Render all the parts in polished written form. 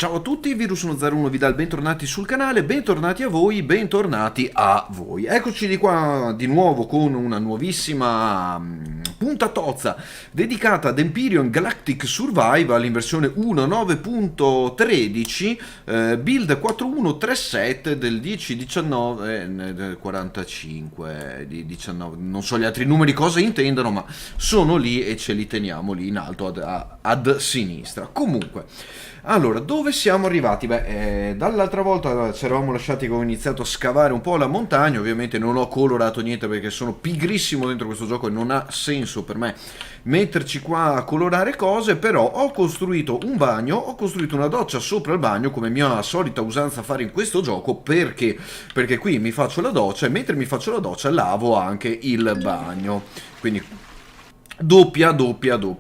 Ciao a tutti, Virus101 vi dà il bentornati sul canale, bentornati a voi, bentornati a voi. Eccoci di qua di nuovo con una nuovissima puntatozza dedicata ad Empyrean Galactic Survival in versione 1.9.13, build 4137 del 10-19 del 45 di 19. Non so gli altri numeri cosa intendono, ma sono lì e ce li teniamo lì in alto ad sinistra. Comunque, allora, dove siamo arrivati? Dall'altra volta ci eravamo lasciati che ho iniziato a scavare un po' la montagna. Ovviamente non ho colorato niente perché sono pigrissimo dentro questo gioco e non ha senso per me metterci qua a colorare cose. Però ho costruito un bagno, ho costruito una doccia sopra il bagno, come mia solita usanza fare in questo gioco. Perché qui mi faccio la doccia e mentre mi faccio la doccia lavo anche il bagno. Quindi doppia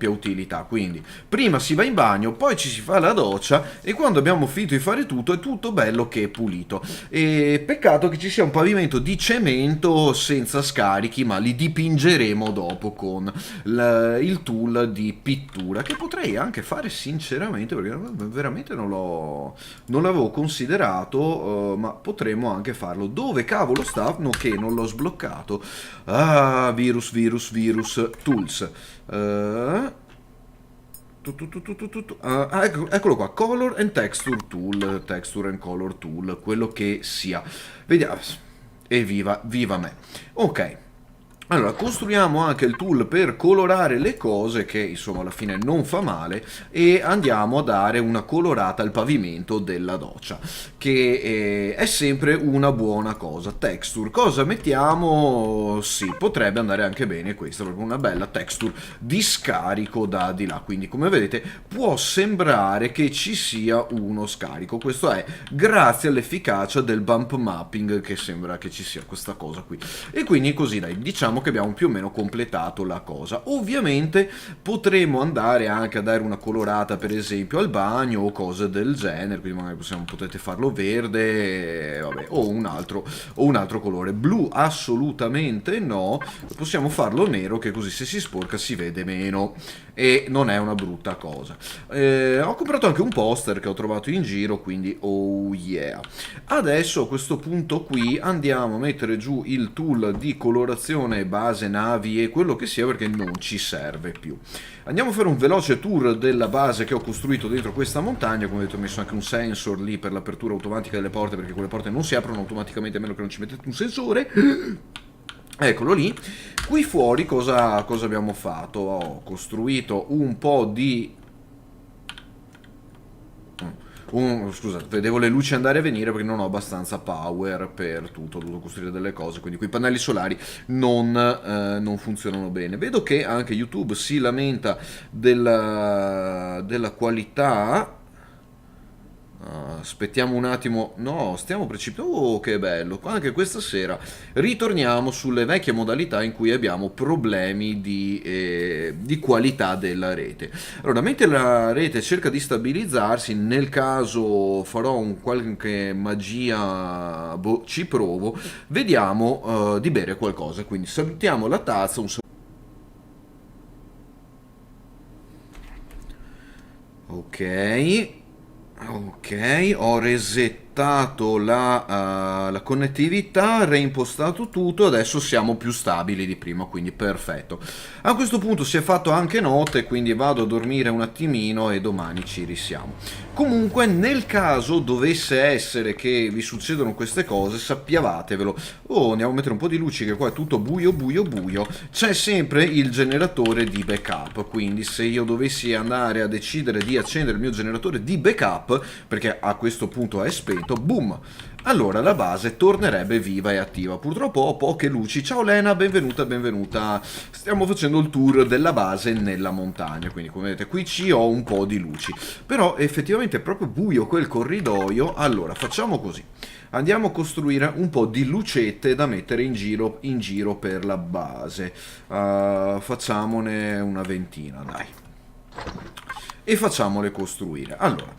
utilità. Quindi prima si va in bagno, poi ci si fa la doccia e quando abbiamo finito di fare tutto è tutto bello che è pulito. E peccato che ci sia un pavimento di cemento senza scarichi, ma li dipingeremo dopo con il tool di pittura, che potrei anche fare sinceramente perché veramente non l'avevo considerato, ma potremmo anche farlo. Dove cavolo sta? No, che non l'ho sbloccato. Ah, virus tools. Eccolo qua, color and texture tool, texture and color tool, quello che sia. Vediamo. E viva me. Ok. Allora, costruiamo anche il tool per colorare le cose, che insomma alla fine non fa male, e andiamo a dare una colorata al pavimento della doccia, che è sempre una buona cosa. Texture, cosa mettiamo? Sì, potrebbe andare anche bene questa, proprio una bella texture di scarico da di là, quindi come vedete può sembrare che ci sia uno scarico. Questo è grazie all'efficacia del bump mapping, che sembra che ci sia questa cosa qui, e quindi così dai, diciamo che abbiamo più o meno completato la cosa. Ovviamente potremo andare anche a dare una colorata per esempio al bagno o cose del genere, quindi magari potete farlo verde, vabbè, o un altro colore. Blu assolutamente no, possiamo farlo nero, che così se si sporca si vede meno e non è una brutta cosa. Ho comprato anche un poster che ho trovato in giro, quindi oh yeah. Adesso a questo punto qui andiamo a mettere giù il tool di colorazione base navi e quello che sia, perché non ci serve più. Andiamo a fare un veloce tour della base che ho costruito dentro questa montagna. Come vedete ho messo anche un sensor lì per l'apertura automatica delle porte, perché quelle porte non si aprono automaticamente a meno che non ci mettete un sensore. Eccolo lì. Qui fuori cosa abbiamo fatto? Ho costruito un po' di... Scusate, vedevo le luci andare e venire perché non ho abbastanza power per tutto, ho dovuto costruire delle cose, quindi quei pannelli solari non funzionano bene. Vedo che anche YouTube si lamenta della qualità. Aspettiamo un attimo. No, stiamo precipitando. Oh, che bello. Anche questa sera ritorniamo sulle vecchie modalità in cui abbiamo problemi di qualità della rete. Allora, mentre la rete cerca di stabilizzarsi, nel caso farò un qualche magia, ci provo, vediamo di bere qualcosa. Quindi salutiamo la tazza, ok. Ok, ho resettato la connettività, reimpostato tutto, adesso siamo più stabili di prima, quindi perfetto. A questo punto si è fatto anche notte, quindi vado a dormire un attimino e domani ci risiamo. Comunque, nel caso dovesse essere che vi succedono queste cose, sappiavatevelo. Oh, andiamo a mettere un po' di luci, che qua è tutto buio. C'è sempre il generatore di backup, quindi se io dovessi andare a decidere di accendere il mio generatore di backup, perché a questo punto è spento, boom, allora la base tornerebbe viva e attiva. Purtroppo ho poche luci. Ciao Lena, benvenuta. Stiamo facendo il tour della base nella montagna, quindi come vedete qui ci ho un po' di luci, però effettivamente è proprio buio quel corridoio. Allora facciamo così, andiamo a costruire un po' di lucette da mettere in giro per la base. Facciamone una ventina, dai, e facciamole costruire. Allora,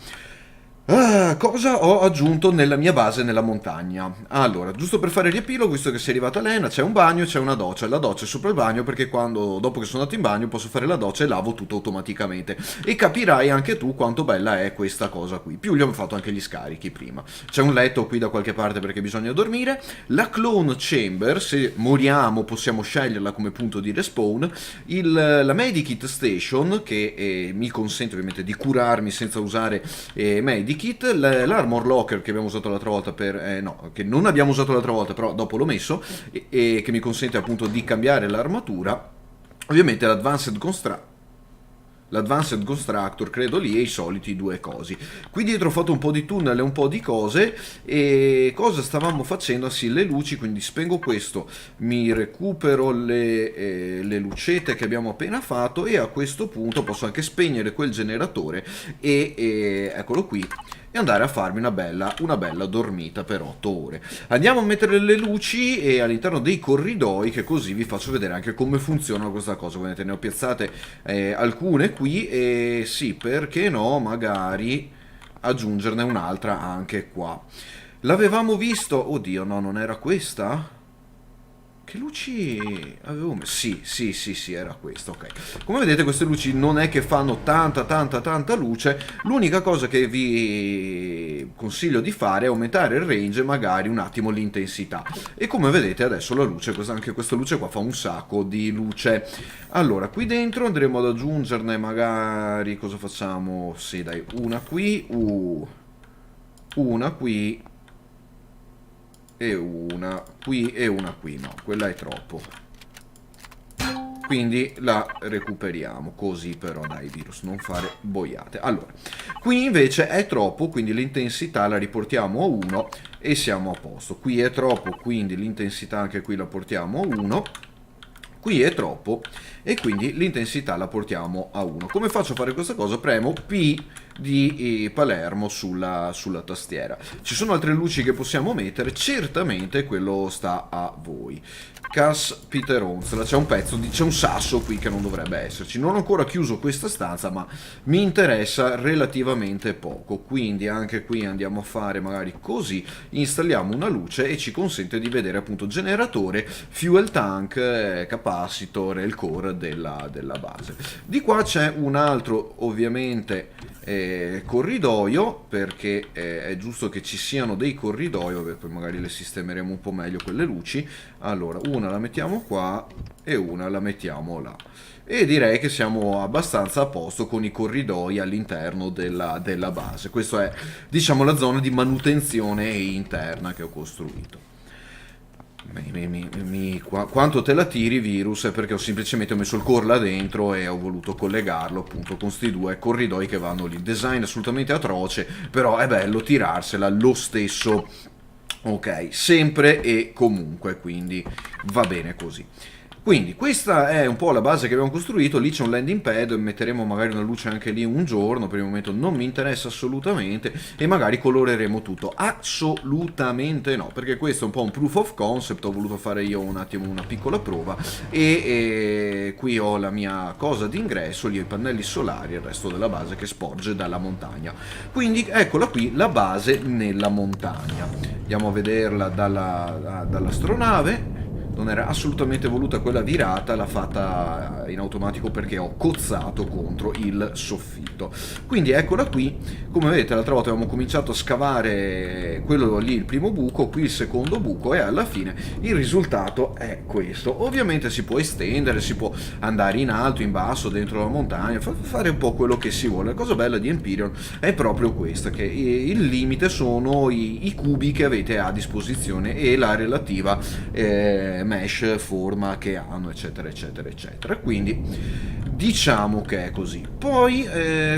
Cosa ho aggiunto nella mia base nella montagna? Allora, giusto per fare il riepilogo, visto che sei arrivata Lena, c'è un bagno e c'è una doccia. La doccia è sopra il bagno perché dopo che sono andato in bagno, posso fare la doccia e lavo tutto automaticamente. E capirai anche tu quanto bella è questa cosa qui. Più gli ho fatto anche gli scarichi prima. C'è un letto qui da qualche parte perché bisogna dormire. La clone chamber, se moriamo possiamo sceglierla come punto di respawn. La medikit station, che mi consente ovviamente di curarmi senza usare medikit. L'armor locker che abbiamo usato l'altra volta no, che non abbiamo usato l'altra volta, però dopo l'ho messo, e che mi consente appunto di cambiare l'armatura. Ovviamente l'Advanced Constructor, credo lì, e i soliti due cosi. Qui dietro ho fatto un po' di tunnel e un po' di cose. E cosa stavamo facendo? Sì, le luci, quindi spengo questo, mi recupero le lucette che abbiamo appena fatto, e a questo punto posso anche spegnere quel generatore e eccolo qui, e andare a farmi una bella dormita per 8 ore. Andiamo a mettere le luci e all'interno dei corridoi, che così vi faccio vedere anche come funziona questa cosa. Vedete, ne ho piazzate alcune qui, e sì, perché no, magari aggiungerne un'altra anche qua. L'avevamo visto, oddio, no, non era questa? Che luci avevo messo? Sì, era questo, ok. Come vedete, queste luci non è che fanno tanta luce. L'unica cosa che vi consiglio di fare è aumentare il range e magari un attimo l'intensità. E come vedete adesso la luce, anche questa luce qua fa un sacco di luce. Allora, qui dentro andremo ad aggiungerne magari, cosa facciamo? Sì, dai, una qui, una qui, e una qui, no, quella è troppo, quindi la recuperiamo così. Però dai, virus, non fare boiate. Allora, qui invece è troppo, quindi l'intensità la riportiamo a 1 e siamo a posto. Qui è troppo, quindi l'intensità anche qui la portiamo a 1. Qui è troppo e quindi l'intensità la portiamo a 1. Come faccio a fare questa cosa? Premo P di Palermo sulla tastiera. Ci sono altre luci che possiamo mettere, certamente quello sta a voi. Caspiteronzola, c'è un sasso qui che non dovrebbe esserci. Non ho ancora chiuso questa stanza, ma mi interessa relativamente poco, quindi anche qui andiamo a fare magari così, installiamo una luce e ci consente di vedere appunto generatore, fuel tank, capacitor e il core della base. Di qua c'è un altro ovviamente corridoio, perché è giusto che ci siano dei corridoi. Vabbè, poi magari le sistemeremo un po' meglio quelle luci. Allora, una la mettiamo qua e una la mettiamo là, e direi che siamo abbastanza a posto con i corridoi all'interno della base. Questa è, diciamo, la zona di manutenzione interna che ho costruito. Quanto te la tiri, virus? È perché ho semplicemente messo il core là dentro e ho voluto collegarlo appunto con questi due corridoi che vanno lì. Design assolutamente atroce, però è bello tirarsela lo stesso. Ok, sempre e comunque, quindi va bene così. Quindi questa è un po' la base che abbiamo costruito. Lì c'è un landing pad, metteremo magari una luce anche lì un giorno, per il momento non mi interessa assolutamente, e magari coloreremo tutto. Assolutamente no, perché questo è un po' un proof of concept. Ho voluto fare io un attimo una piccola prova, e qui ho la mia cosa d'ingresso, lì ho i pannelli solari e il resto della base che sporge dalla montagna. Quindi eccola qui la base nella montagna. Andiamo a vederla dall'astronave. Non era assolutamente voluta quella virata, l'ha fatta in automatico perché ho cozzato contro il soffitto. Quindi eccola qui. Come vedete, l'altra volta avevamo cominciato a scavare quello lì, il primo buco, qui il secondo buco, e alla fine il risultato è questo. Ovviamente si può estendere, si può andare in alto, in basso, dentro la montagna, fare un po' quello che si vuole. La cosa bella di Empyrean è proprio questa, che il limite sono i cubi che avete a disposizione e la relativa mesh, forma che hanno, eccetera eccetera eccetera. Quindi diciamo che è così. Poi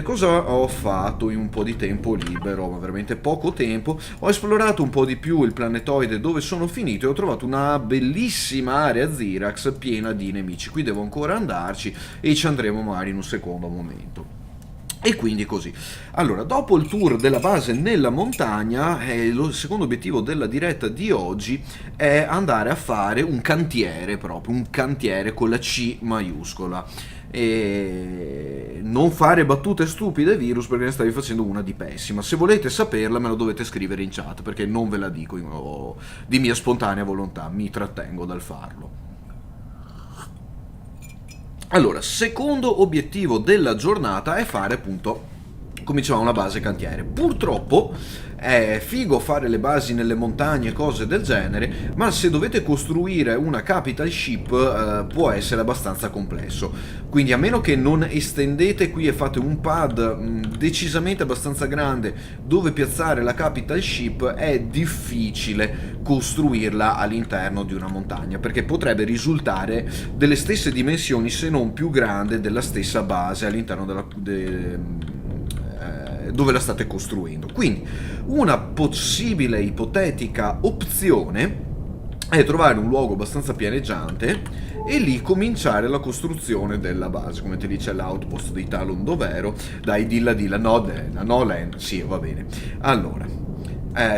cosa ho fatto in un po' di tempo libero, ma veramente poco tempo? Ho esplorato un po' di più il planetoide dove sono finito e ho trovato una bellissima area Zirax piena di nemici. Qui devo ancora andarci e ci andremo magari in un secondo momento. E quindi così. Allora, dopo il tour della base nella montagna, il secondo obiettivo della diretta di oggi è andare a fare un cantiere, proprio un cantiere con la C maiuscola. E non fare battute stupide, Virus, perché ne stavi facendo una di pessima. Se volete saperla me lo dovete scrivere in chat, perché non ve la dico di mia spontanea volontà, mi trattengo dal farlo. Allora, secondo obiettivo della giornata è fare appunto, come dicevamo, una base cantiere. Purtroppo è figo fare le basi nelle montagne e cose del genere, ma se dovete costruire una capital ship può essere abbastanza complesso. Quindi a meno che non estendete qui e fate un pad decisamente abbastanza grande dove piazzare la capital ship, è difficile costruirla all'interno di una montagna, perché potrebbe risultare delle stesse dimensioni, se non più grande, della stessa base all'interno dove la state costruendo. Quindi una possibile ipotetica opzione è trovare un luogo abbastanza pianeggiante e lì cominciare la costruzione della base. Come ti dice l'outpost di Talon Dovero, dai, dilla, no, Len, sì, va bene. Allora,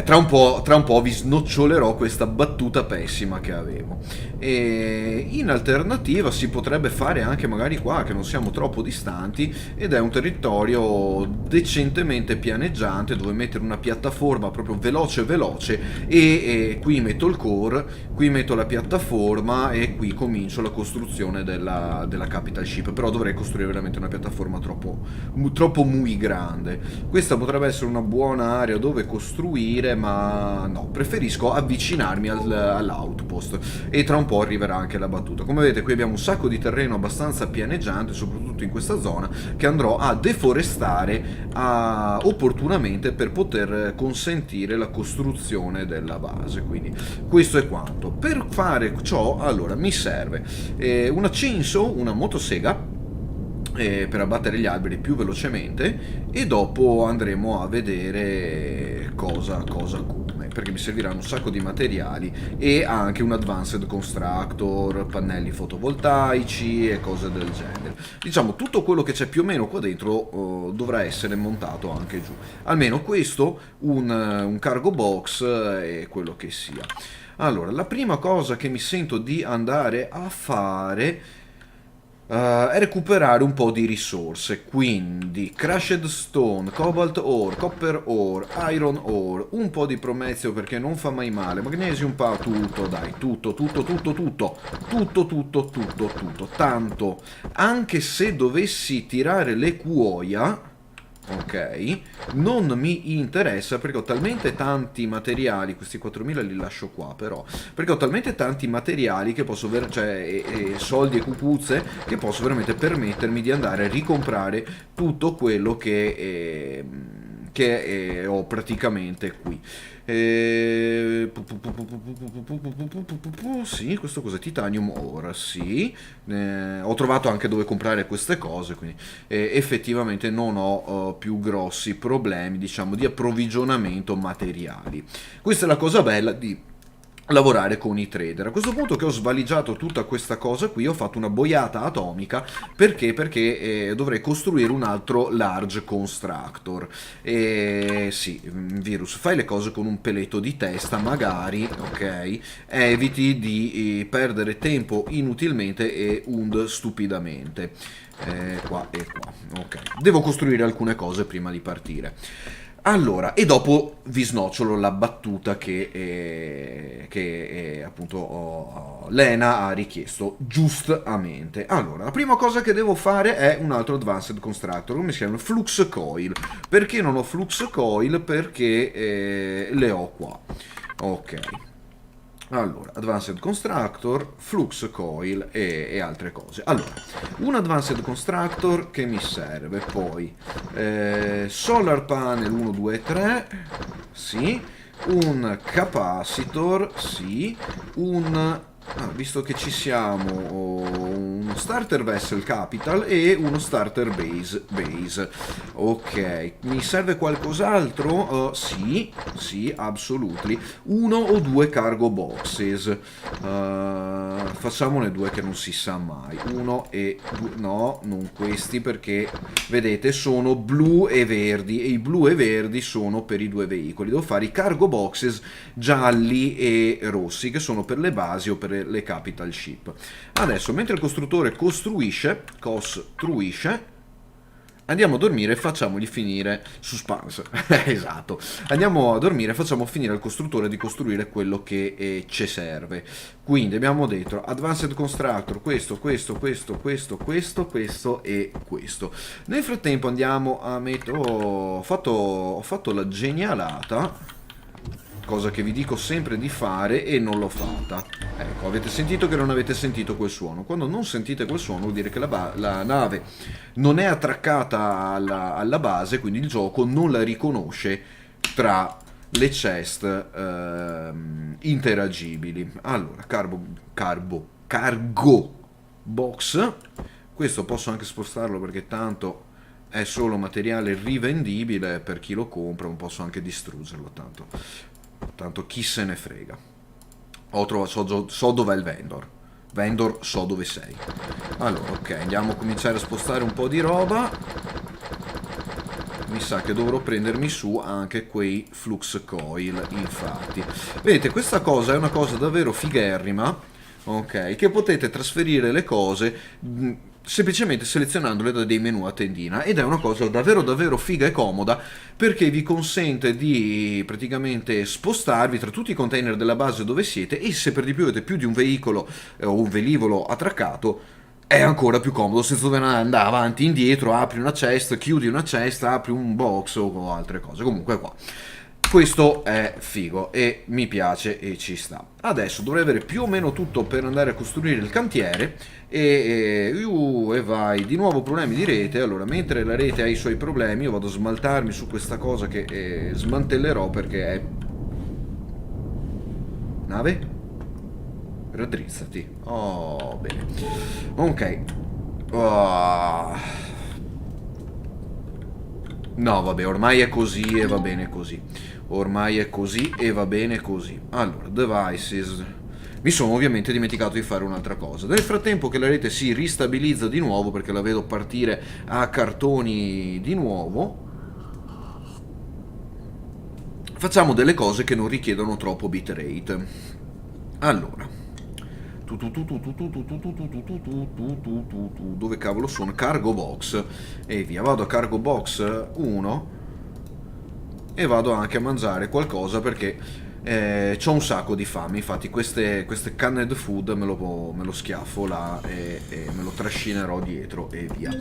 tra un po' vi snocciolerò questa battuta pessima che avevo. E in alternativa si potrebbe fare anche magari qua, che non siamo troppo distanti, ed è un territorio decentemente pianeggiante dove mettere una piattaforma proprio veloce e qui metto il core, qui metto la piattaforma e qui comincio la costruzione della capital ship. Però dovrei costruire veramente una piattaforma troppo muy grande. Questa potrebbe essere una buona area dove costruire, ma no, preferisco avvicinarmi all'outpost, e tra un po' arriverà anche la battuta. Come vedete qui abbiamo un sacco di terreno abbastanza pianeggiante, soprattutto in questa zona, che andrò a deforestare opportunamente per poter consentire la costruzione della base. Quindi questo è quanto. Per fare ciò, allora, mi serve una chainsaw, una motosega, per abbattere gli alberi più velocemente, e dopo andremo a vedere cosa come, perché mi serviranno un sacco di materiali e anche un advanced constructor, pannelli fotovoltaici e cose del genere. Diciamo tutto quello che c'è più o meno qua dentro dovrà essere montato anche giù, almeno questo, un cargo box e quello che sia. Allora, la prima cosa che mi sento di andare a fare è recuperare un po' di risorse. Quindi crushed stone, cobalt ore, copper ore, iron ore, un po' di promezio perché non fa mai male, magnesium tutto, dai, tutto, tanto, anche se dovessi tirare le cuoia, ok, non mi interessa, perché ho talmente tanti materiali. Questi 4000 li lascio qua, però, perché ho talmente tanti materiali che posso e soldi e cucuzze, che posso veramente permettermi di andare a ricomprare tutto quello che ho praticamente qui. Sì, questo cos'è? Titanium ore, sì. Ho trovato anche dove comprare queste cose, quindi effettivamente non ho più grossi problemi, diciamo, di approvvigionamento materiali. Questa è la cosa bella di lavorare con i trader. A questo punto che ho svaligiato tutta questa cosa qui, ho fatto una boiata atomica. Perché dovrei costruire un altro large constructor. Sì, Virus, fai le cose con un peletto di testa magari, ok? Eviti di perdere tempo inutilmente e stupidamente. Qua e qua, ok. Devo costruire alcune cose prima di partire. Allora, e dopo vi snocciolo la battuta che appunto Lena ha richiesto giustamente. Allora, la prima cosa che devo fare è un altro advanced constructor, come si chiama? Flux coil. Perché non ho flux coil? Perché le ho qua. Ok. Allora, Advanced Constructor, Flux Coil e altre cose. Allora, un Advanced Constructor che mi serve, poi Solar Panel 1, 2, 3, sì, un Capacitor, sì, visto che ci siamo, uno Starter Vessel Capital e uno Starter Base. Ok, mi serve qualcos'altro? Sì, absolutely. 1 o 2 cargo boxes. Facciamone 2 che non si sa mai. 1 e 2, no, non questi, perché vedete sono blu e verdi, e i blu e verdi sono per i 2 veicoli. Devo fare i cargo boxes gialli e rossi, che sono per le basi o per costruire le capital ship. Adesso, mentre il costruttore costruisce, andiamo a dormire e facciamogli finire suspense. Esatto. Andiamo a dormire e facciamo finire al costruttore di costruire quello che ci serve. Quindi abbiamo detto Advanced Constructor, questo e questo. Nel frattempo andiamo a mettere... ho fatto la genialata, cosa che vi dico sempre di fare e non l'ho fatta. Ecco, avete sentito che non avete sentito quel suono. Quando non sentite quel suono vuol dire che la nave non è attraccata alla base, quindi il gioco non la riconosce tra le chest interagibili. Allora, cargo box. Questo posso anche spostarlo perché tanto è solo materiale rivendibile per chi lo compra, non posso anche distruggerlo, tanto chi se ne frega. Ho trovato, so dov'è il vendor, so dove sei. Allora, ok, andiamo a cominciare a spostare un po' di roba. Mi sa che dovrò prendermi su anche quei flux coil, infatti. Vedete, questa cosa è una cosa davvero figherrima, ok, che potete trasferire le cose semplicemente selezionandole da dei menu a tendina, ed è una cosa davvero davvero figa e comoda, perché vi consente di praticamente spostarvi tra tutti i container della base dove siete, e se per di più avete più di un veicolo o un velivolo attraccato è ancora più comodo, senza dover andare avanti e indietro, apri una chest, chiudi una chest, apri un box o altre cose. Comunque qua questo è figo e mi piace e ci sta. Adesso dovrei avere più o meno tutto per andare a costruire il cantiere e vai, di nuovo problemi di rete. Allora, mentre la rete ha i suoi problemi, io vado a smaltarmi su questa cosa che smantellerò perché è... Nave? Raddrizzati. Oh, bene. Ok. No, vabbè, ormai è così e va bene così. Ormai è così e va bene così. Allora, devices. Mi sono ovviamente dimenticato di fare un'altra cosa. Nel frattempo che la rete si ristabilizza di nuovo, perché la vedo partire a cartoni di nuovo, facciamo delle cose che non richiedono troppo bitrate. Allora, dove cavolo sono? Cargo box. E via, vado a cargo box 1 e vado anche a mangiare qualcosa perché c'ho un sacco di fame. Infatti queste canned food me lo schiaffo là e me lo trascinerò dietro e via.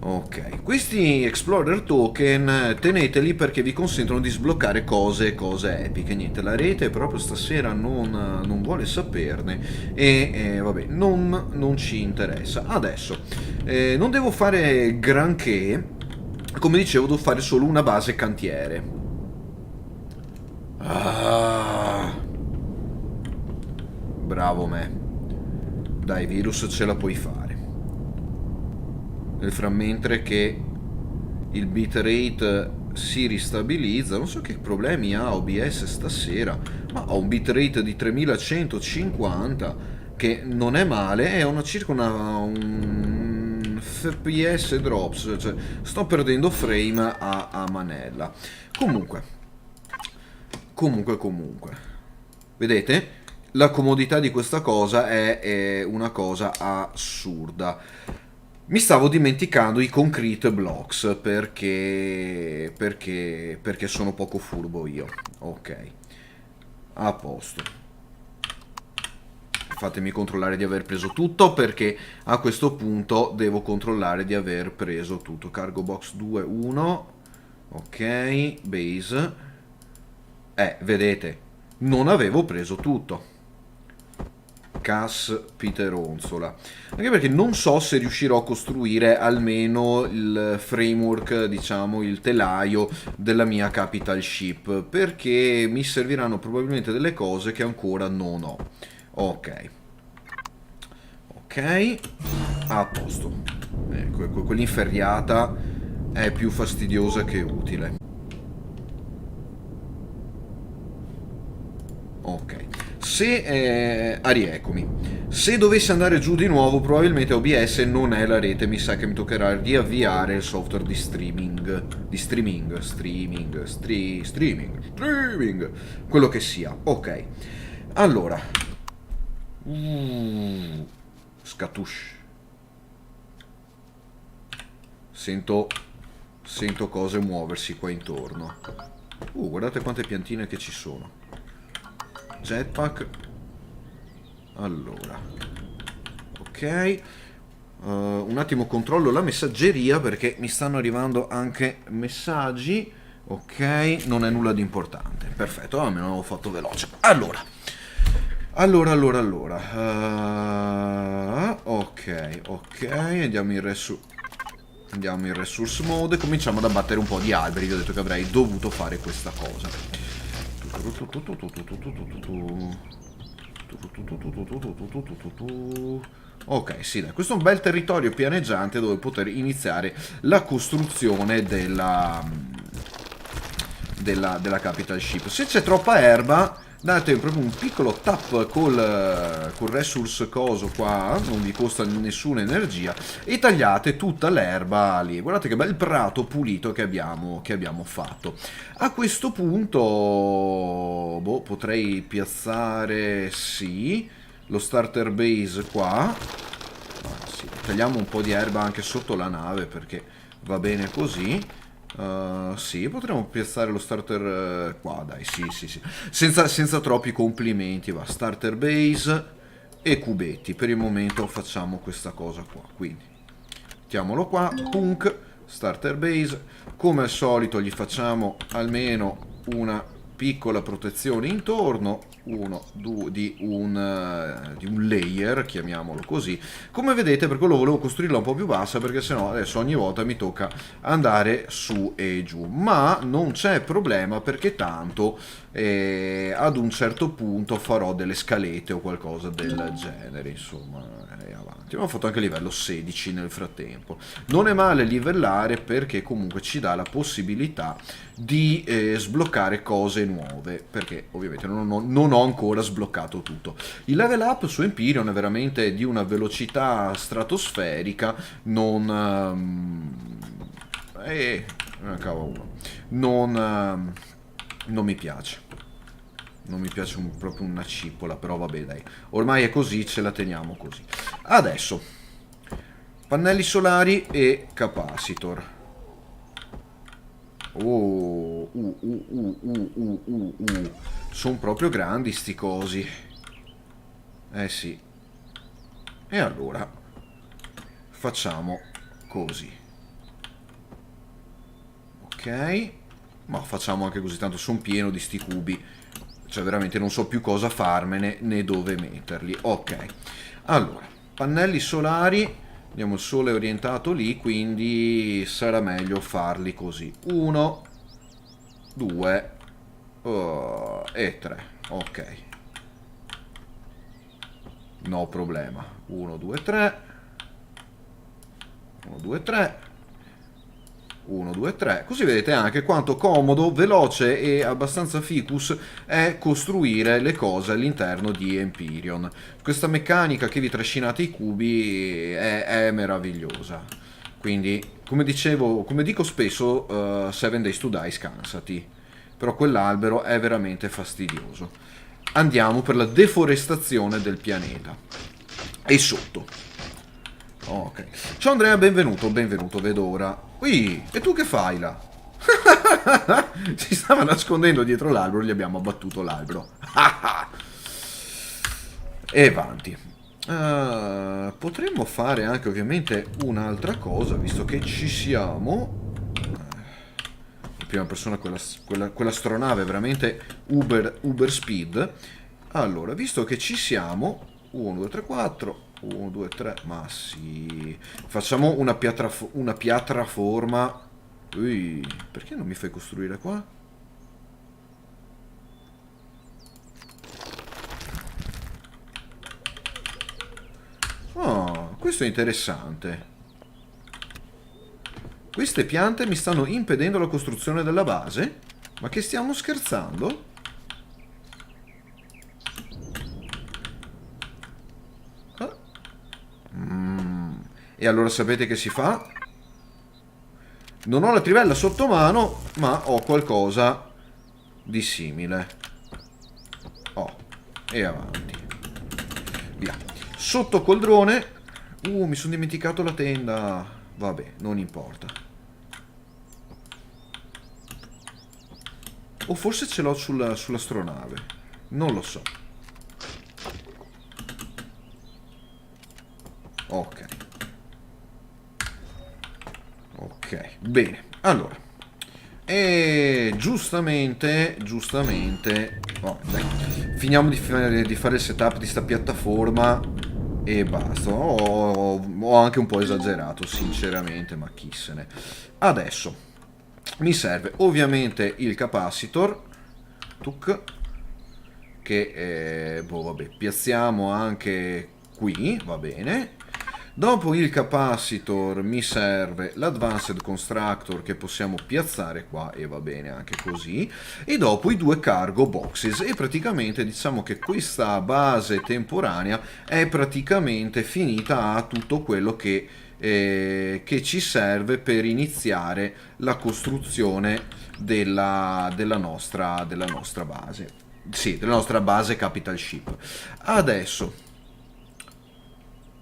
Ok, questi Explorer Token teneteli perché vi consentono di sbloccare cose epiche. Niente, la rete proprio stasera non vuole saperne e vabbè, non ci interessa. Adesso, non devo fare granché, come dicevo, devo fare solo una base cantiere. Bravo me. Dai, virus, ce la puoi fare. Nel mentre che il bitrate si ristabilizza. Non so che problemi ha OBS stasera, ma ho un bitrate di 3150 che non è male, è circa un FPS drops, cioè sto perdendo frame a manella. Comunque vedete, la comodità di questa cosa è una cosa assurda. Mi stavo dimenticando i concrete blocks perché sono poco furbo io. Ok, a posto. Fatemi controllare di aver preso tutto, perché a questo punto devo controllare di aver preso tutto. Cargo box 2, 1. Ok, base. Vedete, non avevo preso tutto. Caspiteronzola. Anche perché non so se riuscirò a costruire almeno il framework, diciamo il telaio della mia capital ship, perché mi serviranno probabilmente delle cose che ancora non ho. Ok, a posto. Ecco, quell'inferriata è più fastidiosa che utile. Ok, rieccomi. Se dovessi andare giù di nuovo, probabilmente OBS non è la rete, mi sa che mi toccherà riavviare il software di streaming, quello che sia. Ok, allora, Scatush. Sento cose muoversi qua intorno. Guardate quante piantine che ci sono. Jetpack. Allora. Ok. Un attimo controllo la messaggeria perché mi stanno arrivando anche messaggi. Ok, non è nulla di importante. Perfetto, almeno l'avevo fatto veloce. Allora. Ok. Andiamo in resource mode. Cominciamo ad abbattere un po' di alberi. Vi ho detto che avrei dovuto fare questa cosa. Ok, sì, dai, questo è un bel territorio pianeggiante dove poter iniziare la costruzione della capital ship. Se c'è troppa erba, date proprio un piccolo tap col resource coso qua, non vi costa nessuna energia, e tagliate tutta l'erba lì. Guardate che bel prato pulito che abbiamo fatto. A questo punto, boh, potrei piazzare, sì, lo starter base qua. Sì, tagliamo un po' di erba anche sotto la nave perché va bene così. Sì, potremmo piazzare lo starter qua, dai, sì. Senza troppi complimenti, va. Starter base e cubetti. Per il momento facciamo questa cosa qua, quindi mettiamolo qua, punk, starter base. Come al solito gli facciamo almeno una piccola protezione intorno, di un layer, chiamiamolo così. Come vedete, per quello volevo costruirla un po' più bassa, perché sennò adesso ogni volta mi tocca andare su e giù. Ma non c'è problema, perché tanto ad un certo punto farò delle scalette o qualcosa del genere, insomma, e avanti. Abbiamo fatto anche livello 16 nel frattempo. Non è male livellare perché comunque ci dà la possibilità di sbloccare cose nuove, perché ovviamente non ho ancora sbloccato tutto. Il level up su Empyrean è veramente di una velocità stratosferica, non mi piace. Non mi piace proprio una cipolla, però vabbè, dai. Ormai è così, ce la teniamo così. Adesso, pannelli solari e capacitor. Sono proprio grandi sti cosi. Eh sì. E allora, facciamo così. Ok. Ma facciamo anche così, tanto sono pieno di sti cubi. Cioè veramente non so più cosa farmene né dove metterli. Ok, allora, pannelli solari, vediamo il sole è orientato lì, quindi sarà meglio farli così. 1, 2 e 3. Ok, no problema. 1, 2, 3. 1, 2, 3. 1, 2, 3, così vedete anche quanto comodo, veloce e abbastanza ficus è costruire le cose all'interno di Empyrean. Questa meccanica che vi trascinate i cubi è meravigliosa. Quindi, come dico spesso, 7 Days to Die scansati. Però quell'albero è veramente fastidioso. Andiamo per la deforestazione del pianeta. E sotto. Ok. Ciao Andrea, benvenuto, vedo ora. Ui, e tu che fai là? Si stava nascondendo dietro l'albero, gli abbiamo abbattuto l'albero. E avanti. Potremmo fare anche ovviamente un'altra cosa, visto che ci siamo. In prima persona quell'astronave è veramente uber speed. Allora, visto che ci siamo, 1, 2, 3, 4. 1, 2, 3, ma sì. Facciamo una piattaforma. Ui, perché non mi fai costruire qua? Oh, questo è interessante. Queste piante mi stanno impedendo la costruzione della base? Ma che stiamo scherzando? E allora sapete che si fa? Non ho la trivella sotto mano, ma ho qualcosa di simile. Oh, e avanti. sotto col drone. Mi sono dimenticato la tenda. Vabbè, non importa. O forse ce l'ho sull'astronave. Non lo so. Ok. Ok, bene. Allora. E giustamente... Oh, dai. Finiamo di fare il setup di sta piattaforma e basta. Ho anche un po' esagerato, sinceramente, ma chi se ne... Adesso mi serve ovviamente il capacitor. Tuc. Che, boh, vabbè, piazziamo anche qui, va bene. Dopo il capacitor mi serve l'advanced constructor che possiamo piazzare qua e va bene anche così, e dopo i due cargo boxes, e praticamente diciamo che questa base temporanea è praticamente finita a tutto quello che ci serve per iniziare la costruzione della nostra base. Sì, della nostra base capital ship. Adesso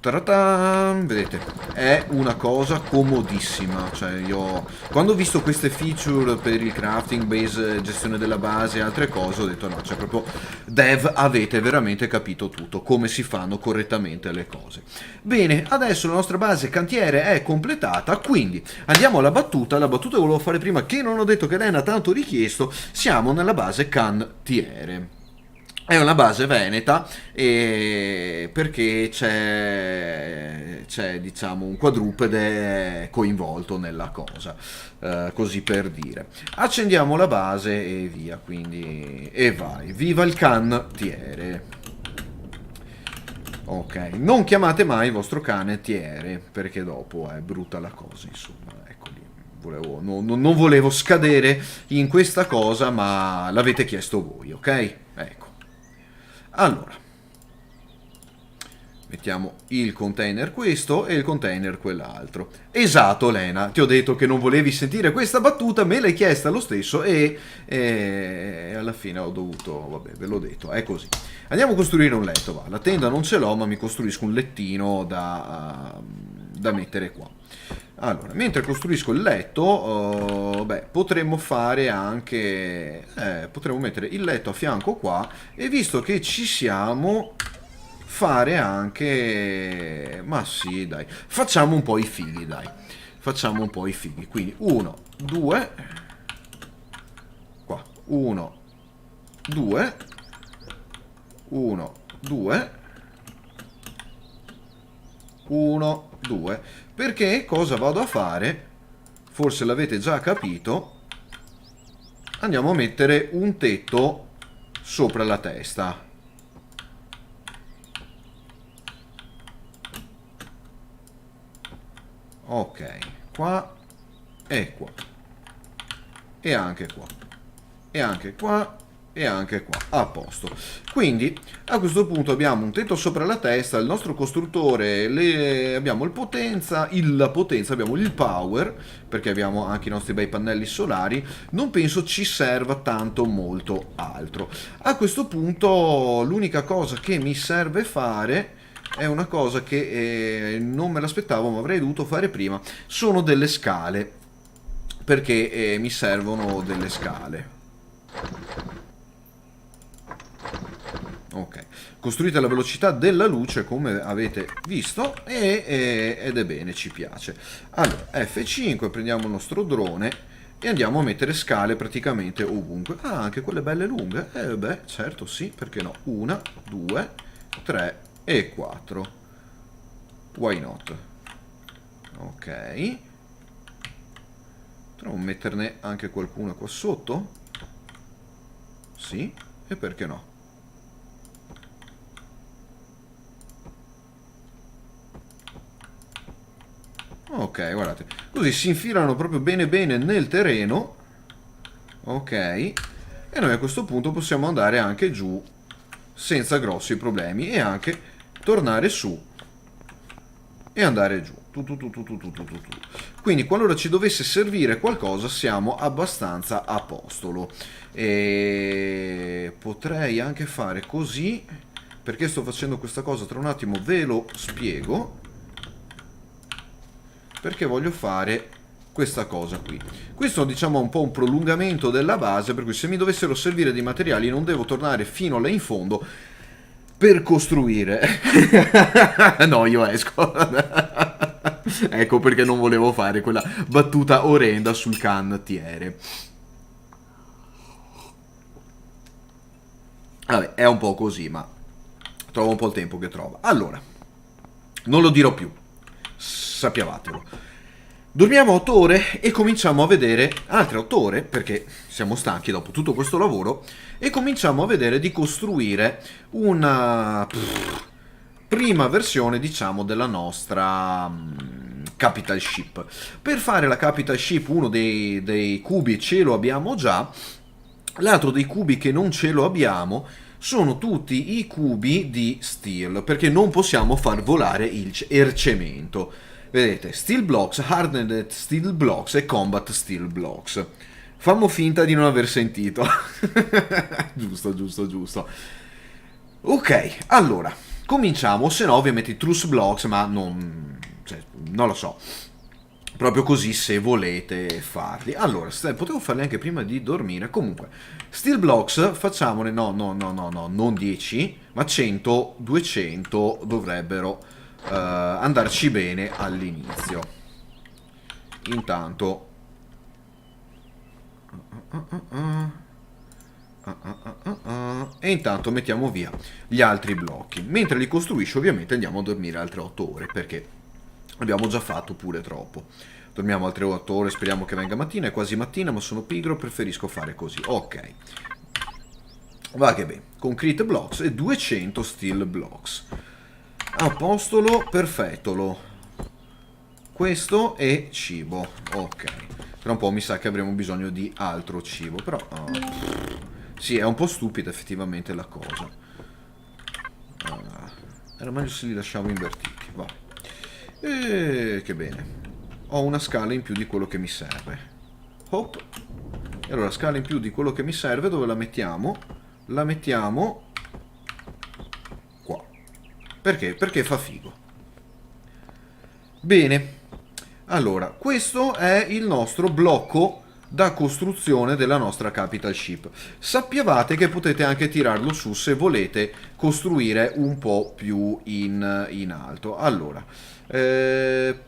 ta-ra-tan, vedete, è una cosa comodissima. Cioè, io quando ho visto queste feature per il crafting base, gestione della base e altre cose, ho detto no, cioè proprio dev, avete veramente capito tutto, come si fanno correttamente le cose. Bene, adesso la nostra base cantiere è completata, quindi andiamo alla battuta. La battuta che volevo fare prima, che non ho detto che era tanto richiesto. Siamo nella base cantiere. È una base veneta perché c'è diciamo un quadrupede coinvolto nella cosa, così per dire. Accendiamo la base e via, quindi e vai, viva il cantiere. Ok, non chiamate mai il vostro cantiere perché dopo è brutta la cosa, insomma, ecco lì. Non volevo scadere in questa cosa, ma l'avete chiesto voi, ok? Ecco. Allora, mettiamo il container questo e il container quell'altro. Esatto, Lena, ti ho detto che non volevi sentire questa battuta, me l'hai chiesta lo stesso e alla fine ho dovuto, vabbè, ve l'ho detto, è così. Andiamo a costruire un letto, va. La tenda non ce l'ho, ma mi costruisco un lettino da mettere qua. Allora, mentre costruisco il letto, beh, potremmo fare anche... potremmo mettere il letto a fianco qua, e visto che ci siamo, fare anche... Ma sì, dai. Facciamo un po' i fighi, dai. Facciamo un po' i fighi. Quindi, 1, 2... Qua. 1, 2... 1, 2... 1, 2. Perché cosa vado a fare? Forse l'avete già capito. Andiamo a mettere un tetto sopra la testa. Ok, qua e qua. E anche qua. E anche qua. E anche qua, a posto. Quindi a questo punto abbiamo un tetto sopra la testa, il nostro costruttore, abbiamo la potenza, abbiamo il power, perché abbiamo anche i nostri bei pannelli solari. Non penso ci serva tanto molto altro. A questo punto l'unica cosa che mi serve fare è una cosa che non me l'aspettavo, ma avrei dovuto fare prima. Sono delle scale, perché mi servono delle scale. Ok, costruite alla velocità della luce come avete visto ed è bene, ci piace. Allora, F5, prendiamo il nostro drone e andiamo a mettere scale praticamente ovunque. Ah, anche quelle belle lunghe? Beh, certo, sì, perché no? 1, 2, 3 e 4. Why not? Ok. Potremmo metterne anche qualcuno qua sotto? Sì, e perché no? Ok, guardate, così si infilano proprio bene bene nel terreno. Ok, e noi a questo punto possiamo andare anche giù senza grossi problemi e anche tornare su e andare giù. Quindi qualora ci dovesse servire qualcosa siamo abbastanza a postolo. E potrei anche fare così Perché sto facendo questa cosa? Tra un attimo ve lo spiego. Perché voglio fare questa cosa qui. Questo diciamo è un po' un prolungamento della base, per cui se mi dovessero servire dei materiali non devo tornare fino là in fondo per costruire. No, io esco. Ecco perché non volevo fare quella battuta orrenda sul cantiere. Vabbè, è un po' così, ma trovo un po' il tempo che trova. Allora, non lo dirò più, sappiavatelo. Dormiamo 8 ore e cominciamo a vedere altre 8 ore, perché siamo stanchi dopo tutto questo lavoro, e cominciamo a vedere di costruire una prima versione, diciamo, della nostra Capital Ship. Per fare la Capital Ship uno dei cubi ce lo abbiamo già, l'altro dei cubi che non ce lo abbiamo sono tutti i cubi di steel, perché non possiamo far volare il cemento. Vedete, steel blocks, hardened steel blocks e combat steel blocks. Fammo finta di non aver sentito. Giusto, giusto, giusto. Ok, allora, cominciamo, se no ovviamente i truss blocks, ma non, cioè, non lo so. Proprio così se volete farli. Allora, potevo farli anche prima di dormire. Comunque, steel blocks facciamone, no, non 10, ma 100, 200 dovrebbero andarci bene all'inizio. Intanto e intanto mettiamo via gli altri blocchi. Mentre li costruisci ovviamente andiamo a dormire altre 8 ore, perché abbiamo già fatto pure troppo. Dormiamo altre 8 ore, speriamo che venga mattina. È quasi mattina, ma sono pigro, preferisco fare così. Ok, va che bene. Concrete blocks e 200 steel blocks. Apostolo, perfettolo. Questo è cibo. Ok. Tra un po' mi sa che avremo bisogno di altro cibo. Però sì, è un po' stupida effettivamente la cosa. Era meglio se li lasciamo invertiti. Va. Che bene. Ho una scala in più di quello che mi serve. Hop. E allora, scala in più di quello che mi serve, dove la mettiamo? La mettiamo qua. Perché? Perché fa figo. Bene. Allora, questo è il nostro blocco da costruzione della nostra Capital Ship. Sappiate che potete anche tirarlo su se volete costruire un po' più in alto. Allora,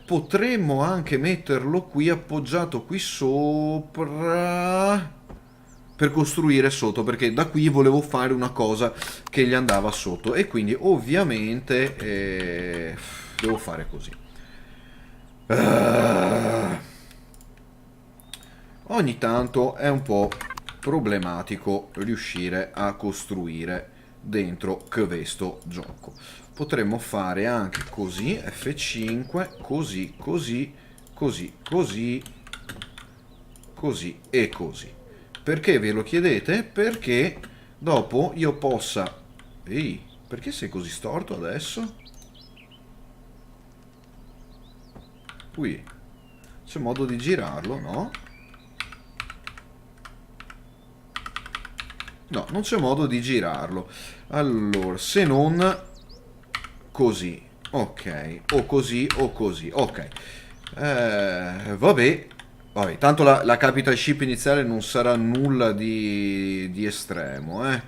potremmo anche metterlo qui appoggiato qui sopra per costruire sotto, perché da qui volevo fare una cosa che gli andava sotto e quindi ovviamente devo fare così. Ogni tanto è un po' problematico riuscire a costruire dentro questo gioco. Potremmo fare anche così, F5, così, così, così, così, così e così. Perché ve lo chiedete? Perché dopo io possa... Ehi, perché sei così storto adesso? Qui c'è modo di girarlo, no? No, non c'è modo di girarlo. Allora, se non così. Ok, o così o così. Ok. Vabbè. Vabbè, tanto la capital ship iniziale non sarà nulla di estremo, eh.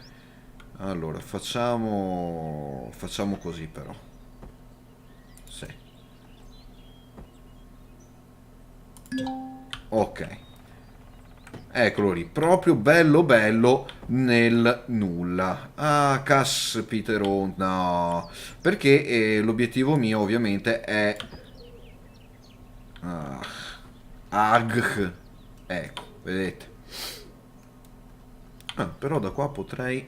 Allora, facciamo così però. Sì. Ok. Eccolo lì, proprio bello bello nel nulla. Ah, caspitero, no. Perché l'obiettivo mio ovviamente è... Ecco, vedete. Però da qua potrei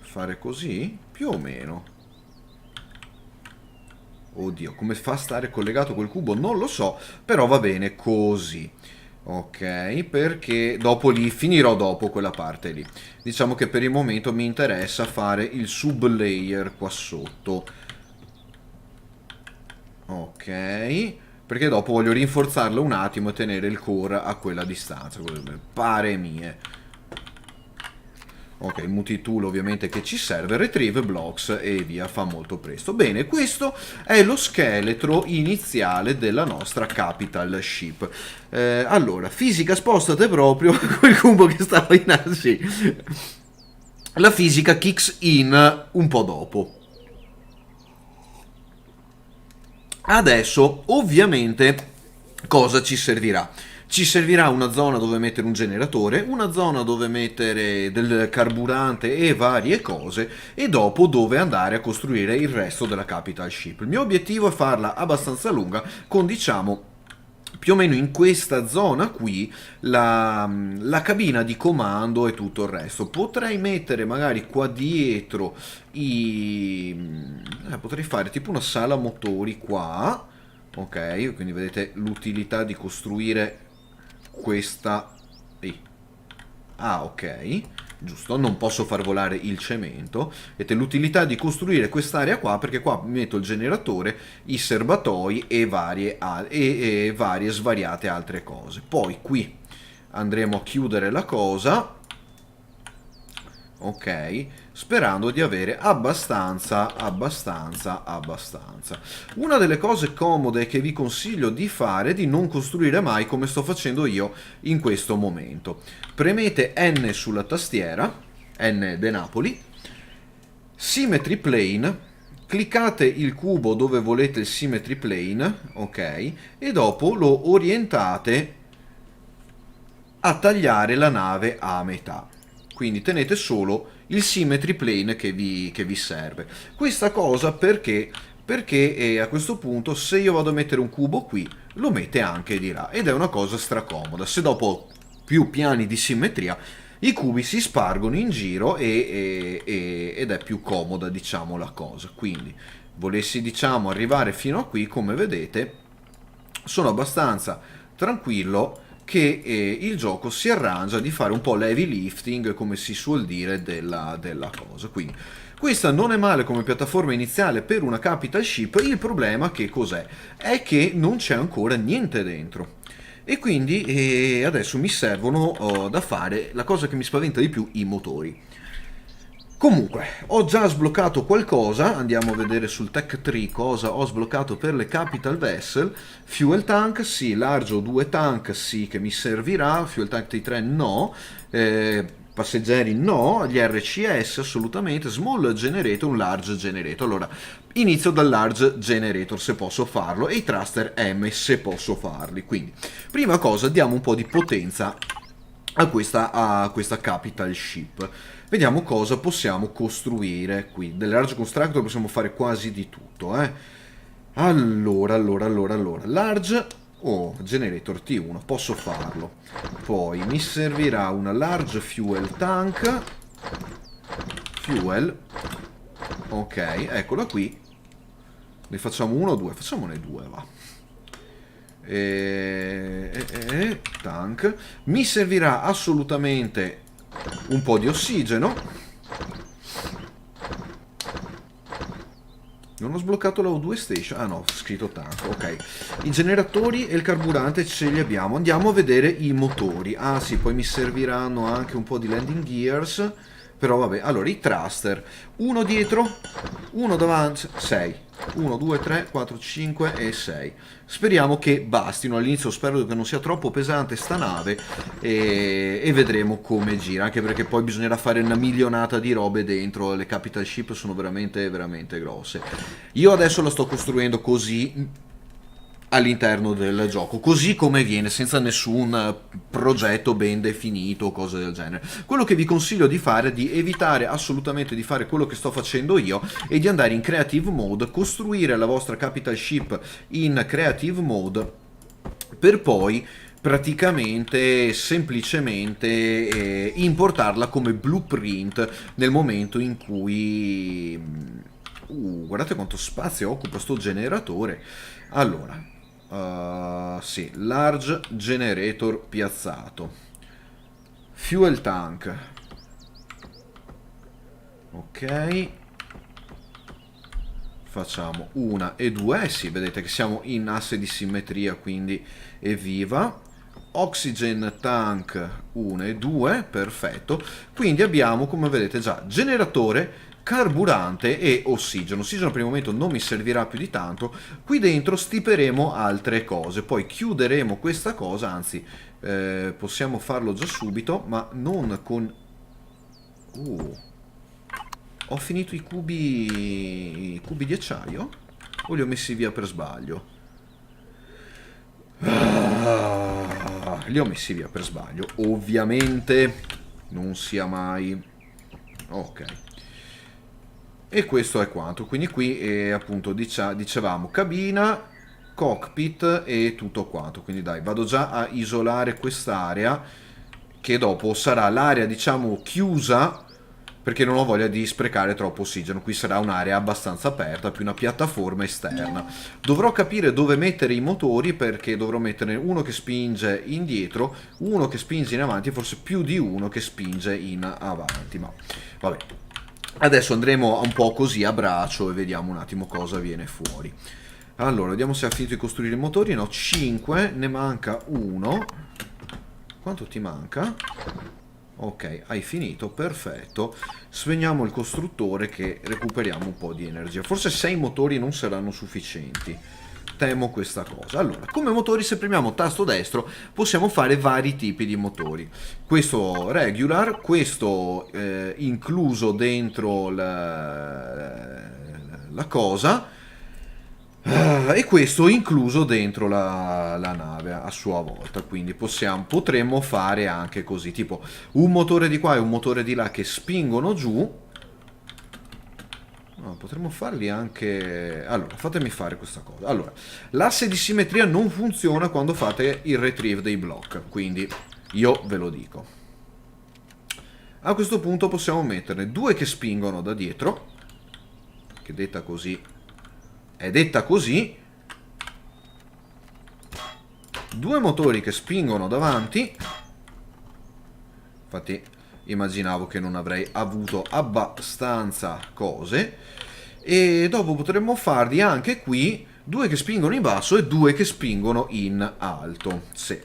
fare così, più o meno. Oddio, come fa a stare collegato quel cubo? Non lo so, però va bene così. Ok, perché dopo lì, finirò dopo quella parte lì. Diciamo che per il momento mi interessa fare il sublayer qua sotto. Ok, perché dopo voglio rinforzarlo un attimo e tenere il core a quella distanza. Pare mie. Ok, il multitool ovviamente che ci serve, retrieve blocks e via, fa molto presto. Bene, questo è lo scheletro iniziale della nostra capital ship. Allora, fisica, spostate proprio quel cubo che stava in sì. La fisica kicks in un po' dopo. Adesso, ovviamente, cosa ci servirà? Ci servirà una zona dove mettere un generatore, una zona dove mettere del carburante e varie cose, e dopo dove andare a costruire il resto della capital ship. Il mio obiettivo è farla abbastanza lunga, con diciamo più o meno in questa zona qui la cabina di comando e tutto il resto. Potrei mettere magari qua dietro potrei fare tipo una sala motori qua. Ok, quindi vedete l'utilità di costruire questa. Ah, ok, giusto, non posso far volare il cemento. Vedete l'utilità di costruire quest'area qua, perché qua metto il generatore, i serbatoi e varie svariate altre cose. Poi qui andremo a chiudere la cosa. Ok, sperando di avere abbastanza. Una delle cose comode che vi consiglio di fare è di non costruire mai come sto facendo io in questo momento. Premete N sulla tastiera, N de Napoli, Symmetry Plane, cliccate il cubo dove volete il Symmetry Plane, ok, e dopo lo orientate a tagliare la nave a metà. Quindi tenete solo il symmetry plane che vi serve. Questa cosa perché a questo punto se io vado a mettere un cubo qui, lo mette anche di là, ed è una cosa stracomoda. Se dopo ho più piani di simmetria, i cubi si spargono in giro ed è più comoda, diciamo, la cosa. Quindi volessi, diciamo, arrivare fino a qui, come vedete, sono abbastanza tranquillo che il gioco si arrangia di fare un po' l'heavy lifting, come si suol dire, della cosa. Quindi questa non è male come piattaforma iniziale per una capital ship. Il problema che cos'è? È che non c'è ancora niente dentro. E quindi adesso mi servono da fare la cosa che mi spaventa di più, i motori. Comunque, ho già sbloccato qualcosa, andiamo a vedere sul tech tree cosa ho sbloccato per le capital vessel. Fuel tank, sì, large o 2 tank, sì, che mi servirà, fuel tank T3 no, passeggeri no, gli RCS assolutamente, small generator, un large generator. Allora, inizio dal large generator se posso farlo, e i thruster M se posso farli. Quindi, prima cosa, diamo un po' di potenza a questa capital ship. Vediamo cosa possiamo costruire qui. Del large constructor possiamo fare quasi di tutto, eh. Allora. Large, generator T1, posso farlo. Poi mi servirà una large fuel tank. Fuel. Ok, eccola qui. Ne facciamo uno o due? Facciamone due, va. Tank. Mi servirà assolutamente un po' di ossigeno. Non ho sbloccato la O2 station. Ah no, ho scritto tank. Ok, i generatori e il carburante ce li abbiamo. Andiamo a vedere i motori. Ah sì, poi mi serviranno anche un po' di landing gears. Però vabbè, allora i thruster, uno dietro, uno davanti, 6. 1, 2, 3, 4, 5 e 6. Speriamo che bastino. All'inizio spero che non sia troppo pesante sta nave, e vedremo come gira, anche perché poi bisognerà fare una milionata di robe dentro. Le capital ship sono veramente grosse. Io adesso la sto costruendo così all'interno del gioco, così come viene, senza nessun progetto ben definito o cose del genere. Quello che vi consiglio di fare è di evitare assolutamente di fare quello che sto facendo io e di andare in creative mode, costruire la vostra capital ship in creative mode, per poi praticamente semplicemente importarla come blueprint nel momento in cui guardate quanto spazio occupa sto generatore. Allora, sì, large generator piazzato, fuel tank, ok, facciamo una e due, sì, vedete che siamo in asse di simmetria, quindi evviva. oxygen tank 1 e 2, perfetto. Quindi abbiamo, come vedete già, generatore, carburante e ossigeno. Ossigeno per il momento non mi servirà più di tanto. Qui dentro stiperemo altre cose, poi chiuderemo questa cosa, anzi possiamo farlo già subito, ma non con... ho finito i cubi di acciaio? O li ho messi via per sbaglio? Li ho messi via per sbaglio. Ovviamente non sia mai. Ok. E questo è quanto. Quindi qui appunto dicevamo cabina, cockpit e tutto quanto. Quindi dai, vado già a isolare quest'area, che dopo sarà l'area, diciamo, chiusa, perché non ho voglia di sprecare troppo ossigeno. Qui sarà un'area abbastanza aperta, più una piattaforma esterna. Dovrò capire dove mettere i motori, perché dovrò metterne uno che spinge indietro, uno che spinge in avanti e forse più di uno che spinge in avanti. Ma vabbè, adesso andremo un po' così a braccio e vediamo un attimo cosa viene fuori. Allora, vediamo se ha finito di costruire i motori. No, 5, ne manca uno. Quanto ti manca? Ok, hai finito, perfetto. Spegniamo il costruttore che recuperiamo un po' di energia. Forse 6 motori non saranno sufficienti. Temo questa cosa. Allora, come motori, se premiamo tasto destro, possiamo fare vari tipi di motori. Questo regular, questo incluso dentro la cosa, e questo incluso dentro la nave a sua volta. Quindi potremmo fare anche così, tipo un motore di qua e un motore di là che spingono giù. No, potremmo farli anche... Allora, fatemi fare questa cosa. Allora, l'asse di simmetria non funziona quando fate il retrieve dei block, quindi io ve lo dico. A questo punto possiamo metterne 2 che spingono da dietro, che detta così è detta così, 2 motori che spingono davanti. Infatti immaginavo che non avrei avuto abbastanza cose. E dopo potremmo farli anche qui 2 che spingono in basso e 2 che spingono in alto. Sì.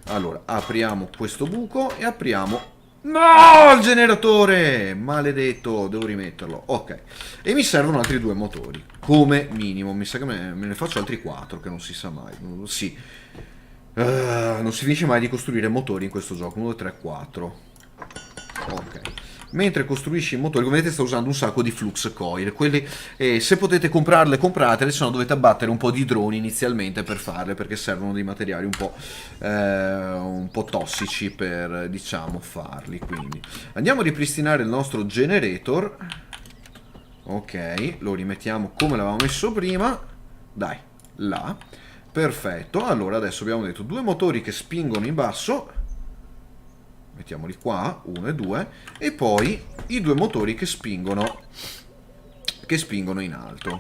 Allora apriamo questo buco e apriamo... No, il generatore! Maledetto, devo rimetterlo. Ok. E mi servono altri 2 motori, come minimo. Mi sa che me ne faccio altri 4, che non si sa mai. Sì. Non si finisce mai di costruire motori in questo gioco. 1, 2, 3, 4. Ok. Mentre costruisci i motori, come vedete sto usando un sacco di flux coil. Quelli, se potete comprarle, compratele, se no dovete abbattere un po' di droni inizialmente per farle, perché servono dei materiali un po' tossici per, diciamo, farli. Quindi andiamo a ripristinare il nostro generator. Ok, lo rimettiamo come l'avevamo messo prima. Dai, là. Perfetto. Allora adesso abbiamo detto 2 motori che spingono in basso. Mettiamoli qua, 1 e 2, e poi i 2 motori che spingono in alto.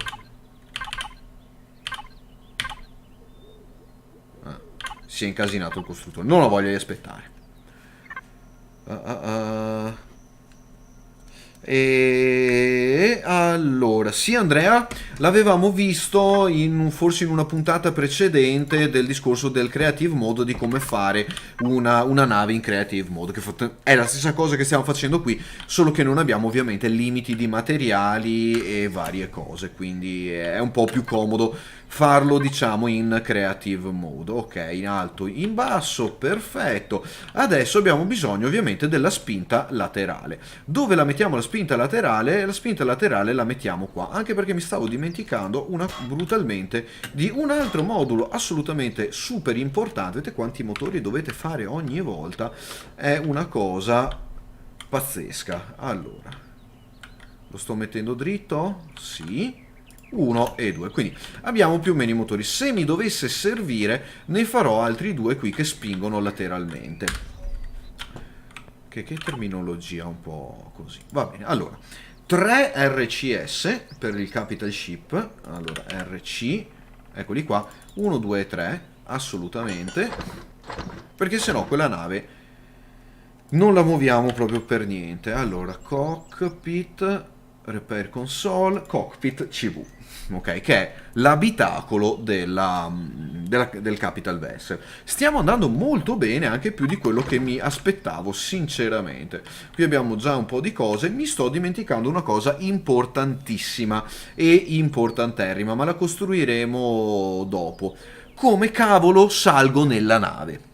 Si è incasinato il costruttore, non ho voglia di aspettare. E allora, sì, Andrea, l'avevamo visto forse in una puntata precedente del discorso del creative mode, di come fare una nave in creative mode, che è la stessa cosa che stiamo facendo qui, solo che non abbiamo ovviamente limiti di materiali e varie cose, quindi è un po' più comodo farlo, diciamo, in creative mode. Ok, in alto, in basso, perfetto. Adesso abbiamo bisogno ovviamente della spinta laterale. Dove la mettiamo la spinta laterale? La spinta laterale la mettiamo qua, anche perché mi stavo dimenticando brutalmente di un altro modulo assolutamente super importante. Vedete quanti motori dovete fare ogni volta? È una cosa pazzesca. Allora, lo sto mettendo dritto? Sì. 1 e 2, quindi abbiamo più o meno i motori. Se mi dovesse servire ne farò altri 2 qui che spingono lateralmente. Che terminologia un po' così. Va bene, allora 3 RCS per il capital ship. Allora RC, eccoli qua, 1, 2 e 3, assolutamente, perché sennò quella nave non la muoviamo proprio per niente. Allora cockpit, Repair Console, Cockpit CV, ok, che è l'abitacolo del Capital Vessel. Stiamo andando molto bene, anche più di quello che mi aspettavo, sinceramente. Qui abbiamo già un po' di cose, mi sto dimenticando una cosa importantissima e importanterrima, ma la costruiremo dopo. Come cavolo salgo nella nave?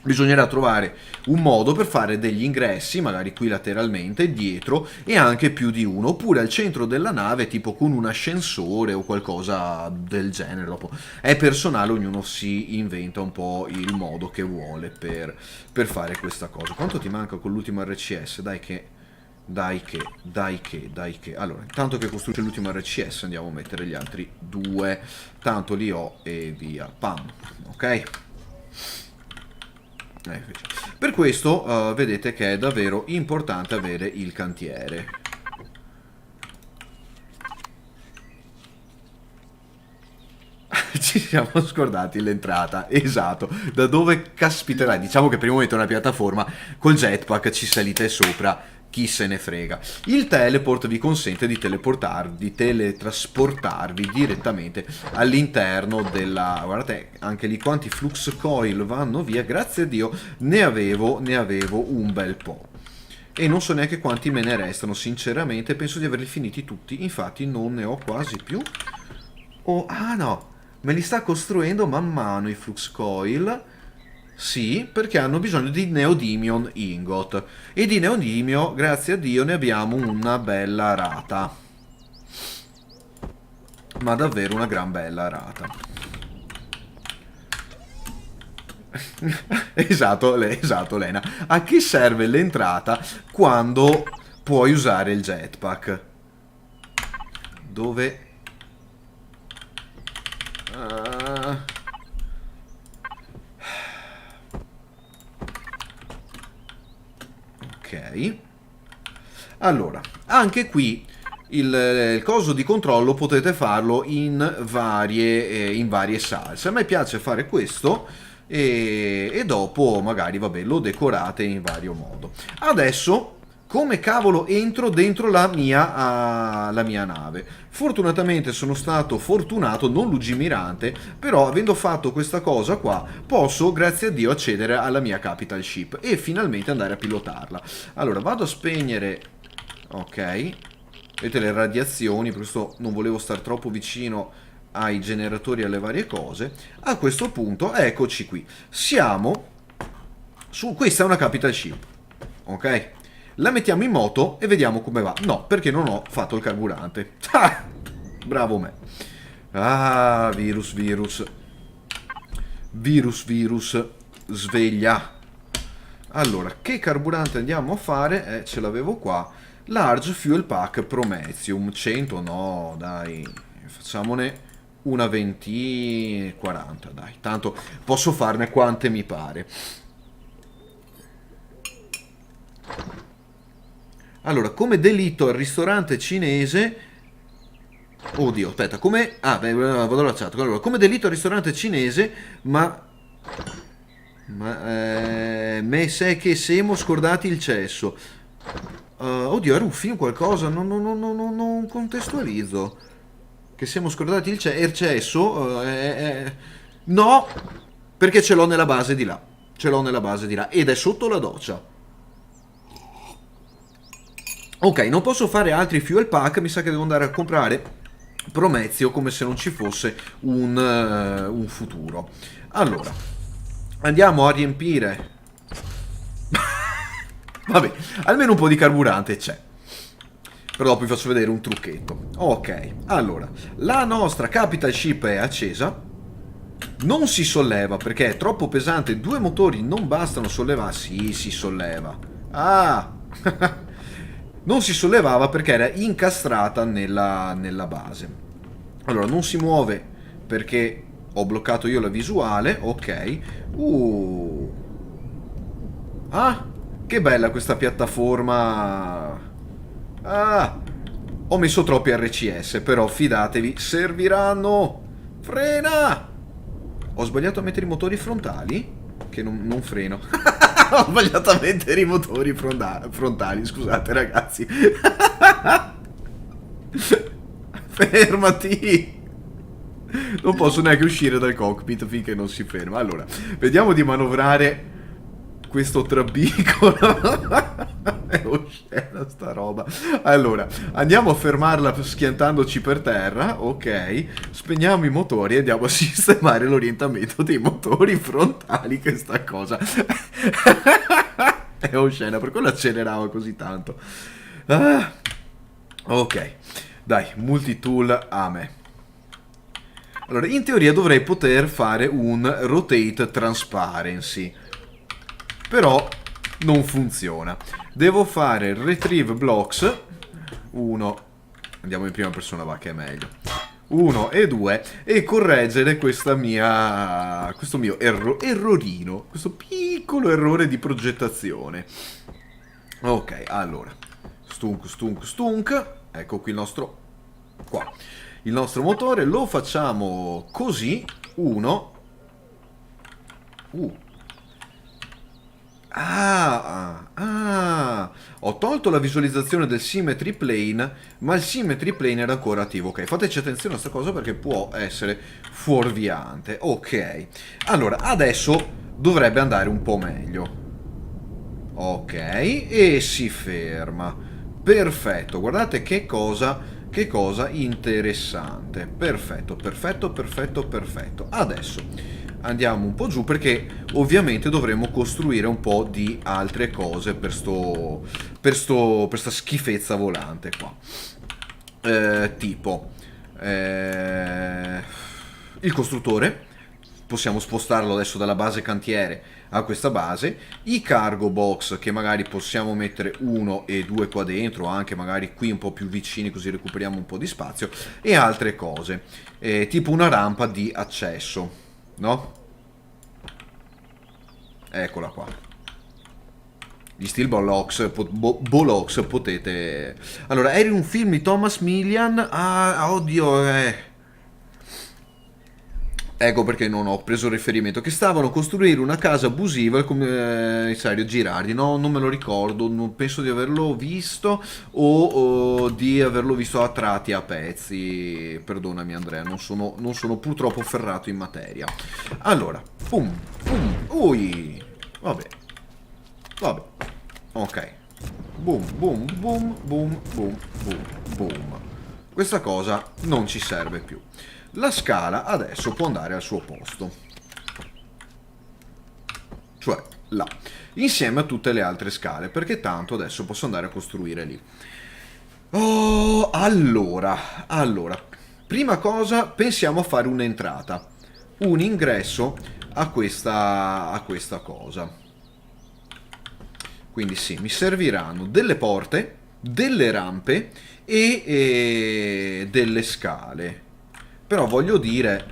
Bisognerà trovare un modo per fare degli ingressi, magari qui lateralmente, dietro, e anche più di uno, oppure al centro della nave, tipo con un ascensore o qualcosa del genere. Dopo è personale, ognuno si inventa un po' il modo che vuole per fare questa cosa. Quanto ti manca con l'ultimo RCS? Dai che... Allora, intanto che costruisce l'ultimo RCS andiamo a mettere gli altri due. Tanto li ho e via. Pam. Ok? Per questo vedete che è davvero importante avere il cantiere. Ci siamo scordati l'entrata, esatto. Da dove caspiterà? Diciamo che per il momento è una piattaforma, col jetpack ci salite sopra, chi se ne frega. Il teleport vi consente di teletrasportarvi direttamente all'interno della... Guardate, anche lì quanti flux coil vanno via, grazie a Dio ne avevo un bel po'. E non so neanche quanti me ne restano, sinceramente, penso di averli finiti tutti, infatti non ne ho quasi più. Oh, ah no, me li sta costruendo man mano i flux coil. Sì, perché hanno bisogno di Neodymium Ingot. E di Neodymium, grazie a Dio, ne abbiamo una bella rata. Ma davvero una gran bella rata. Esatto, Lena. A che serve l'entrata quando puoi usare il jetpack? Dove... Ok. Allora, anche qui il coso di controllo potete farlo in varie salse. A me piace fare questo e dopo magari, vabbè, lo decorate in vario modo. Adesso, come cavolo entro dentro la mia nave? Fortunatamente sono stato fortunato, non lungimirante, però avendo fatto questa cosa qua posso, grazie a Dio, accedere alla mia capital ship e finalmente andare a pilotarla. Allora vado a spegnere, ok, vedete le radiazioni, per questo non volevo stare troppo vicino ai generatori e alle varie cose. A questo punto eccoci qui, siamo su, questa è una capital ship, ok? La mettiamo in moto e vediamo come va. No, perché non ho fatto il carburante. Ah, bravo me. Ah, virus. Virus, sveglia. Allora, che carburante andiamo a fare? Ce l'avevo qua. Large Fuel Pack Prometheum. 100, no, dai. Facciamone una 20, 40, dai. Tanto posso farne quante mi pare. Allora, come delitto al ristorante cinese... Oddio, aspetta, come... Ah, beh, vado alla chat. Allora, come delitto al ristorante cinese, me se che siamo scordati il cesso. Oddio, è Ruffin qualcosa? Non contestualizzo. Che siamo scordati il cesso? No, perché ce l'ho nella base di là. Ed è sotto la doccia. Ok, non posso fare altri fuel pack, mi sa che devo andare a comprare Promezio come se non ci fosse un futuro. Allora, andiamo a riempire... Vabbè, almeno un po' di carburante c'è. Però dopo vi faccio vedere un trucchetto. Ok, allora, la nostra capital ship è accesa. Non si solleva perché è troppo pesante, 2 motori non bastano a sollevare. Sì, si solleva. Ah! Non si sollevava perché era incastrata nella base. Allora, non si muove perché ho bloccato io la visuale. Ok. Ah, che bella questa piattaforma. Ah, ho messo troppi RCS, però fidatevi, serviranno. Frena! Ho sbagliato a mettere i motori frontali? Che non freno. Ho sbagliato a mettere i motori frontali, scusate ragazzi. Fermati! Non posso neanche uscire dal cockpit finché non si ferma. Allora, vediamo di manovrare questo trabicolo. È oscena sta roba. Allora, andiamo a fermarla schiantandoci per terra. Ok, spegniamo i motori e andiamo a sistemare l'orientamento dei motori frontali. Che sta cosa è oscena, per quello accelerava così tanto. Ah, ok, dai, multitool a me. Allora, in teoria dovrei poter fare un rotate transparency, però non funziona. Devo fare retrieve blocks 1, andiamo in prima persona, va che è meglio, 1 e 2, e correggere questo mio errorino, questo piccolo errore di progettazione. Ok, allora, stunk, ecco qui il nostro, qua, il nostro motore, lo facciamo così, 1, ho tolto la visualizzazione del symmetry plane, ma il symmetry plane era ancora attivo. Ok, fateci attenzione a questa cosa perché può essere fuorviante. Ok, allora adesso dovrebbe andare un po' meglio. Ok, e si ferma. Perfetto, guardate che cosa interessante. Perfetto. Adesso andiamo un po' giù perché ovviamente dovremo costruire un po' di altre cose per sta schifezza volante qua. Tipo il costruttore, possiamo spostarlo adesso dalla base cantiere a questa base, i cargo box che magari possiamo mettere 1 e 2 qua dentro, anche magari qui un po' più vicini così recuperiamo un po' di spazio, e altre cose, tipo una rampa di accesso, no? Eccola qua. Gli steel bollocks, bollocks potete... Allora, era un film di Thomas Millian, oddio, ecco perché non ho preso il riferimento. Che stavano a costruire una casa abusiva al commissario Girardi. No, non me lo ricordo. Non penso di averlo visto o di averlo visto a tratti, a pezzi. Perdonami Andrea, non sono purtroppo ferrato in materia. Allora, pum. Ui. Vabbè. Ok. Boom. Questa cosa non ci serve più. La scala adesso può andare al suo posto, cioè là, insieme a tutte le altre scale, perché tanto adesso posso andare a costruire lì. Oh, allora, prima cosa pensiamo a fare un'entrata, un ingresso a questa cosa. Quindi sì, mi serviranno delle porte, delle rampe e delle scale. Però voglio dire,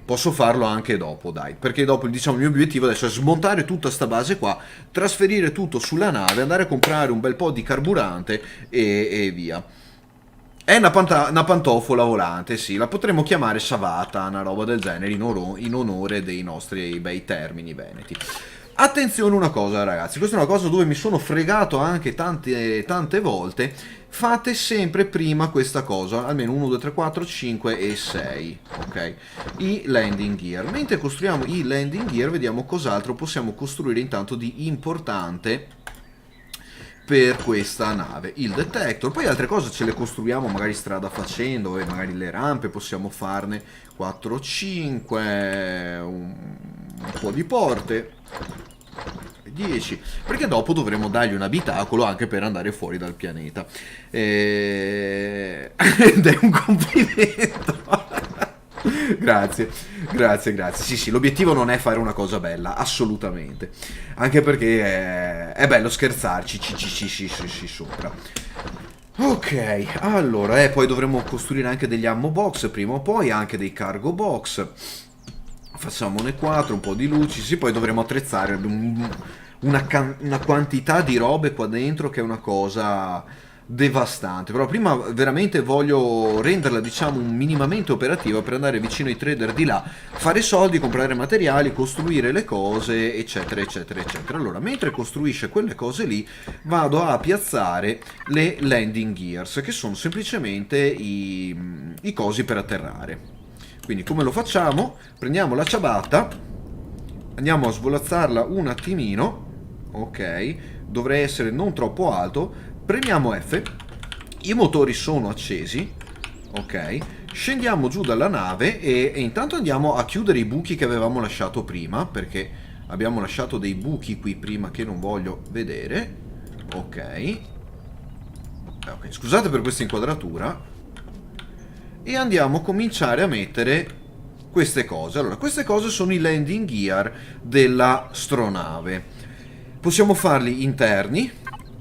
posso farlo anche dopo, dai, perché dopo, diciamo, il mio obiettivo adesso è smontare tutta sta base qua, trasferire tutto sulla nave, andare a comprare un bel po' di carburante e via. È una pantofola volante, sì, la potremmo chiamare Savata, una roba del genere, in onore dei nostri bei termini veneti. Attenzione una cosa ragazzi, questa è una cosa dove mi sono fregato anche tante volte. Fate sempre prima questa cosa, almeno 1, 2, 3, 4, 5 e 6, ok? I landing gear. Mentre costruiamo i landing gear vediamo cos'altro possiamo costruire intanto di importante per questa nave. Il detector, poi altre cose ce le costruiamo magari strada facendo, e magari le rampe possiamo farne 4, 5, un po' di porte, 10, perché dopo dovremo dargli un abitacolo anche per andare fuori dal pianeta. Ed è un complimento. Grazie. Sì, l'obiettivo non è fare una cosa bella, assolutamente. Anche perché è bello scherzarci, ci sopra. Ok, allora, poi dovremo costruire anche degli ammo box prima o poi, anche dei cargo box. Facciamone 4, un po' di luci, sì, poi dovremo attrezzare una quantità di robe qua dentro che è una cosa devastante. Però prima veramente voglio renderla, diciamo, minimamente operativa per andare vicino ai trader di là, fare soldi, comprare materiali, costruire le cose, eccetera, eccetera, eccetera. Allora, mentre costruisce quelle cose lì, vado a piazzare le landing gears, che sono semplicemente i cosi per atterrare. Quindi come lo facciamo? Prendiamo la ciabatta, andiamo a svolazzarla un attimino, ok, dovrei essere non troppo alto, premiamo F, i motori sono accesi, ok, scendiamo giù dalla nave e intanto andiamo a chiudere i buchi che avevamo lasciato prima, perché abbiamo lasciato dei buchi qui prima che non voglio vedere, ok, ok, scusate per questa inquadratura. E andiamo a cominciare a mettere queste cose. Allora, queste cose sono i landing gear dell'astronave. Possiamo farli interni,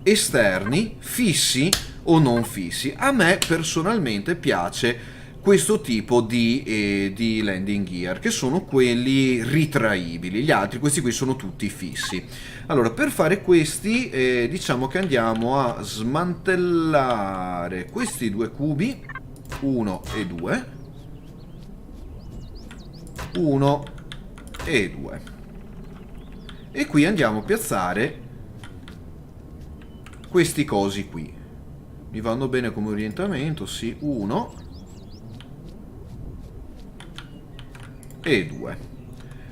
esterni, fissi o non fissi. A me personalmente piace questo tipo di landing gear, che sono quelli ritraibili. Gli altri, questi qui, sono tutti fissi. Allora, per fare questi, diciamo che andiamo a smantellare questi due cubi, 1 e 2, 1 e 2, e qui andiamo a piazzare questi cosi qui. Mi vanno bene come orientamento, sì, 1 e 2,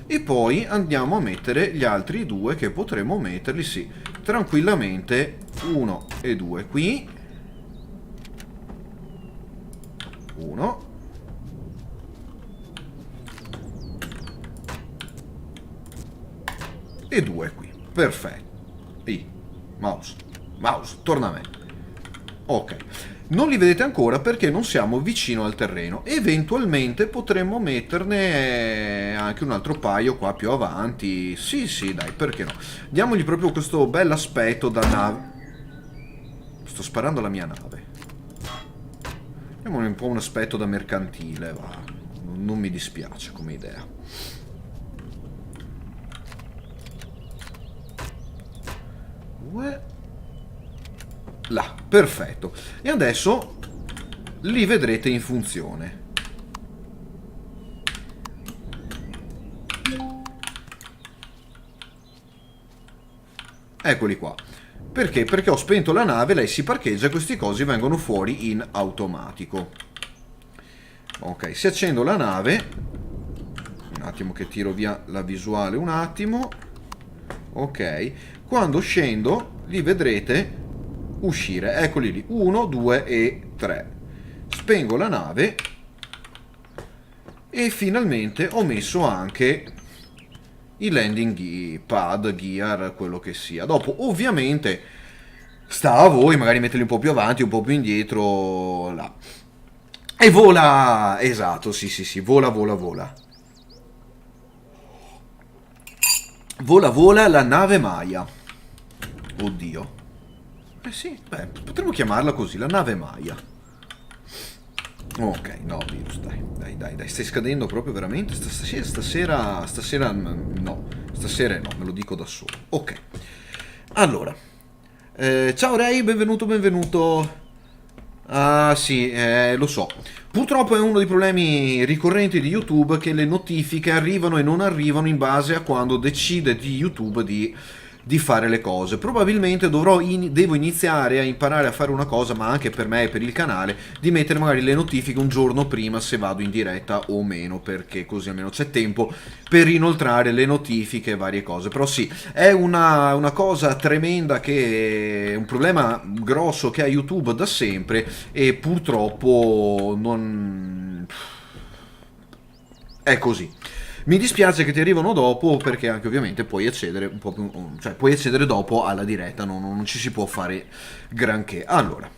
e poi andiamo a mettere gli altri due, che potremo metterli, sì, tranquillamente, 1 e 2 qui, 1 e 2 qui. Perfetto. Mouse, torna a me. Ok. Non li vedete ancora perché non siamo vicino al terreno. Eventualmente potremmo metterne anche un altro paio qua più avanti. Sì, sì, dai, perché no? Diamogli proprio questo bel aspetto da nave. Sto sparando alla mia nave. Diamogli un po' un aspetto da mercantile, va. Non mi dispiace come idea. Là, perfetto. E adesso li vedrete in funzione. Eccoli qua. Perché? Perché ho spento la nave, lei si parcheggia e questi cosi vengono fuori in automatico. Ok, se accendo la nave, un attimo che tiro via la visuale un attimo. Ok, quando scendo li vedrete uscire, eccoli lì, 1, 2 e 3. Spengo la nave e finalmente ho messo anche i landing pad, gear, quello che sia. Dopo ovviamente sta a voi magari metterli un po' più avanti, un po' più indietro, là. E vola, esatto, sì sì sì, vola vola vola. Vola vola la nave Maya. Oddio. Eh sì, beh, potremmo chiamarla così, la nave Maya. Ok, no, virus, dai, stai scadendo proprio veramente? Stasera no, stasera no, me lo dico da solo. Ok, allora, ciao Ray, benvenuto. Ah sì, lo so. Purtroppo è uno dei problemi ricorrenti di YouTube che le notifiche arrivano e non arrivano in base a quando decide di YouTube di fare le cose. Probabilmente devo iniziare a imparare a fare una cosa, ma anche per me e per il canale, di mettere magari le notifiche un giorno prima se vado in diretta o meno, perché così almeno c'è tempo per inoltrare le notifiche e varie cose. Però sì, è una cosa tremenda, che è un problema grosso che ha YouTube da sempre e purtroppo non... è così. Mi dispiace che ti arrivano dopo, perché anche ovviamente puoi accedere un po' più, cioè puoi accedere dopo alla diretta, non ci si può fare granché. Allora,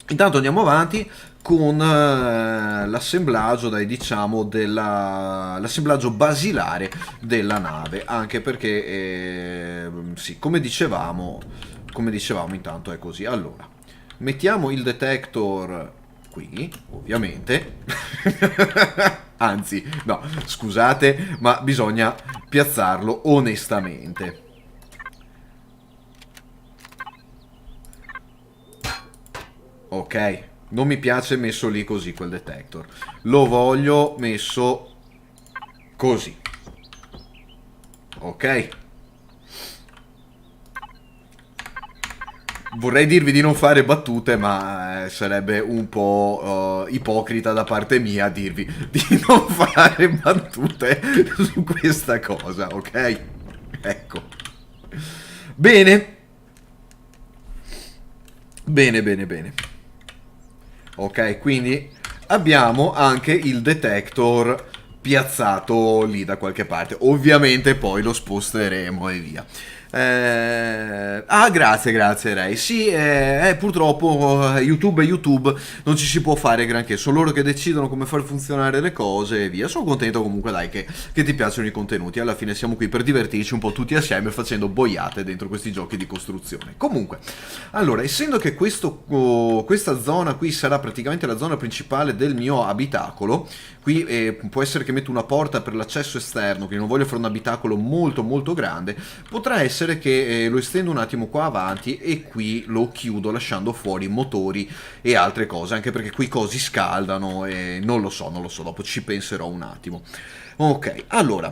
intanto andiamo avanti con l'assemblaggio, dai, diciamo, l'assemblaggio basilare della nave, anche perché sì, come dicevamo intanto è così. Allora, mettiamo il detector qui, ovviamente. Anzi, no, scusate, ma bisogna piazzarlo onestamente. Ok, non mi piace messo lì così quel detector. Lo voglio messo così. Ok. Vorrei dirvi di non fare battute, ma sarebbe un po' ipocrita da parte mia dirvi di non fare battute su questa cosa, ok? Ecco. Bene. Bene, bene, bene. Ok, quindi abbiamo anche il detector piazzato lì da qualche parte. Ovviamente poi lo sposteremo e via. Grazie, grazie Ray. Sì, purtroppo YouTube è YouTube, non ci si può fare granché. Sono loro che decidono come far funzionare le cose e via. Sono contento comunque, dai, che ti piacciono i contenuti. Alla fine siamo qui per divertirci un po' tutti assieme facendo boiate dentro questi giochi di costruzione. Comunque, allora, essendo che questa zona qui sarà praticamente la zona principale del mio abitacolo, qui può essere che metto una porta per l'accesso esterno, quindi non voglio fare un abitacolo molto molto grande, potrà essere che lo estendo un attimo qua avanti e qui lo chiudo lasciando fuori motori e altre cose, anche perché qui cosi scaldano e non lo so, dopo ci penserò un attimo. Ok, allora,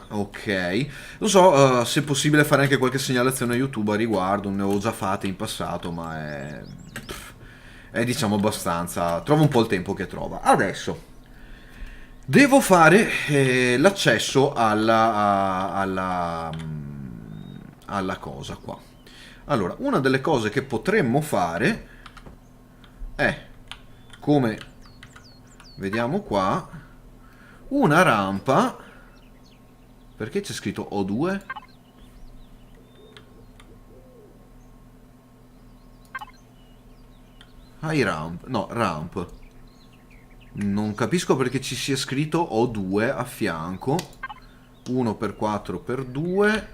ok. Non so se è possibile fare anche qualche segnalazione a YouTube a riguardo, ne ho già fatte in passato, ma è diciamo abbastanza. Trova un po' il tempo che trova. Adesso devo fare l'accesso alla cosa qua. Allora, una delle cose che potremmo fare è, come vediamo qua, una rampa. Perché c'è scritto O2? High ramp. No, ramp. Non capisco perché ci sia scritto O2 a fianco. 1x4x2.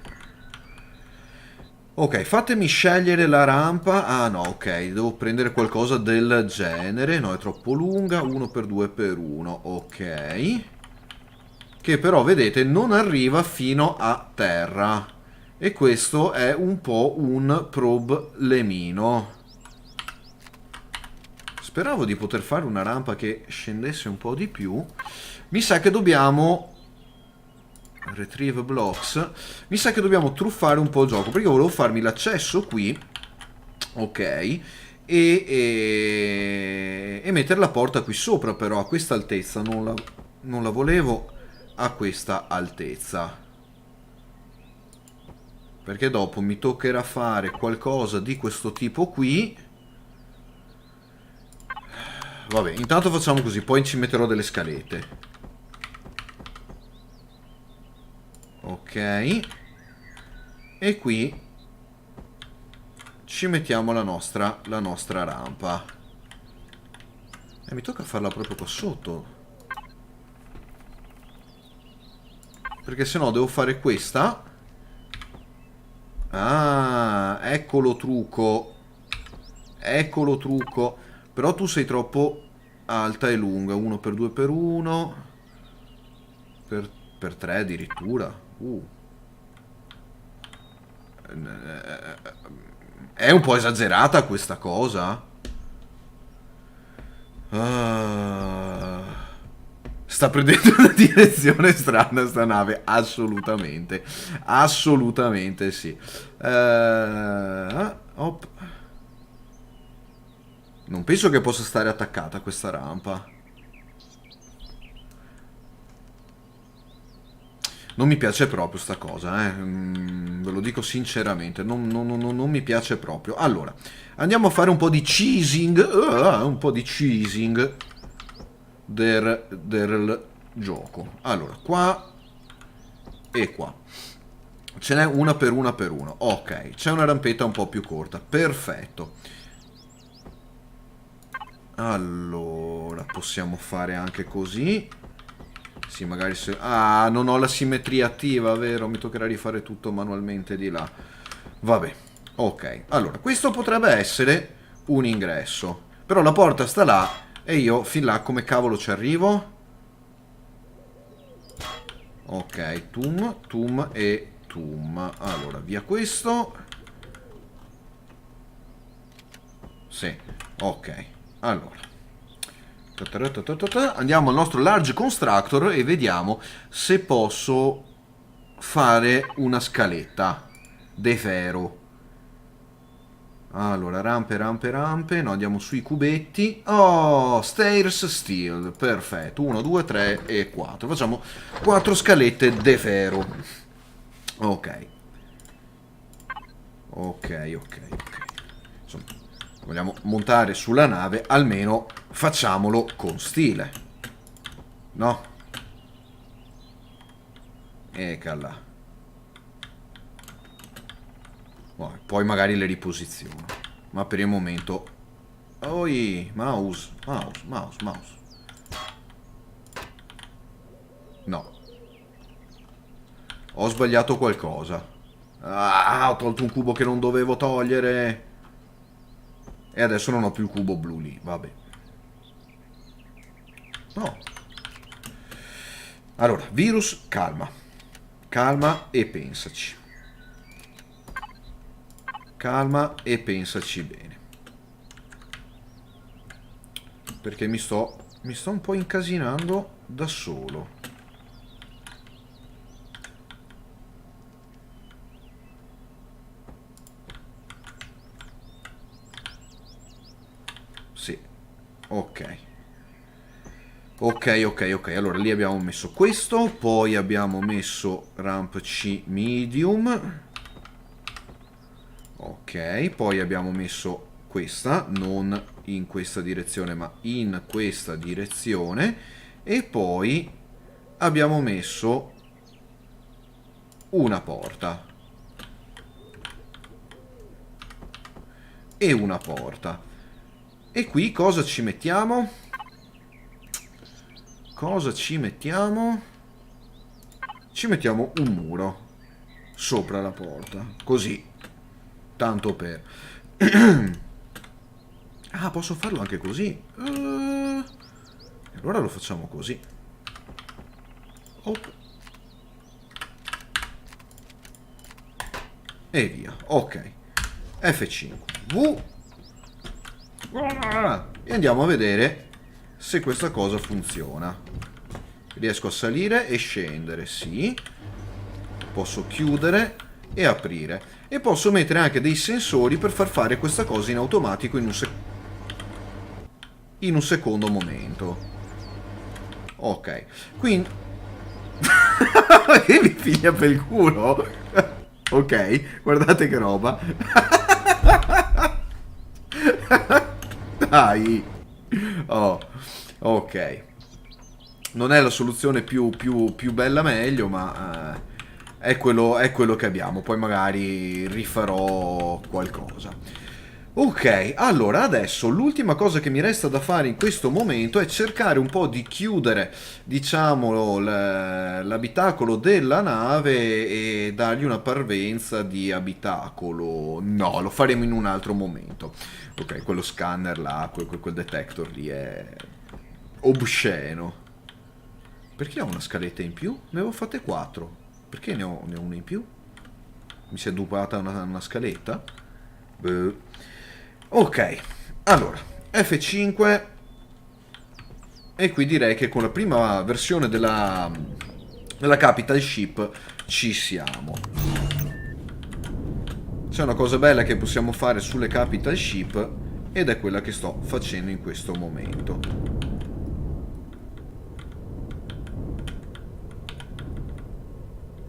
Ok, fatemi scegliere la rampa. Ah no, ok, devo prendere qualcosa del genere. No, è troppo lunga. 1x2x1. Ok. Che però, vedete, non arriva fino a terra. E questo è un po' un problemino. Speravo di poter fare una rampa che scendesse un po' di più. Mi sa che dobbiamo... Retrieve blocks. Mi sa che dobbiamo truffare un po' il gioco, perché io volevo farmi l'accesso qui. Ok. E mettere la porta qui sopra, però a questa altezza. Non la volevo a questa altezza. Perché dopo mi toccherà fare qualcosa di questo tipo qui. Vabbè, intanto facciamo così, poi ci metterò delle scalette. Ok. E qui ci mettiamo la nostra rampa. E mi tocca farla proprio qua sotto. Perché sennò devo fare questa. Ah, ecco lo trucco. Ecco lo trucco. Però tu sei troppo alta e lunga. 1x2x1. Per 3 addirittura. È un po' esagerata questa cosa. Ah, sta prendendo una direzione strana sta nave. Assolutamente. Assolutamente sì. Hop. Non penso che possa stare attaccata a questa rampa. Non mi piace proprio sta cosa, ve lo dico sinceramente, non mi piace proprio. Allora, andiamo a fare un po' di cheesing, del gioco. Allora, qua e qua. Ce n'è una per una per uno. Ok, c'è una rampetta un po' più corta. Perfetto. Allora, possiamo fare anche così. Sì, magari se... Ah, non ho la simmetria attiva, vero? Mi toccherà rifare tutto manualmente di là. Vabbè, ok. Allora, questo potrebbe essere un ingresso. Però la porta sta là e io fin là come cavolo ci arrivo? Ok, tum, tum e tum. Allora, via questo. Sì, ok. Allora. Andiamo al nostro large constructor e vediamo se posso fare una scaletta de ferro. Allora, rampe, rampe, rampe. No, andiamo sui cubetti. Oh, stairs steel. Perfetto. 1, 2, 3 e 4. Facciamo 4 scalette de ferro. Ok. Ok, ok, ok. Insomma, vogliamo montare sulla nave, almeno facciamolo con stile. No? Eccola. Poi magari le riposiziono. Ma per il momento... Oi, mouse, mouse, mouse, mouse. No. Ho sbagliato qualcosa. Ah, ho tolto un cubo che non dovevo togliere. E adesso non ho più il cubo blu lì, vabbè. No. Allora, virus, calma. Calma e pensaci. Calma e pensaci bene. Perché mi sto un po' incasinando da solo. Sì. Ok. Ok, ok, ok. Allora, lì abbiamo messo questo. Poi abbiamo messo ramp C medium. Ok. Poi abbiamo messo questa. Non in questa direzione, ma in questa direzione. E poi abbiamo messo una porta. E una porta. E qui cosa ci mettiamo? Cosa ci mettiamo? Ci mettiamo un muro sopra la porta. Così. Tanto per... Ah, posso farlo anche così. Allora lo facciamo così. Ok. E via. Ok. F5. V. E andiamo a vedere se questa cosa funziona. Riesco a salire e scendere, sì. Posso chiudere e aprire. E posso mettere anche dei sensori per far fare questa cosa in automatico in un secondo momento. Ok. Quindi... che mi figlia per il culo? Ok, guardate che roba. Dai. Oh, ok. Non è la soluzione più bella meglio, ma è quello che abbiamo. Poi magari rifarò qualcosa. Ok, allora adesso l'ultima cosa che mi resta da fare in questo momento è cercare un po' di chiudere, diciamo, l'abitacolo della nave e dargli una parvenza di abitacolo. No, lo faremo in un altro momento. Ok, quello scanner là, quel detector lì è obsceno. Perché ho una scaletta in più? Ne avevo fatte 4. Perché ne ho una in più? Mi si è dupata una scaletta? Beh. Ok, allora, F5. E qui direi che con la prima versione della Capital Ship ci siamo. C'è una cosa bella che possiamo fare sulle Capital Ship ed è quella che sto facendo in questo momento.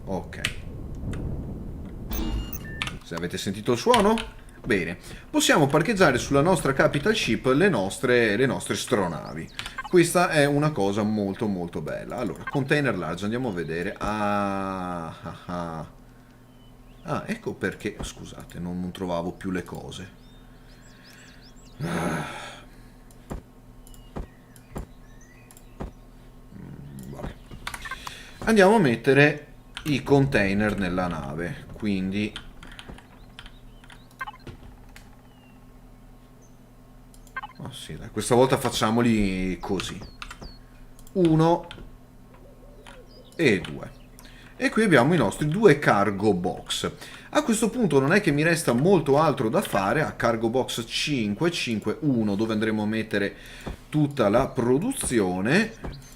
Ok. Se avete sentito il suono? Bene. Possiamo parcheggiare sulla nostra Capital Ship le nostre astronavi. Questa è una cosa molto molto bella. Allora, container large, andiamo a vedere. Ah, ecco perché... Scusate, non trovavo più le cose. Vabbè. Andiamo a mettere i container nella nave. Quindi... Oh, sì, dai. Questa volta facciamoli così. 1 e 2. E qui abbiamo i nostri due cargo box. A questo punto non è che mi resta molto altro da fare. A cargo box 5, 5, 1, dove andremo a mettere tutta la produzione,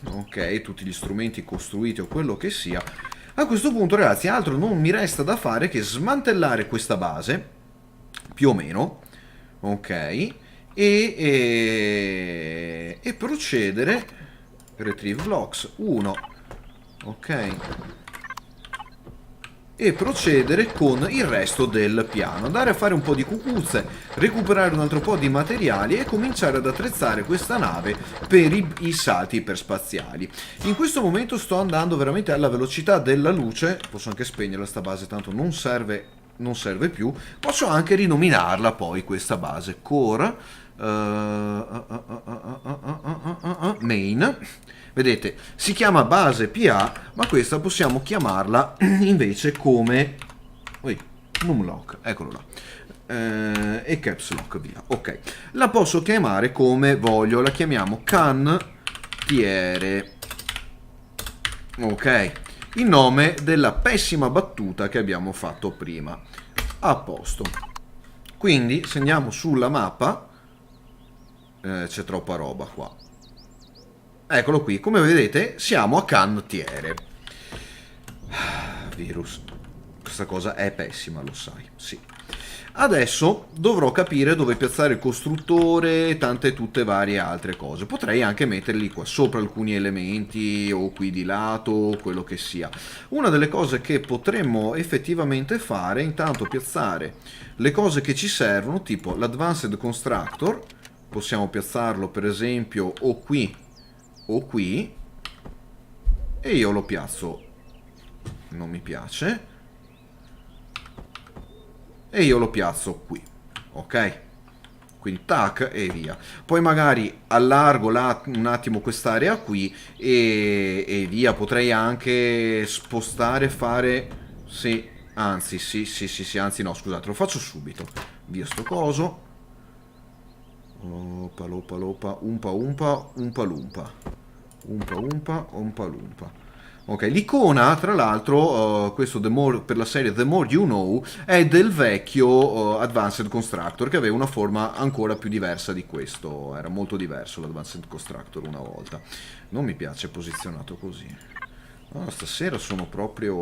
ok, tutti gli strumenti costruiti o quello che sia. A questo punto, ragazzi, altro non mi resta da fare che smantellare questa base, più o meno, ok, e procedere. Retrieve blocks 1, ok, e procedere con il resto del piano, andare a fare un po' di cucuzze, recuperare un altro po' di materiali e cominciare ad attrezzare questa nave per i salti iperspaziali. In questo momento sto andando veramente alla velocità della luce. Posso anche spegnere sta base, tanto non serve più. Posso anche rinominarla poi questa base core main. Vedete, si chiama base PA, ma questa possiamo chiamarla invece come Numlock, eccolo là, e Caps Lock, via. Ok, la posso chiamare come voglio, la chiamiamo cantiere. Ok, il nome della pessima battuta che abbiamo fatto prima. A posto. Quindi, se andiamo sulla mappa, c'è troppa roba qua. Eccolo qui, come vedete siamo a cantiere. Virus, questa cosa è pessima, lo sai, sì. Adesso dovrò capire dove piazzare il costruttore e tante tutte varie altre cose. Potrei anche metterli qua sopra alcuni elementi o qui di lato, quello che sia. Una delle cose che potremmo effettivamente fare è intanto piazzare le cose che ci servono, tipo l'Advanced Constructor. Possiamo piazzarlo per esempio o qui o qui, e io lo piazzo, non mi piace, e io lo piazzo qui, ok? Quindi tac e via. Poi magari allargo un attimo quest'area qui e via. Potrei anche spostare, fare, sì, anzi sì, anzi no, scusate, lo faccio subito. Via sto coso. Opa, lopa, lopa, umpa, umpa, umpa, lumpa. Umpa, umpa, umpa, lumpa. Ok, l'icona, tra l'altro, questo per la serie The More You Know, è del vecchio Advanced Constructor, che aveva una forma ancora più diversa di questo. Era molto diverso l'Advanced Constructor una volta. Non mi piace posizionato così. No, stasera sono proprio...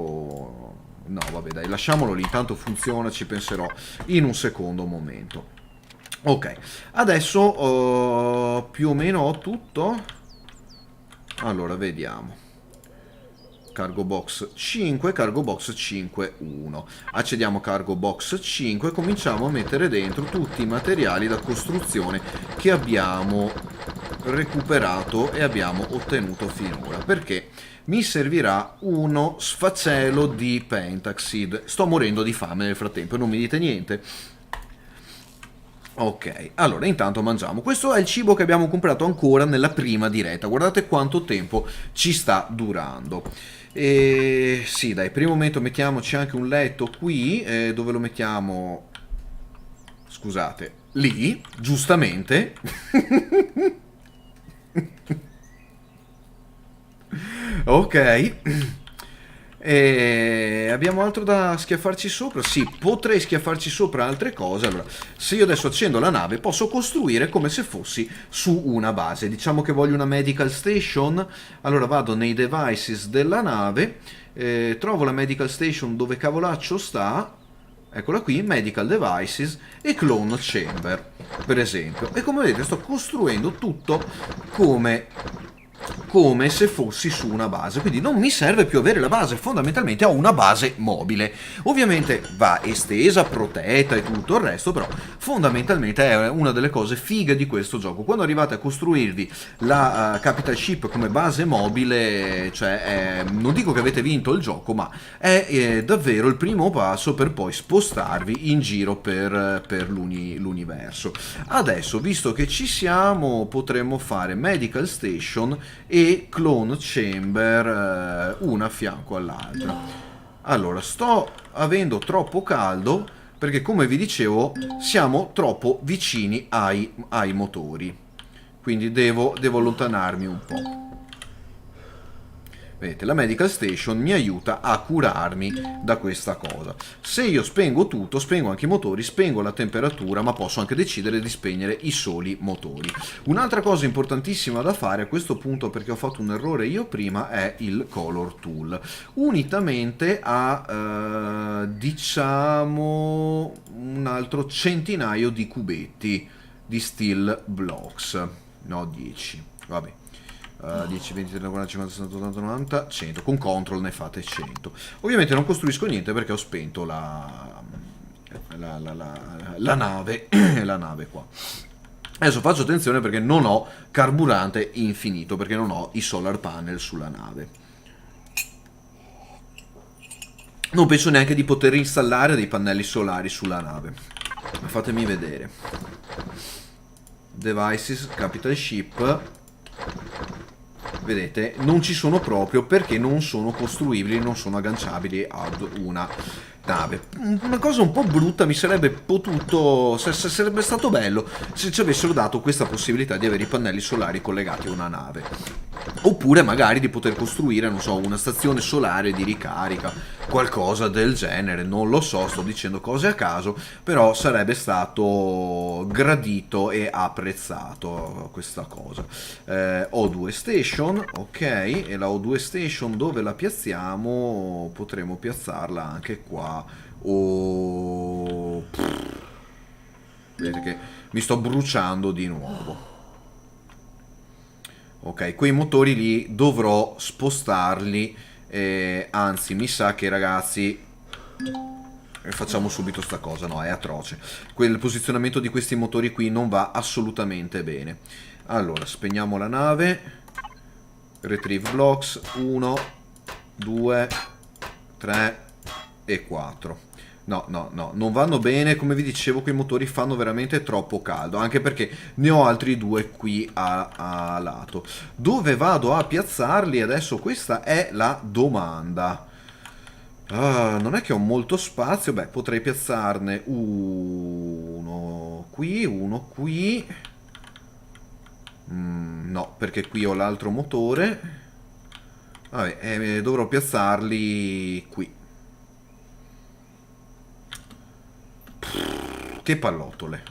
No, vabbè, dai, lasciamolo lì, intanto funziona, ci penserò in un secondo momento. Ok, adesso più o meno ho tutto. Allora, vediamo. Cargo box 5, cargo box 5, 1. Accediamo a cargo box 5 e cominciamo a mettere dentro tutti i materiali da costruzione che abbiamo recuperato e abbiamo ottenuto finora. Perché mi servirà uno sfacelo di Pentaxid. Sto morendo di fame nel frattempo, non mi dite niente? Ok, allora intanto mangiamo. Questo è il cibo che abbiamo comprato ancora nella prima diretta. Guardate quanto tempo ci sta durando. E sì, dai, primo momento mettiamoci anche un letto qui. Dove lo mettiamo? Scusate, lì, giustamente. Ok. E abbiamo altro da schiaffarci sopra? Sì, potrei schiaffarci sopra altre cose. Allora, se io adesso accendo la nave, posso costruire come se fossi su una base. Diciamo che voglio una medical station. Allora vado nei devices della nave, trovo la medical station dove cavolaccio sta. Eccola qui, medical devices e clone chamber, per esempio. E come vedete sto costruendo tutto come se fossi su una base, quindi non mi serve più avere la base, fondamentalmente ho una base mobile. Ovviamente va estesa, protetta e tutto il resto, però fondamentalmente è una delle cose fighe di questo gioco. Quando arrivate a costruirvi la capital ship come base mobile, cioè non dico che avete vinto il gioco, ma è davvero il primo passo per poi spostarvi in giro per l'universo. Adesso, visto che ci siamo, potremmo fare medical station e clone chamber, una a fianco all'altra. Allora, sto avendo troppo caldo perché, come vi dicevo, siamo troppo vicini ai motori, quindi devo allontanarmi un po'. Vedete, la medical station mi aiuta a curarmi da questa cosa. Se io spengo tutto, spengo anche i motori, spengo la temperatura, ma posso anche decidere di spegnere i soli motori. Un'altra cosa importantissima da fare a questo punto, perché ho fatto un errore io prima, è il color tool. Unitamente a, diciamo, un altro centinaio di cubetti di steel blocks. No, 10. Vabbè. 10, 20, 30, 40, 50, 60, 80, 90, 100. Con control ne fate 100. Ovviamente non costruisco niente perché ho spento la nave. La nave qua. Adesso faccio attenzione perché non ho carburante infinito, perché non ho i solar panel sulla nave. Non penso neanche di poter installare dei pannelli solari sulla nave. Fatemi vedere. Devices, capital ship. Vedete, non ci sono proprio perché non sono costruibili, non sono agganciabili ad una nave. Una cosa un po' brutta, mi sarebbe potuto, sarebbe stato bello se ci avessero dato questa possibilità di avere i pannelli solari collegati a una nave. Oppure magari di poter costruire, non so, una stazione solare di ricarica, qualcosa del genere, non lo so, sto dicendo cose a caso, però sarebbe stato gradito e apprezzato questa cosa. O2 station, ok, e la O2 station dove la piazziamo? Potremo piazzarla anche qua. Vedete che mi sto bruciando di nuovo. Ok, quei motori lì dovrò spostarli, anzi mi sa che ragazzi facciamo subito sta cosa, no, è atroce. Quel posizionamento di questi motori qui non va assolutamente bene. Allora, spegniamo la nave, retrieve blocks, 1, 2, 3 e 4. No, no, no, non vanno bene, come vi dicevo quei motori fanno veramente troppo caldo, anche perché ne ho altri due qui a lato. Dove vado a piazzarli adesso? Questa è la domanda. Non è che ho molto spazio, beh, potrei piazzarne uno qui. No, perché qui ho l'altro motore. Vabbè, dovrò piazzarli qui. Che pallottole.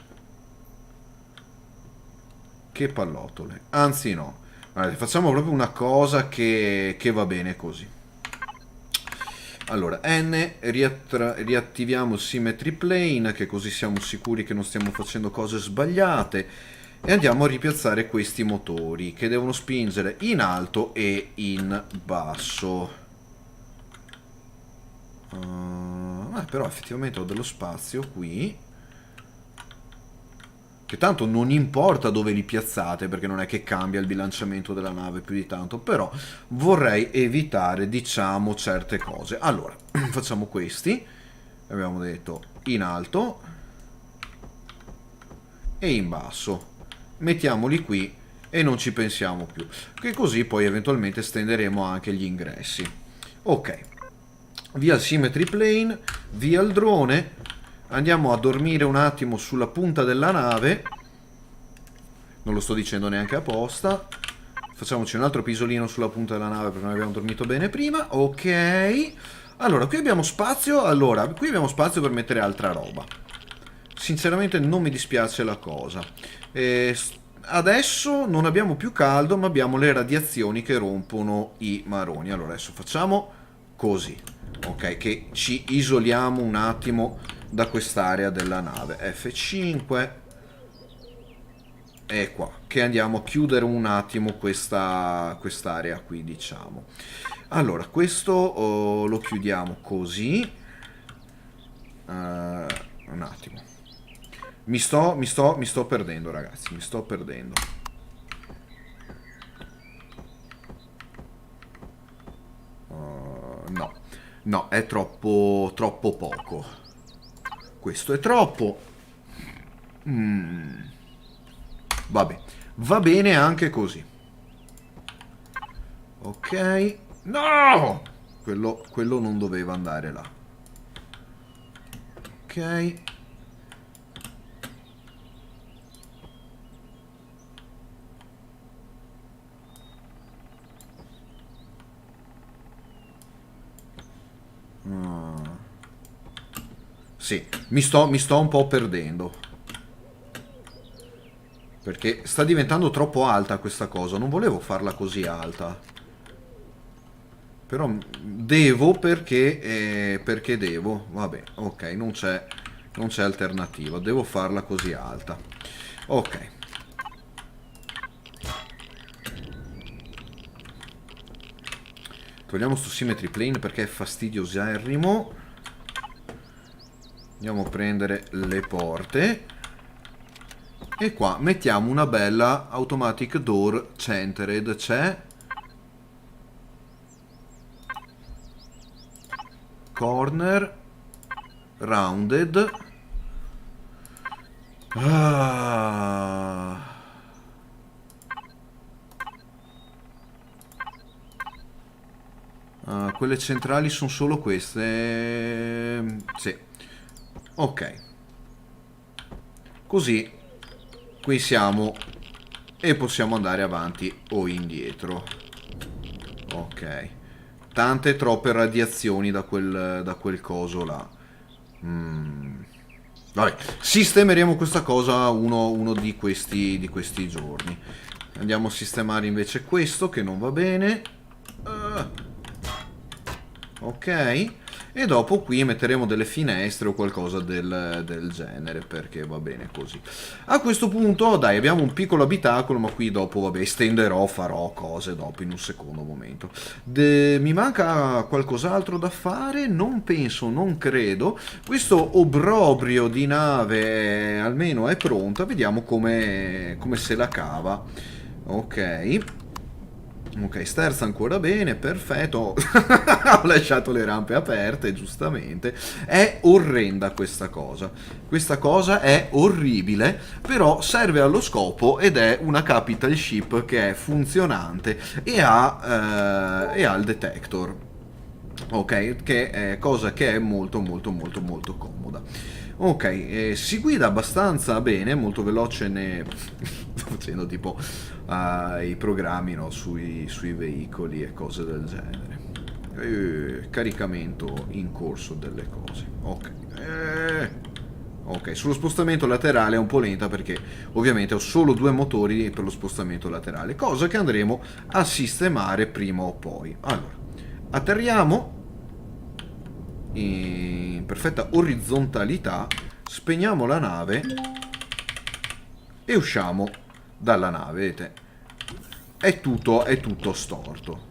Che pallottole. Anzi no. Allora, facciamo proprio una cosa che va bene così. Allora, N, riattiviamo il Symmetry Plane, che così siamo sicuri che non stiamo facendo cose sbagliate. E andiamo a ripiazzare questi motori, che devono spingere in alto e in basso. Però effettivamente ho dello spazio qui. Che tanto non importa dove li piazzate, perché non è che cambia il bilanciamento della nave più di tanto, però vorrei evitare, diciamo, certe cose. Allora, facciamo questi, abbiamo detto in alto e in basso. Mettiamoli qui e non ci pensiamo più, che così poi eventualmente stenderemo anche gli ingressi. Ok, via il Symmetry Plane, via il drone. Andiamo a dormire un attimo sulla punta della nave. Non lo sto dicendo neanche apposta. Facciamoci un altro pisolino sulla punta della nave perché non abbiamo dormito bene prima. Ok. Allora, qui abbiamo spazio. Allora, qui abbiamo spazio per mettere altra roba. Sinceramente non mi dispiace la cosa. Adesso non abbiamo più caldo, ma abbiamo le radiazioni che rompono i maroni. Allora, adesso facciamo così. Ok, che ci isoliamo un attimo da quest'area della nave. F5 e qua, che andiamo a chiudere un attimo quest'area qui, diciamo. Allora, questo lo chiudiamo così. Un attimo. Mi sto perdendo, ragazzi, mi sto perdendo. No, no, è troppo poco. Questo è troppo. Vabbè, va bene anche così. Ok. No! Quello non doveva andare là. Ok. Ah. Sì, mi sto un po' perdendo. Perché sta diventando troppo alta questa cosa. Non volevo farla così alta. Però devo perché devo. Vabbè, ok, non c'è alternativa. Devo farla così alta. Ok. Togliamo sto symmetry plane perché è fastidiosissimo. Andiamo a prendere le porte. E qua mettiamo una bella automatic door centered. C'è corner rounded. Ah. Ah, quelle centrali sono solo queste. Sì. Ok. Così qui siamo e possiamo andare avanti o indietro. Ok. Tante troppe radiazioni da quel coso là. Vabbè, sistemeremo questa cosa uno di questi giorni. Andiamo a sistemare invece questo che non va bene. Ok. E dopo qui metteremo delle finestre o qualcosa del genere, perché va bene così. A questo punto, dai, abbiamo un piccolo abitacolo, ma qui dopo, vabbè, estenderò, farò cose dopo in un secondo momento. Mi manca qualcos'altro da fare? Non penso, non credo. Questo obbrobrio di nave almeno è pronta, vediamo come se la cava. Ok. Ok, sterza ancora bene, perfetto. Ho lasciato le rampe aperte, giustamente. È orrenda questa cosa. Questa cosa è orribile, però serve allo scopo ed è una capital ship che è funzionante e ha il detector. Ok, che è cosa che è molto molto molto molto comoda. Ok, si guida abbastanza bene, molto veloce sto facendo tipo i programmi, no, sui veicoli e cose del genere. Caricamento in corso delle cose. Ok. Ok, sullo spostamento laterale è un po' lenta perché ovviamente ho solo due motori per lo spostamento laterale, cosa che andremo a sistemare prima o poi. Allora, atterriamo in perfetta orizzontalità, spegniamo la nave e usciamo dalla nave. Vedete, è tutto storto.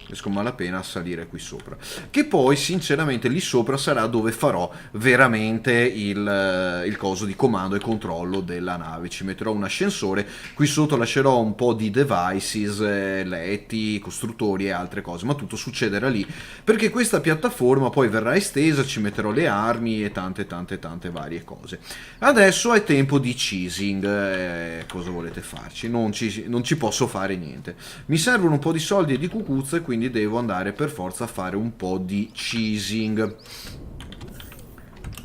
Riesco a malapena a salire qui sopra, che poi sinceramente lì sopra sarà dove farò veramente il coso di comando e controllo della nave. Ci metterò un ascensore, qui sotto lascerò un po' di devices, letti, costruttori e altre cose, ma tutto succederà lì perché questa piattaforma poi verrà estesa, ci metterò le armi e tante tante tante varie cose. Adesso è tempo di cheesing. Cosa volete farci? Non ci posso fare niente. Mi servono un po' di soldi e di cucuzze, quindi devo andare per forza a fare un po' di cheesing.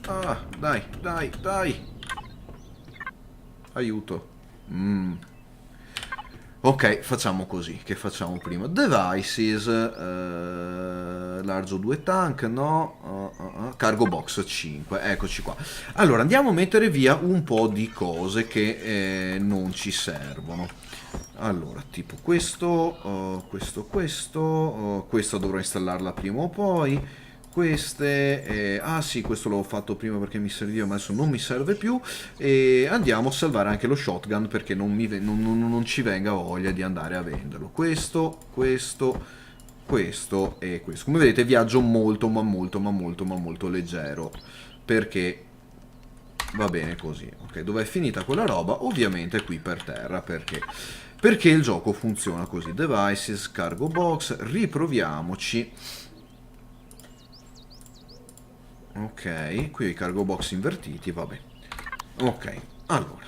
Ah, dai, dai, dai. Aiuto. Ok, facciamo così, che facciamo prima? Devices, largo 2 tank, no, cargo box 5, eccoci qua. Allora, andiamo a mettere via un po' di cose che non ci servono. Allora, tipo questo dovrò installarla prima o poi. Queste, sì, questo l'ho fatto prima perché mi serviva, ma adesso non mi serve più. E andiamo a salvare anche lo shotgun perché non ci venga voglia di andare a venderlo. Questo e questo. Come vedete viaggio molto ma molto ma molto ma molto leggero, perché va bene così. Ok, dov'è finita quella roba? Ovviamente qui per terra, perché il gioco funziona così. Devices, cargo box, riproviamoci. Ok, qui i cargo box invertiti, vabbè. Ok, allora.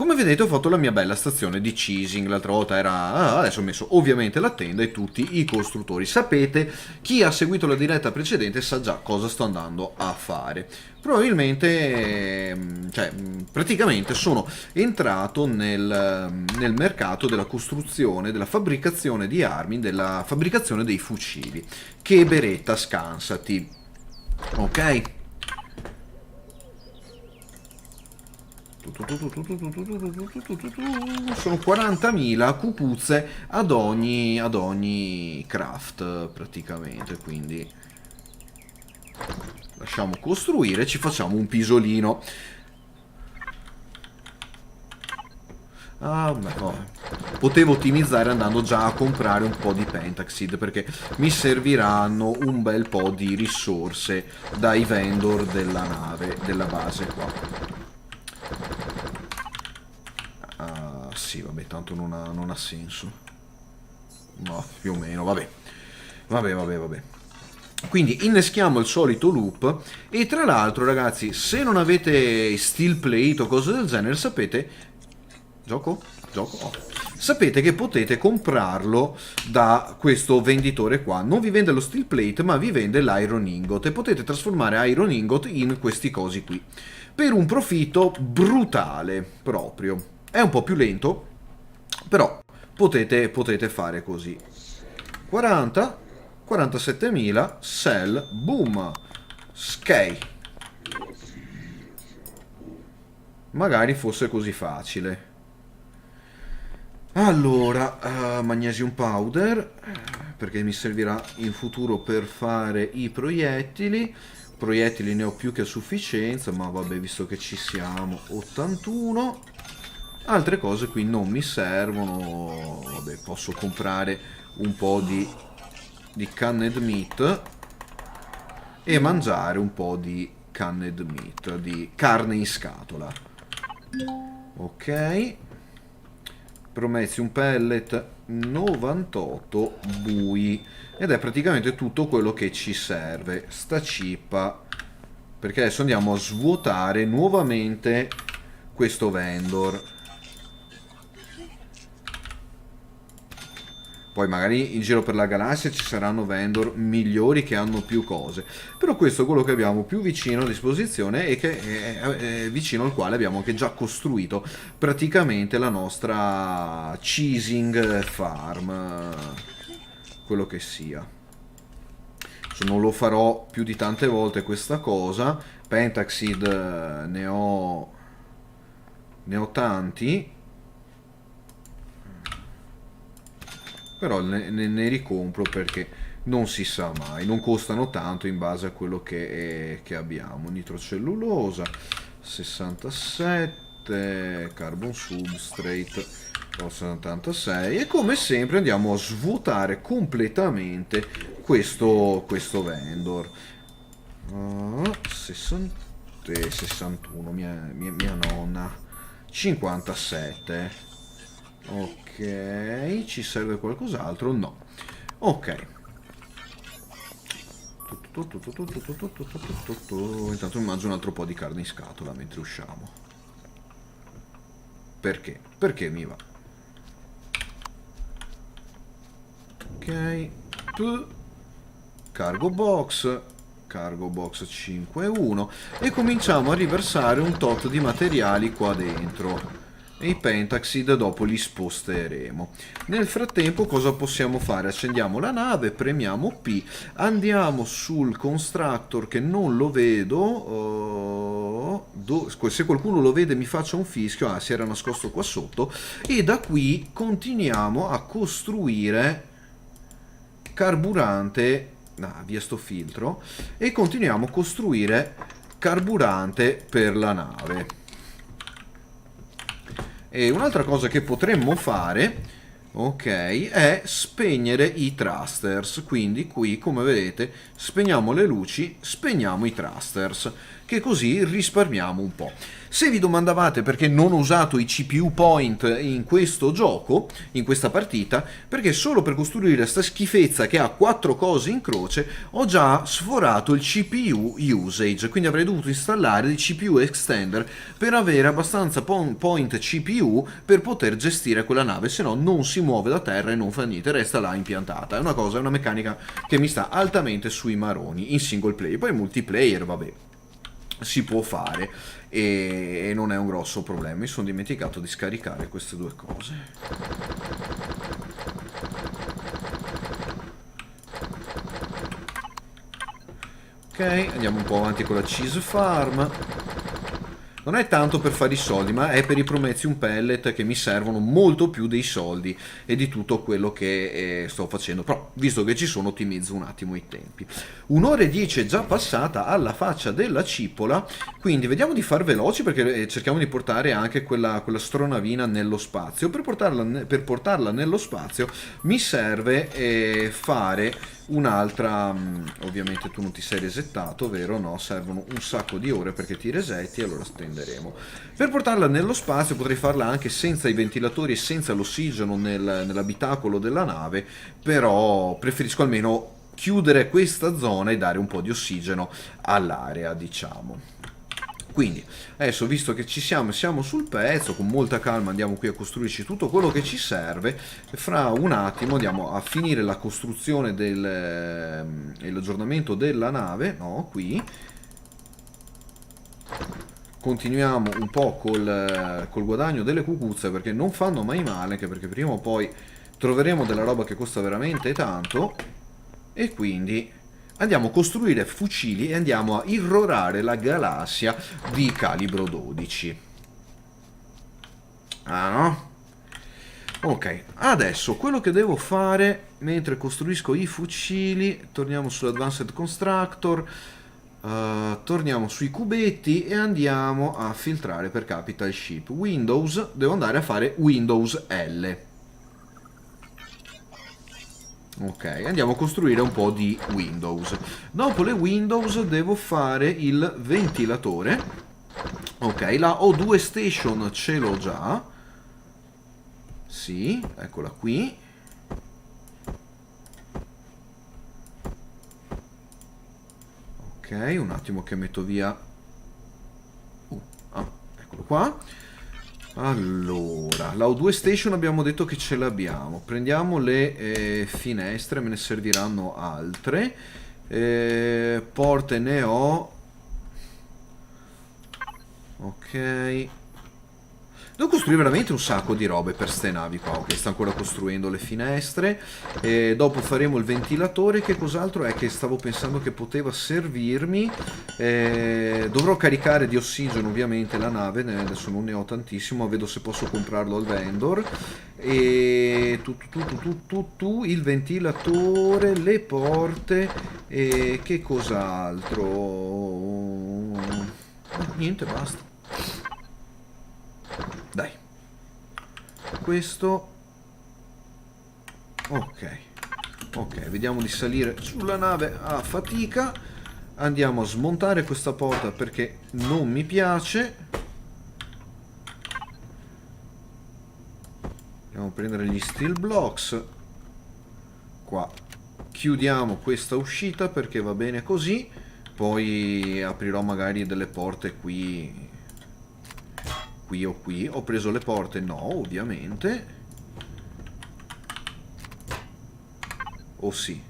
Come vedete ho fatto la mia bella stazione di cheesing, l'altra volta era... adesso ho messo ovviamente la tenda e tutti i costruttori. Sapete, chi ha seguito la diretta precedente sa già cosa sto andando a fare. Probabilmente, cioè, praticamente sono entrato nel mercato della costruzione, della fabbricazione di armi, della fabbricazione dei fucili. Che beretta, scansati. Ok? Sono 40.000 cucuzze ad ogni craft praticamente, quindi lasciamo costruire, ci facciamo un pisolino. Ah, beh, no. Potevo ottimizzare andando già a comprare un po' di Pentaxid, perché mi serviranno un bel po' di risorse dai vendor della nave, della base qua. Sì, vabbè, tanto non ha senso. No, più o meno, vabbè. Vabbè. Quindi inneschiamo il solito loop e tra l'altro, ragazzi, se non avete steel plate o cose del genere, sapete... Gioco? Oh. Sapete che potete comprarlo da questo venditore qua. Non vi vende lo steel plate, ma vi vende l'iron ingot e potete trasformare iron ingot in questi cosi qui. Per un profitto brutale, proprio. È un po' più lento, però potete fare così. 40, 47.000, sell, boom, skate. Magari fosse così facile. Allora, magnesium powder, perché mi servirà in futuro per fare i proiettili. Proiettili ne ho più che a sufficienza, ma vabbè, visto che ci siamo, 81. Altre cose qui non mi servono, vabbè, posso comprare un po' di canned meat e mangiare un po' di canned meat, di carne in scatola. Ok. Promessi un pellet 98 bui ed è praticamente tutto quello che ci serve. Sta cippa, perché adesso andiamo a svuotare nuovamente questo vendor. Poi magari in giro per la galassia ci saranno vendor migliori che hanno più cose. Però questo è quello che abbiamo più vicino a disposizione e che è vicino al quale abbiamo anche già costruito praticamente la nostra cheesing farm. Quello che sia. Non lo farò più di tante volte questa cosa. Pentaxid ne ho tanti. Però ne ricompro perché non si sa mai, non costano tanto in base a quello che abbiamo. Nitrocellulosa 67, carbon substrate 76 e come sempre andiamo a svuotare completamente questo vendor. 61, mia nonna, 57. Ok, ci serve qualcos'altro? No. Ok. Intanto mi mangio un altro po' di carne in scatola mentre usciamo. Perché? Perché mi va. Ok. Cargo box 5.1 e cominciamo a riversare un tot di materiali qua dentro. E i Pentaxid dopo li sposteremo. Nel frattempo cosa possiamo fare? Accendiamo la nave, premiamo P, andiamo sul constructor che non lo vedo, se qualcuno lo vede mi faccia un fischio, si era nascosto qua sotto, e da qui continuiamo a costruire carburante, via sto filtro, e continuiamo a costruire carburante per la nave. E un'altra cosa che potremmo fare, ok, è spegnere i thrusters. Quindi qui, come vedete, spegniamo le luci, spegniamo i thrusters, che così risparmiamo un po'. Se vi domandavate perché non ho usato i CPU point in questo gioco, in questa partita, perché solo per costruire sta schifezza che ha 4 cose in croce ho già sforato il CPU usage, quindi avrei dovuto installare il CPU extender per avere abbastanza point CPU per poter gestire quella nave, se no non si muove da terra e non fa niente, resta là impiantata. È una cosa, è una meccanica che mi sta altamente sui maroni in single player. Poi in multiplayer, vabbè, si può fare e non è un grosso problema. Mi sono dimenticato di scaricare queste due cose. Ok, andiamo un po' avanti con la cheese farm. Non è tanto per fare i soldi, ma è per i Prometheum pellet che mi servono molto più dei soldi e di tutto quello che sto facendo. Però, visto che ci sono, ottimizzo un attimo i tempi. 1 ora e 10 è già passata alla faccia della cipolla, quindi vediamo di far veloci perché cerchiamo di portare anche quella stronavina nello spazio. Per portarla nello spazio mi serve fare un'altra, ovviamente tu non ti sei resettato, vero? No, servono un sacco di ore perché ti resetti, allora stenderemo. Per portarla nello spazio potrei farla anche senza i ventilatori e senza l'ossigeno nell'abitacolo della nave, però preferisco almeno chiudere questa zona e dare un po' di ossigeno all'area, diciamo. Quindi, adesso visto che ci siamo sul pezzo, con molta calma andiamo qui a costruirci tutto quello che ci serve. Fra un attimo andiamo a finire la costruzione e l'aggiornamento della nave, no, qui. Continuiamo un po' col guadagno delle cucuzze, perché non fanno mai male, anche perché prima o poi troveremo della roba che costa veramente tanto. E quindi andiamo a costruire fucili e andiamo a irrorare la galassia di calibro 12. Ah no? Ok, adesso quello che devo fare mentre costruisco i fucili, torniamo sull'Advanced Constructor, torniamo sui cubetti e andiamo a filtrare per Capital Ship. Windows, devo andare a fare Windows L. Ok, andiamo a costruire un po' di Windows. Dopo le Windows devo fare il ventilatore. Ok, la O2 Station ce l'ho già. Sì, eccola qui. Ok, un attimo che metto via. Eccolo qua. Allora, la O2 Station abbiamo detto che ce l'abbiamo. Prendiamo le finestre, me ne serviranno altre. Porte ne ho. Ok. Devo costruire veramente un sacco di robe per ste navi qua. Ok, sto ancora costruendo le finestre. Dopo faremo il ventilatore. Che cos'altro è che stavo pensando che poteva servirmi? Dovrò caricare di ossigeno ovviamente la nave. Adesso non ne ho tantissimo, ma vedo se posso comprarlo al vendor. E il ventilatore, le porte e che cos'altro? Niente, basta. Dai, questo. Ok, vediamo di salire sulla nave a fatica. Andiamo a smontare questa porta perché non mi piace. Andiamo a prendere gli steel blocks. Qua chiudiamo questa uscita perché va bene così. Poi aprirò magari delle porte qui o qui. Ho preso le porte? No, ovviamente. Oh sì.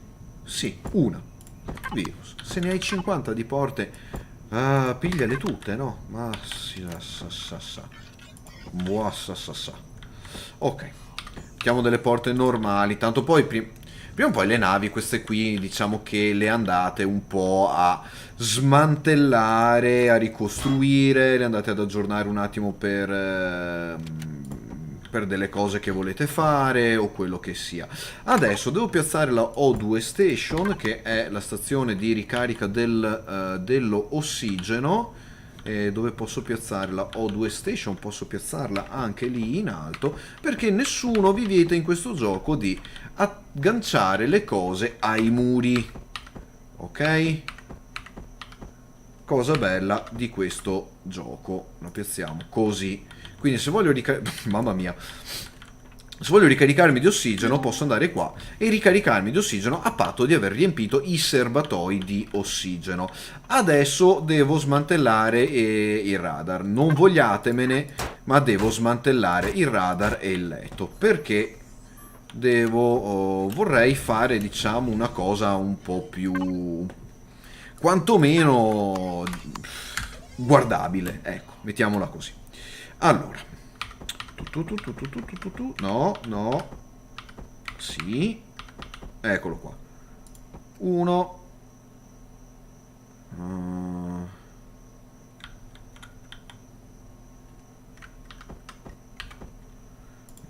Sì, una. Virus. Se ne hai 50 di porte, pigliale tutte, no? Ma sa. Ok. Mettiamo delle porte normali. Tanto poi prima o poi le navi, queste qui, diciamo che le andate un po' a smantellare, a ricostruire, le andate ad aggiornare un attimo per delle cose che volete fare o quello che sia. Adesso devo piazzare la O2 Station, che è la stazione di ricarica dello ossigeno. Dove posso piazzare la O2 Station? Posso piazzarla anche lì in alto, perché nessuno vi vieta in questo gioco di agganciare le cose ai muri. Ok? cosa bella di questo gioco. La piazziamo così. Quindi se voglio mamma mia. Se voglio ricaricarmi di ossigeno posso andare qua e ricaricarmi di ossigeno a patto di aver riempito i serbatoi di ossigeno. Adesso devo smantellare il radar. Non vogliatemene, ma devo smantellare il radar e il letto. Perché vorrei fare, diciamo, una cosa un po' più, quantomeno guardabile. Ecco, mettiamola così. Allora. No, no. Sì. Eccolo qua. 1.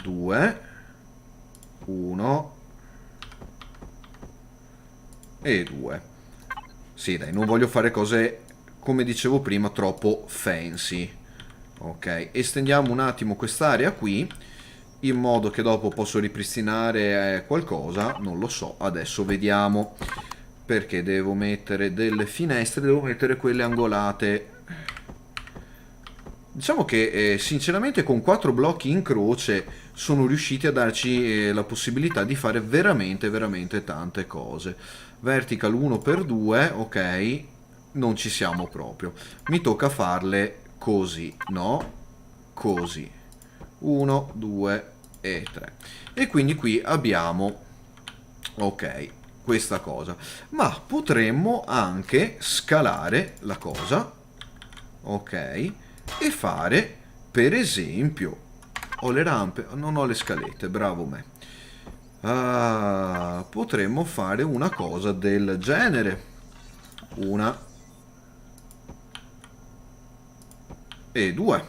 2. 1. E 2. Sì, dai, non voglio fare cose, come dicevo prima, troppo fancy. Ok, estendiamo un attimo quest'area qui, in modo che dopo posso ripristinare qualcosa, non lo so, adesso vediamo, perché devo mettere delle finestre, devo mettere quelle angolate. Diciamo che sinceramente con 4 blocchi in croce sono riusciti a darci la possibilità di fare veramente, veramente tante cose. Vertical 1x2, ok, non ci siamo proprio, mi tocca farle così, no? Così. 1, 2 e 3. E quindi qui abbiamo, ok, questa cosa. Ma potremmo anche scalare la cosa, ok, e fare, per esempio, ho le rampe, non ho le scalette, bravo me. Potremmo fare una cosa del genere. Una e 2.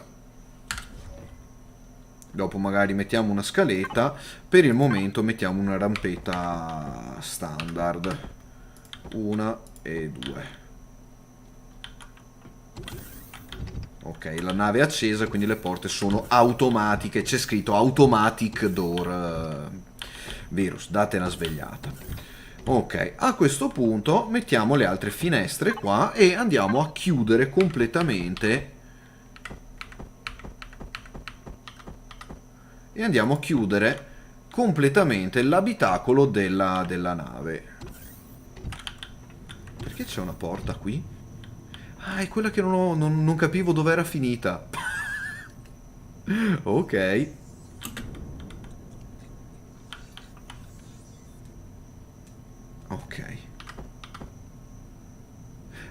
Dopo magari mettiamo una scaletta. Per il momento mettiamo una rampetta standard. 1 e 2. Ok, la nave è accesa, quindi le porte sono automatiche. C'è scritto automatic door. Virus, date una svegliata. Ok, a questo punto mettiamo le altre finestre qua e andiamo a chiudere completamente. E andiamo a chiudere completamente l'abitacolo della nave. Perché c'è una porta qui? Ah, è quella che non capivo dove era finita. Ok. Ok.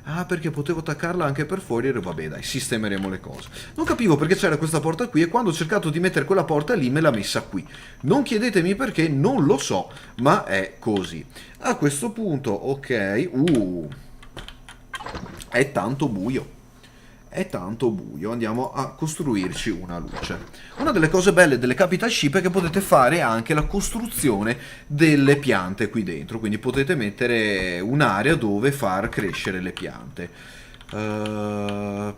Ah, perché potevo attaccarla anche per fuori e vabbè dai, sistemeremo le cose. Non capivo perché c'era questa porta qui e quando ho cercato di mettere quella porta lì me l'ha messa qui. Non chiedetemi perché, non lo so, ma è così. A questo punto, ok, è tanto buio. È tanto buio, andiamo a costruirci una luce. Una delle cose belle delle capital ship è che potete fare anche la costruzione delle piante qui dentro, quindi potete mettere un'area dove far crescere le piante. Allora,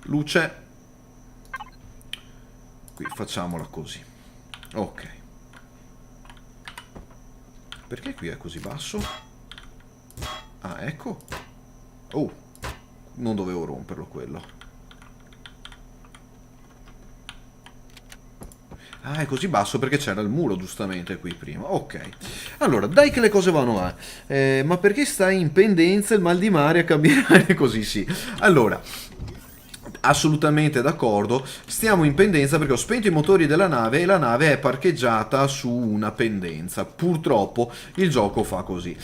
luce. Qui facciamola così. Ok. Perché qui è così basso? Ah, ecco. Oh, non dovevo romperlo quello. Ah, è così basso perché c'era il muro giustamente qui prima. Ok. Allora, dai che le cose vanno a... ma perché stai in pendenza il mal di mare a camminare così? Sì. Allora... Assolutamente d'accordo, stiamo in pendenza perché ho spento i motori della nave e la nave è parcheggiata su una pendenza. Purtroppo il gioco fa così.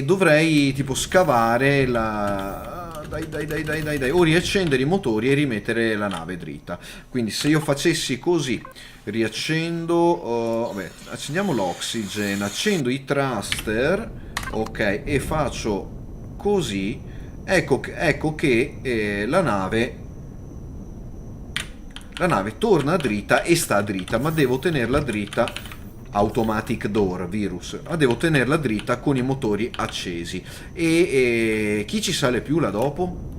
Dovrei tipo scavare la... Dai, o riaccendere i motori e rimettere la nave dritta. Quindi se io facessi così, riaccendo... vabbè, accendiamo l'oxygen, accendo i thruster, ok, e faccio così... Ecco che la nave torna dritta e sta dritta, ma devo tenerla dritta, automatic door, virus, ma devo tenerla dritta con i motori accesi. E chi ci sale più là dopo?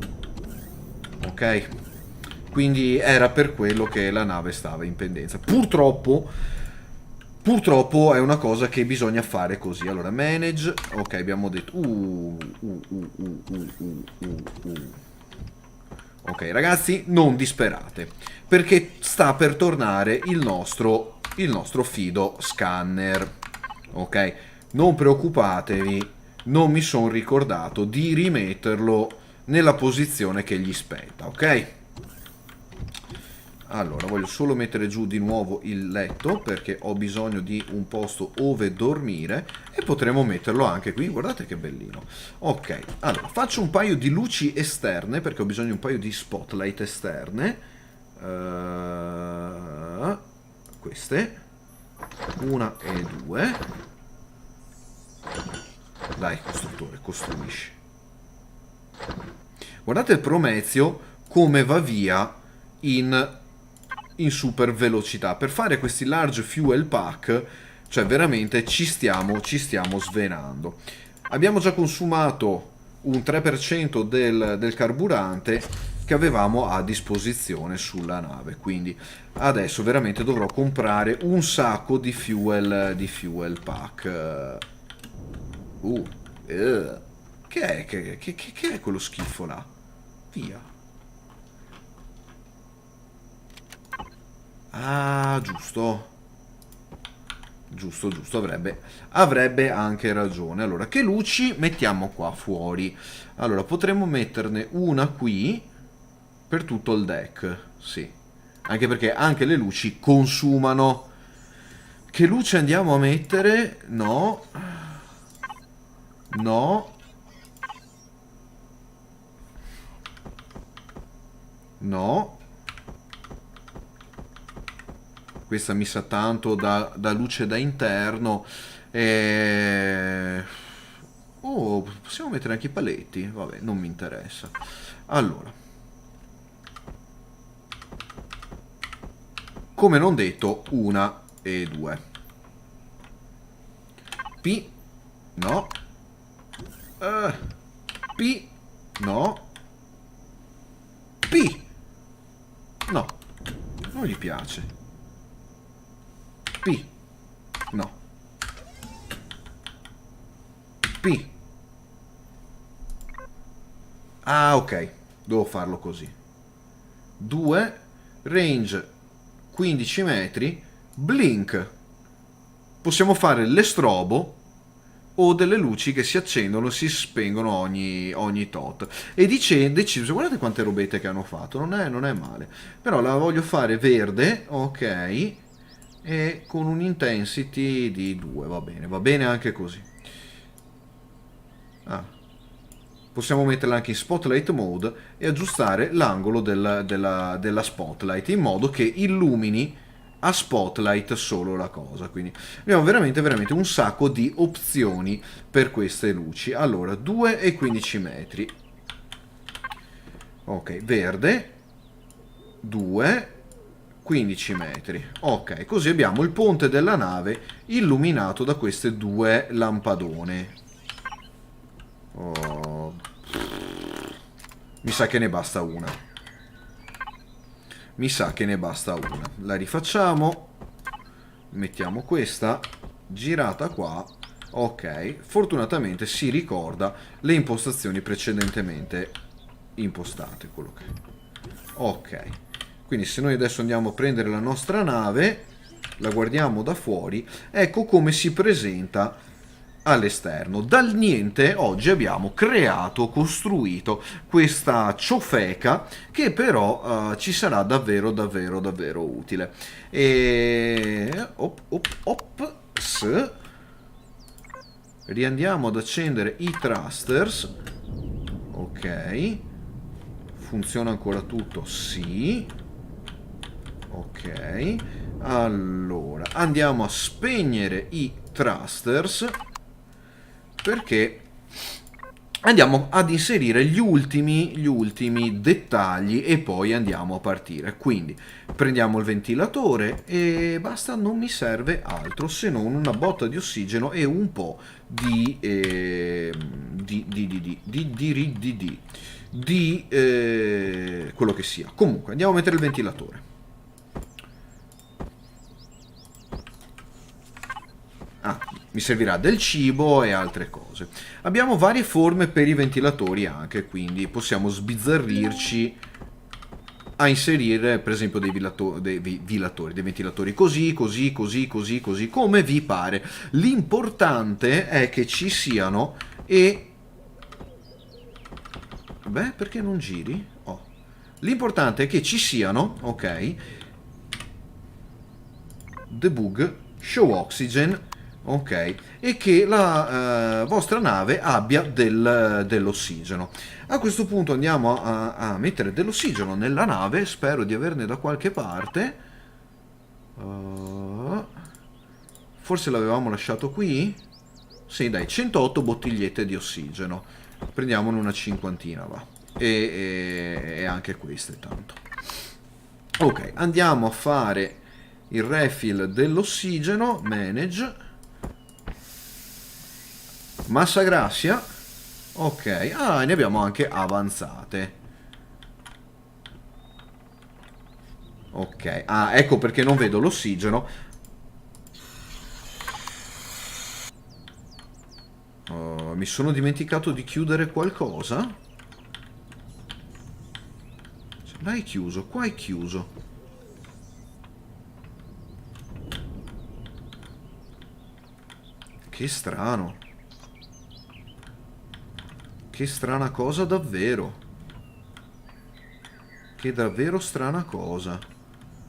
Ok, quindi era per quello che la nave stava in pendenza. Purtroppo Purtroppo è una cosa che bisogna fare così. Allora, manage, ok, abbiamo detto... Ok, ragazzi, non disperate, perché sta per tornare il nostro fido scanner. Ok, non preoccupatevi, non mi sono ricordato di rimetterlo nella posizione che gli spetta, ok? Allora, voglio solo mettere giù di nuovo il letto perché ho bisogno di un posto dove dormire e potremo metterlo anche qui. Guardate che bellino. Ok, allora faccio un paio di luci esterne perché ho bisogno di un paio di spotlight esterne. Queste. Una e due. Dai, costruttore, costruisci. Guardate Promezio come va via in super velocità. Per fare questi large fuel pack, cioè veramente ci stiamo svenando. Abbiamo già consumato un 3% del carburante che avevamo a disposizione sulla nave, quindi adesso veramente dovrò comprare un sacco di fuel pack. Uh, che è? Che è quello schifo là? Via. Ah, giusto. Giusto, giusto, avrebbe anche ragione. Allora, che luci mettiamo qua fuori? Allora, potremmo metterne una qui per tutto il deck. Sì. Anche perché anche le luci consumano. Che luce andiamo a mettere? No. No. No. Questa mi sa tanto da luce da interno. Oh, possiamo mettere anche i paletti? Vabbè, non mi interessa. Allora, come non detto, una e due. P, no. P, no. P, no. Non gli piace. P, no. P. Ah, ok. Devo farlo così. 2, range 15 metri, blink. Possiamo fare l'estrobo o delle luci che si accendono e si spengono ogni tot. E deciso, guardate quante robette che hanno fatto, non è male. Però la voglio fare verde, ok, e con un intensity di 2, va bene anche così. Ah, possiamo metterla anche in spotlight mode e aggiustare l'angolo della spotlight in modo che illumini a spotlight solo la cosa. Quindi abbiamo veramente un sacco di opzioni per queste luci. Allora, 2 e 15 metri. Ok, verde, 2, 15 metri. Ok, così abbiamo il ponte della nave illuminato da queste due lampadone. Oh. Mi sa che ne basta una. Mi sa che ne basta una. La rifacciamo. Mettiamo questa girata qua. Ok, fortunatamente si ricorda le impostazioni precedentemente impostate. Quello che... Ok, quindi se noi adesso andiamo a prendere la nostra nave, la guardiamo da fuori, ecco come si presenta all'esterno. Dal niente oggi abbiamo costruito questa ciofeca che però ci sarà davvero utile. E riandiamo ad accendere i thrusters. Ok, funziona ancora tutto? Sì. Ok, allora andiamo a spegnere i thrusters perché andiamo ad inserire gli ultimi dettagli e poi andiamo a partire. Quindi prendiamo il ventilatore e basta, non mi serve altro se non una botta di ossigeno e un po' di quello che sia. Comunque andiamo a mettere il ventilatore. mi servirà del cibo e altre cose. Abbiamo varie forme per i ventilatori anche, quindi possiamo sbizzarrirci a inserire per esempio dei ventilatori così, così, così, così, così, come vi pare. L'importante è che ci siano e... Beh, perché non giri? Oh. L'importante è che ci siano, ok, debug, show oxygen, ok, e che la vostra nave abbia dell'ossigeno. A questo punto andiamo a mettere dell'ossigeno nella nave, spero di averne da qualche parte. Forse l'avevamo lasciato qui? Sì, dai, 108 bottigliette di ossigeno. Prendiamone una cinquantina, va. E anche queste, tanto. Ok, andiamo a fare il refill dell'ossigeno, manage, massa grassia, ok, ne abbiamo anche avanzate. Ok, ecco perché non vedo l'ossigeno. Mi sono dimenticato di chiudere qualcosa? Là è chiuso, qua è chiuso. Che strano. Che strana cosa davvero. Che davvero strana cosa.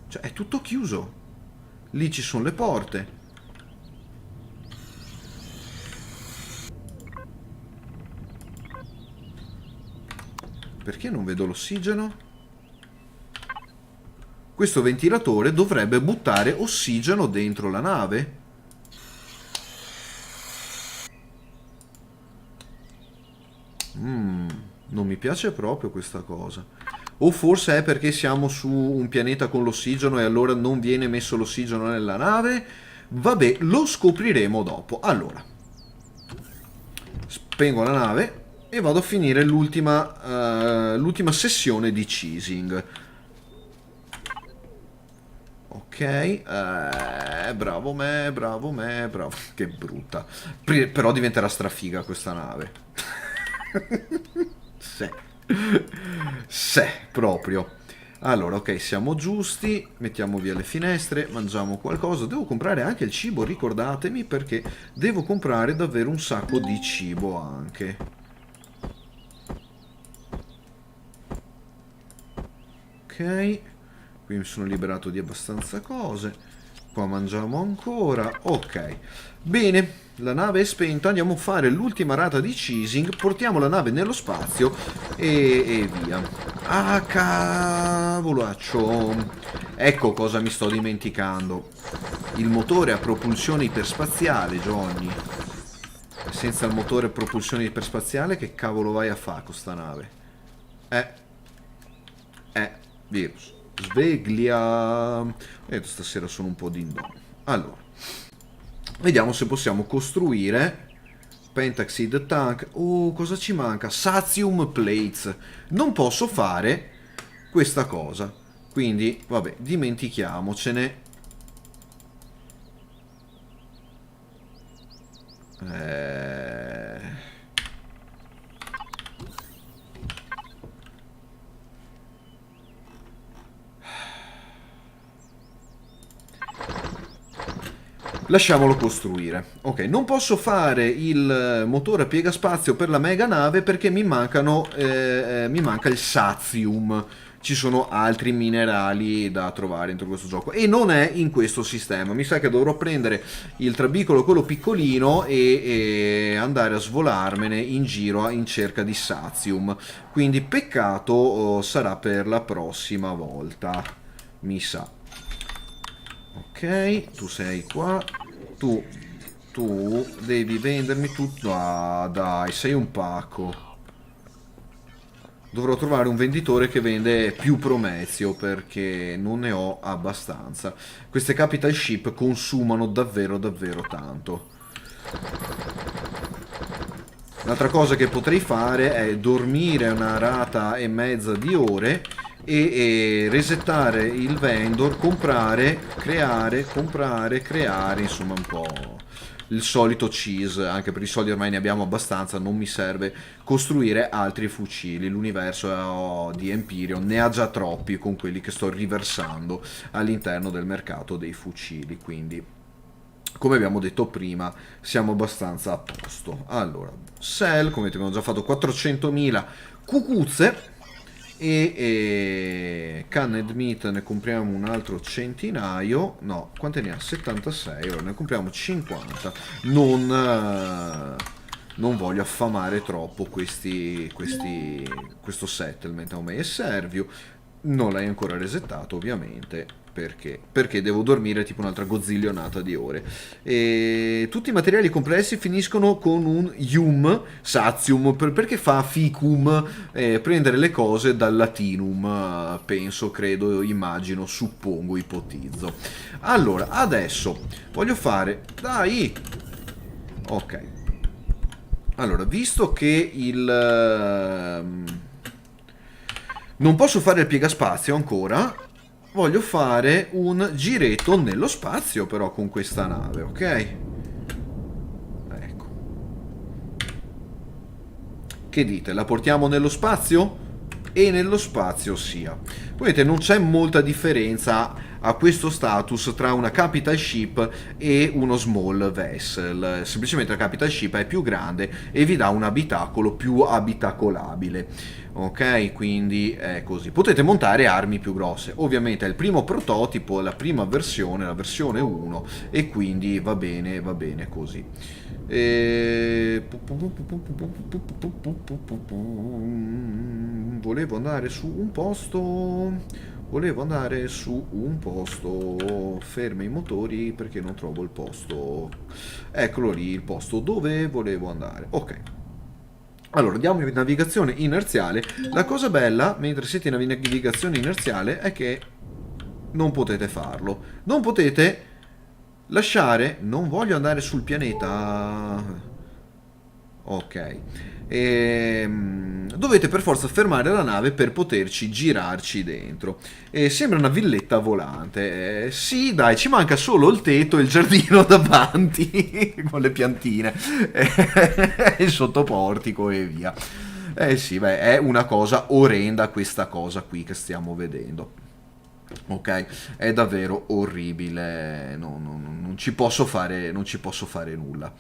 Cioè, è tutto chiuso. Lì ci sono le porte. Perché non vedo l'ossigeno? Questo ventilatore dovrebbe buttare ossigeno dentro la nave. Non mi piace proprio questa cosa. O forse è perché siamo su un pianeta con l'ossigeno e allora non viene messo l'ossigeno nella nave? Vabbè, lo scopriremo dopo. Allora, spengo la nave e vado a finire l'ultima sessione di cheesing. Ok, bravo me, bravo me, bravo. Che brutta. Però diventerà strafiga questa nave. Sì. Sì, proprio. Allora, ok, siamo giusti. Mettiamo via le finestre, mangiamo qualcosa. Devo comprare anche il cibo, ricordatemi, perché devo comprare davvero un sacco di cibo anche. Ok. Qui mi sono liberato di abbastanza cose. Qua mangiamo ancora. Ok. Bene. La nave è spenta, andiamo a fare l'ultima rata di cheesing, portiamo la nave nello spazio e via. Ah, cavolaccio. Ecco cosa mi sto dimenticando. Il motore a propulsione iperspaziale, Johnny. Senza il motore a propulsione iperspaziale, che cavolo vai a fare con sta nave? Virus. Sveglia. Stasera sono un po' dindon. Allora. Vediamo se possiamo costruire Pentaxid Tank. Oh, cosa ci manca? Satium Plates. Non posso fare questa cosa. Quindi, vabbè, dimentichiamocene. Lasciamolo costruire. Ok, non posso fare il motore a piegaspazio per la mega nave perché mi manca il Satium. Ci sono altri minerali da trovare dentro questo gioco e non è in questo sistema. Mi sa che dovrò prendere il trabicolo, quello piccolino, e andare a svolarmene in giro in cerca di Satium. Quindi peccato, sarà per la prossima volta, mi sa. Ok, tu sei qua. Tu devi vendermi tutto. Ah, dai, sei un pacco. Dovrò trovare un venditore che vende più promezio perché non ne ho abbastanza. Queste capital ship consumano davvero davvero tanto. L'altra cosa che potrei fare è dormire una rata e mezza di ore e resettare il vendor, comprare, creare, insomma un po' il solito cheese, anche per i soldi ormai ne abbiamo abbastanza, non mi serve costruire altri fucili. L'universo di Empyrean ne ha già troppi con quelli che sto riversando all'interno del mercato dei fucili, quindi come abbiamo detto prima siamo abbastanza a posto. Allora, sell, come abbiamo già fatto 400.000 cucuzze e canned meat ne compriamo un altro centinaio. No, quante ne ha? 76. Allora ne compriamo 50. Non voglio affamare troppo questo settlement. Aumei e Serviu. Non l'hai ancora resettato, ovviamente. Perché devo dormire tipo un'altra gozzillionata di ore. E tutti i materiali complessi finiscono con un ium, sazium, perché fa ficum, prendere le cose dal latinum, penso, credo, immagino, suppongo, ipotizzo. Allora, adesso voglio fare... Dai! Ok. Allora, visto che non posso fare il piegaspazio ancora, voglio fare un giretto nello spazio però con questa nave, ok? Ecco. Che dite? La portiamo nello spazio? E nello spazio sia. Vedete, non c'è molta differenza a questo status tra una capital ship e uno small vessel. Semplicemente la capital ship è più grande e vi dà un abitacolo più abitacolabile. Ok, quindi è così. Potete montare armi più grosse. Ovviamente è il primo prototipo, la prima versione, la versione 1, e quindi va bene così. Volevo andare su un posto. Fermi i motori perché non trovo il posto. Eccolo lì, il posto dove volevo andare. Ok. Allora, diamo navigazione inerziale. La cosa bella, mentre siete in navigazione inerziale, è che non potete farlo. Non potete lasciare... Non voglio andare sul pianeta... Ok. Dovete per forza fermare la nave per poterci girarci dentro. Sembra una villetta volante. Sì, dai, ci manca solo il tetto e il giardino davanti con le piantine, il sottoportico e via. Sì, beh, è una cosa orrenda questa cosa qui che stiamo vedendo. Ok, è davvero orribile. Non ci posso fare nulla.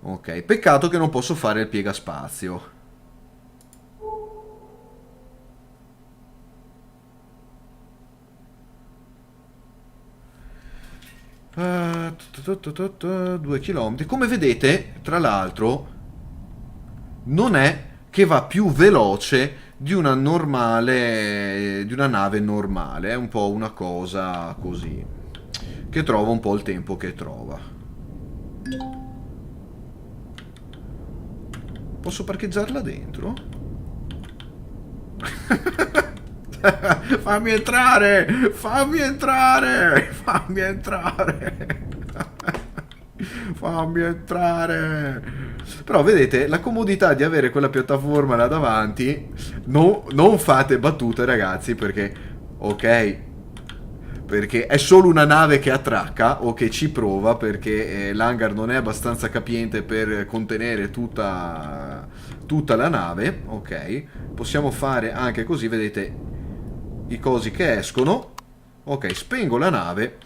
Ok, peccato che non posso fare il piegaspazio. Ah, 2 chilometri. Come vedete, tra l'altro, non è che va più veloce di una nave normale. È un po' una cosa così, che trova un po' il tempo che trova. Posso parcheggiarla dentro? Fammi entrare! Fammi entrare! Fammi entrare! Fammi entrare! Però vedete, la comodità di avere quella piattaforma là davanti, non fate battute ragazzi, perché, ok, perché è solo una nave che attracca o che ci prova, perché l'hangar non è abbastanza capiente per contenere tutta la nave, ok? Possiamo fare anche così, vedete i cosi che escono. Ok, spengo la nave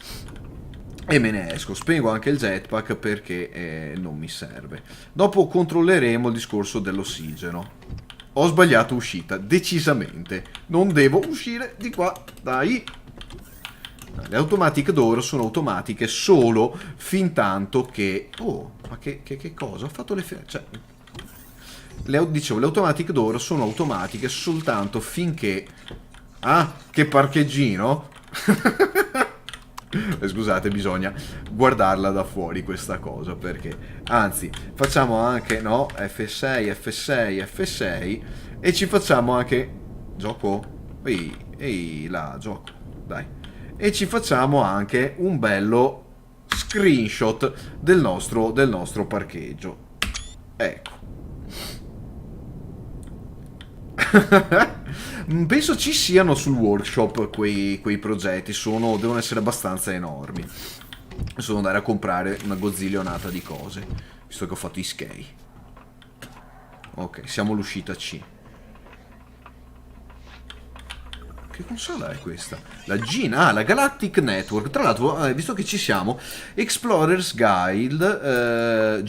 e me ne esco. Spengo anche il jetpack perché non mi serve. Dopo controlleremo il discorso dell'ossigeno. Ho sbagliato uscita, decisamente. Non devo uscire di qua, dai. Le automatic door sono automatiche solo fin tanto che... Oh, ma che cosa? Ho fatto le... Cioè... Dicevo, le automatic door sono automatiche soltanto finché... Ah, che parcheggino? Scusate, bisogna guardarla da fuori questa cosa, perché... Anzi, facciamo anche, no? F6, F6, F6 e ci facciamo anche... Gioco? Ehi, là, gioco, dai. E ci facciamo anche un bello screenshot del nostro parcheggio. Ecco. Penso ci siano sul workshop quei progetti, devono essere abbastanza enormi. Sono andare a comprare una gozzillionata di cose, visto che ho fatto i skei. Ok, siamo all'uscita C. Che consola è questa? La GIN, la Galactic Network. Tra l'altro, visto che ci siamo, Explorers Guild,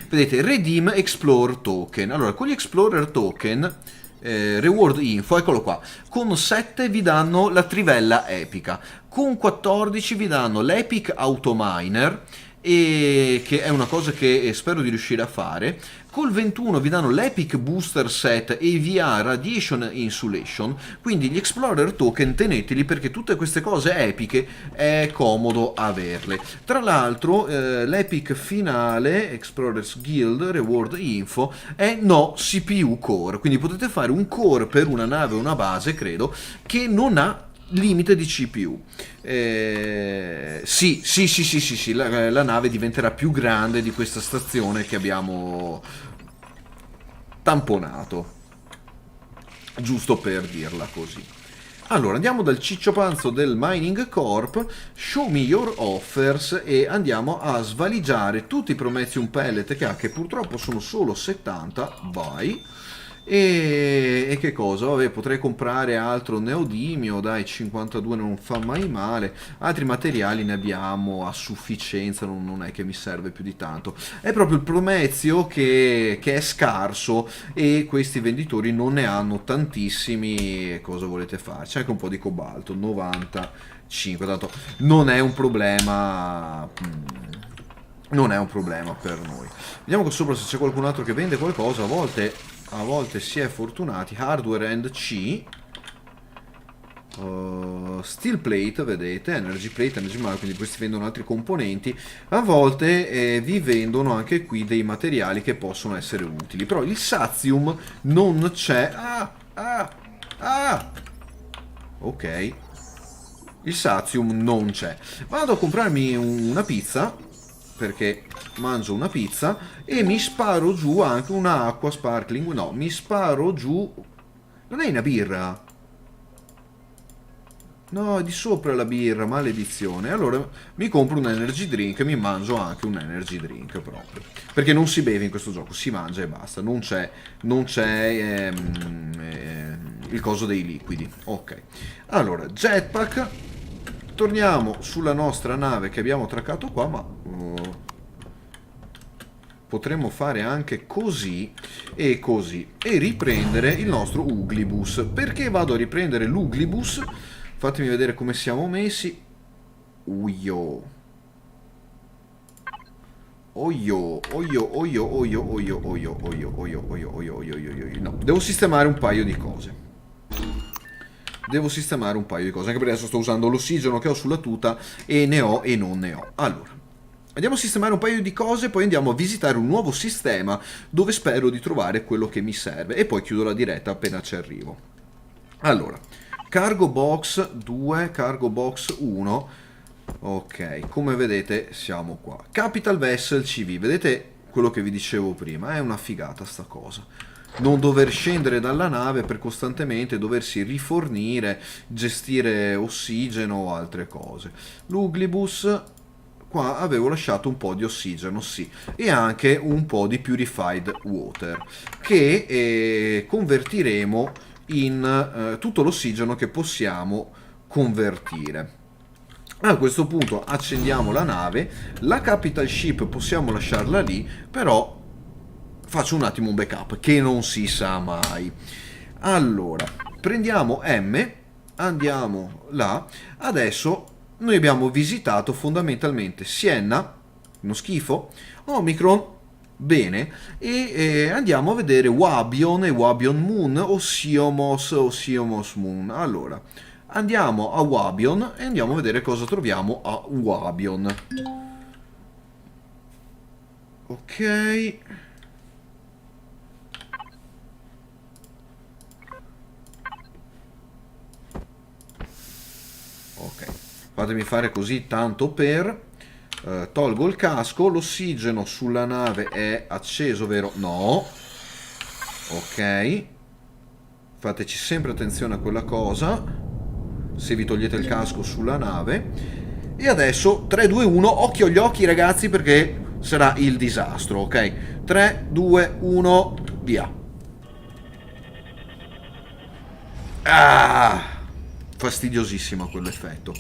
vedete, Redeem Explorer Token. Allora, con gli Explorer Token, Reward Info, eccolo qua, con 7 vi danno la trivella epica, con 14 vi danno l'Epic Autominer, e che è una cosa che spero di riuscire a fare. Col 21 vi danno l'Epic Booster Set EVA Radiation Insulation, quindi gli Explorer Token teneteli perché tutte queste cose epiche è comodo averle. Tra l'altro l'Epic finale, Explorers Guild Reward Info, è no CPU Core, quindi potete fare un core per una nave o una base, credo, che non ha limite di CPU. Sì, la nave diventerà più grande di questa stazione che abbiamo tamponato, giusto per dirla così. Allora, andiamo dal ciccio panzo del Mining Corp, show me your offers, e andiamo a svaligiare tutti i Prometheum Pellet che ha, che purtroppo sono solo 70, vai. E che cosa? Vabbè, potrei comprare altro neodimio, dai, 52 non fa mai male. Altri materiali ne abbiamo a sufficienza, non è che mi serve più di tanto. È proprio il Promezio che è scarso e questi venditori non ne hanno tantissimi. E cosa volete fare? C'è anche un po' di cobalto, 95, tanto non è un problema. Non è un problema per noi. Vediamo qua sopra se c'è qualcun altro che vende qualcosa. A volte si è fortunati. Hardware and C, Steel Plate, vedete, Energy Plate, Energy Mark, quindi questi vendono altri componenti. A volte vi vendono anche qui dei materiali che possono essere utili, però il Sazium non c'è. Ok, il Sazium non c'è. Vado a comprarmi una pizza, perché mangio una pizza, e mi sparo giù anche un'acqua sparkling. No, mi sparo giù. Non è una birra? No, è di sopra la birra, maledizione. Allora mi compro un energy drink e mi mangio anche un energy drink proprio. Perché non si beve in questo gioco, si mangia e basta. Non c'è il coso dei liquidi. Ok. Allora, jetpack. Torniamo sulla nostra nave che abbiamo attraccato qua, ma potremmo fare anche così e così e riprendere il nostro Uglibus. Perché vado a riprendere l'Uglibus? Fatemi vedere come siamo messi. Uio. Oio, oio, oio, oio, oio, oio, oio, oio, oio, oio, oio, oio. No, devo sistemare un paio di cose. Anche perché adesso sto usando l'ossigeno che ho sulla tuta e ne ho e non ne ho. Allora, andiamo a sistemare un paio di cose, poi andiamo a visitare un nuovo sistema dove spero di trovare quello che mi serve e poi chiudo la diretta appena ci arrivo. Allora, Cargo Box 2, Cargo Box 1. Ok, come vedete siamo qua. Capital Vessel CV, vedete quello che vi dicevo prima, è una figata sta cosa. Non dover scendere dalla nave per costantemente doversi rifornire, gestire ossigeno o altre cose. L'Uglibus, qua avevo lasciato un po' di ossigeno, sì, e anche un po' di purified water, che convertiremo in tutto l'ossigeno che possiamo convertire. A questo punto accendiamo la nave, la capital ship possiamo lasciarla lì, però faccio un attimo un backup, che non si sa mai. Allora, prendiamo M, andiamo là. Adesso noi abbiamo visitato fondamentalmente Sienna, uno schifo, Omicron, bene, e andiamo a vedere Wabion e Wabion Moon, o Siomos Moon. Allora, andiamo a Wabion e andiamo a vedere cosa troviamo a Wabion. Ok. Ok, fatemi fare così tanto per tolgo il casco, l'ossigeno sulla nave è acceso, vero? No. Ok, fateci sempre attenzione a quella cosa se vi togliete il casco sulla nave. E adesso 3, 2, 1, occhio agli occhi ragazzi perché sarà il disastro, ok? 3, 2, 1, via. Ah! Fastidiosissimo quell'effetto.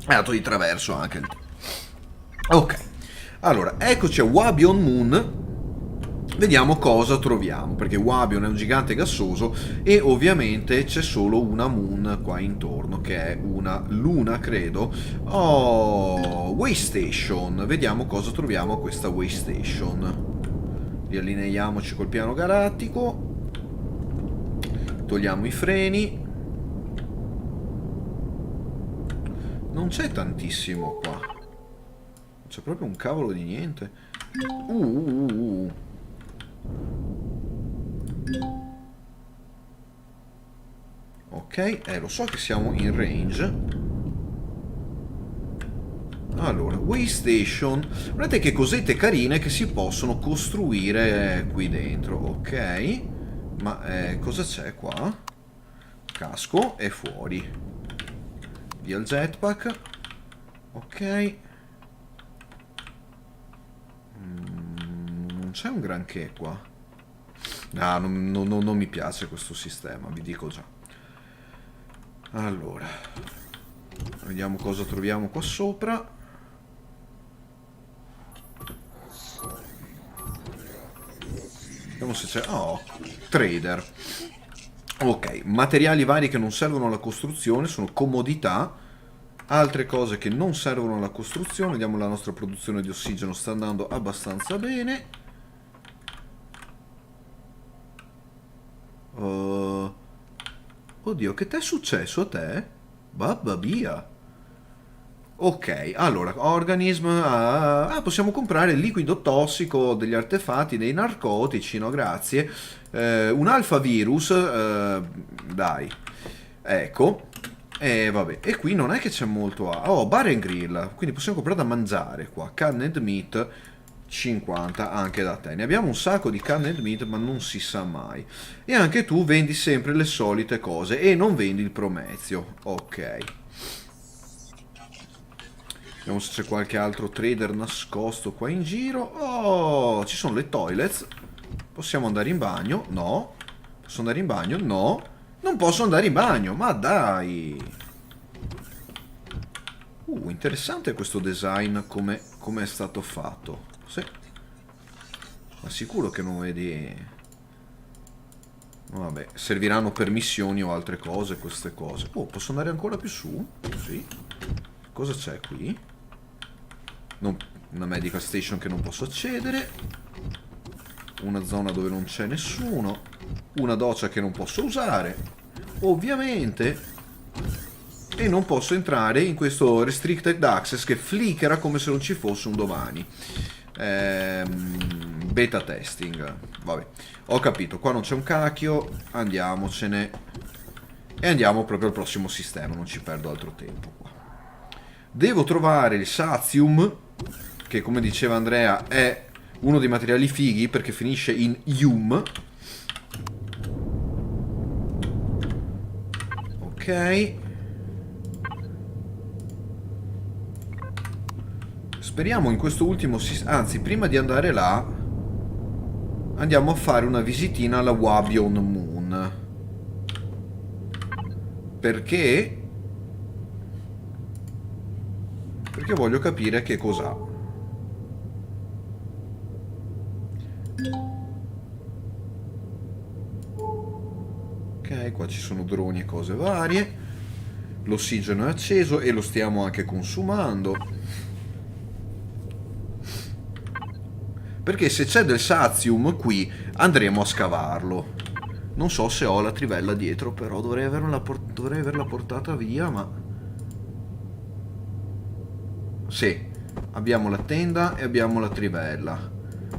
È dato di traverso anche. Ok. Allora, eccoci a Wabion Moon. Vediamo cosa troviamo, perché Wabion è un gigante gassoso e ovviamente c'è solo una moon qua intorno, che è una luna, credo. Oh, Way Station. Vediamo cosa troviamo a questa Way Station. Riallineiamoci col piano galattico. Togliamo i freni. Non c'è tantissimo qua. Non c'è proprio un cavolo di niente. Ok, lo so che siamo in range. Allora, Way Station. Guardate che cosette carine che si possono costruire qui dentro. Ok. Ma cosa c'è qua? Casco è fuori. Via il jetpack. Ok. Non c'è un granché qua. Ah, non mi piace questo sistema, vi dico già. Allora, vediamo cosa troviamo qua sopra. Vediamo se c'è... Oh, trader. Ok, materiali vari che non servono alla costruzione, sono comodità. Altre cose che non servono alla costruzione. Vediamo, la nostra produzione di ossigeno sta andando abbastanza bene. Oddio, che t'è successo a te? Babba via. Ok, allora, organism... possiamo comprare il liquido tossico, degli artefatti, dei narcotici, no grazie. Un alfa virus, dai. Ecco. E vabbè, e qui non è che c'è molto Oh, bar and grill, quindi possiamo comprare da mangiare qua. Canned meat, 50 anche da te. Ne abbiamo un sacco di canned meat, ma non si sa mai. E anche tu vendi sempre le solite cose e non vendi il promezio. Ok. Vediamo se c'è qualche altro trader nascosto qua in giro. Oh, ci sono le toilets. Possiamo andare in bagno? No. Posso andare in bagno? No. Non posso andare in bagno, ma dai. Interessante questo design, come è stato fatto. Sì. Ma sicuro che non vedi... Vabbè, serviranno per missioni o altre cose queste cose. Oh, posso andare ancora più su? Sì. Cosa c'è qui? Una medical station che non posso accedere. Una zona dove non c'è nessuno. Una doccia che non posso usare, ovviamente. E non posso entrare in questo restricted access che flickera come se non ci fosse un domani. Beta testing. Vabbè, ho capito, qua non c'è un cacchio. Andiamocene. E andiamo proprio al prossimo sistema, non ci perdo altro tempo qua. Devo trovare il Sazium, che come diceva Andrea è uno dei materiali fighi perché finisce in ium. Ok. Speriamo in questo ultimo... Anzi, prima di andare là, andiamo a fare una visitina alla Wabion Moon. Perché? Perché voglio capire che cos'ha. Ok, qua ci sono droni e cose varie. L'ossigeno è acceso e lo stiamo anche consumando. Perché se c'è del Sazium qui andremo a scavarlo. Non so se ho la trivella dietro, però dovrei averla portata via, ma... Sì, abbiamo la tenda e abbiamo la trivella.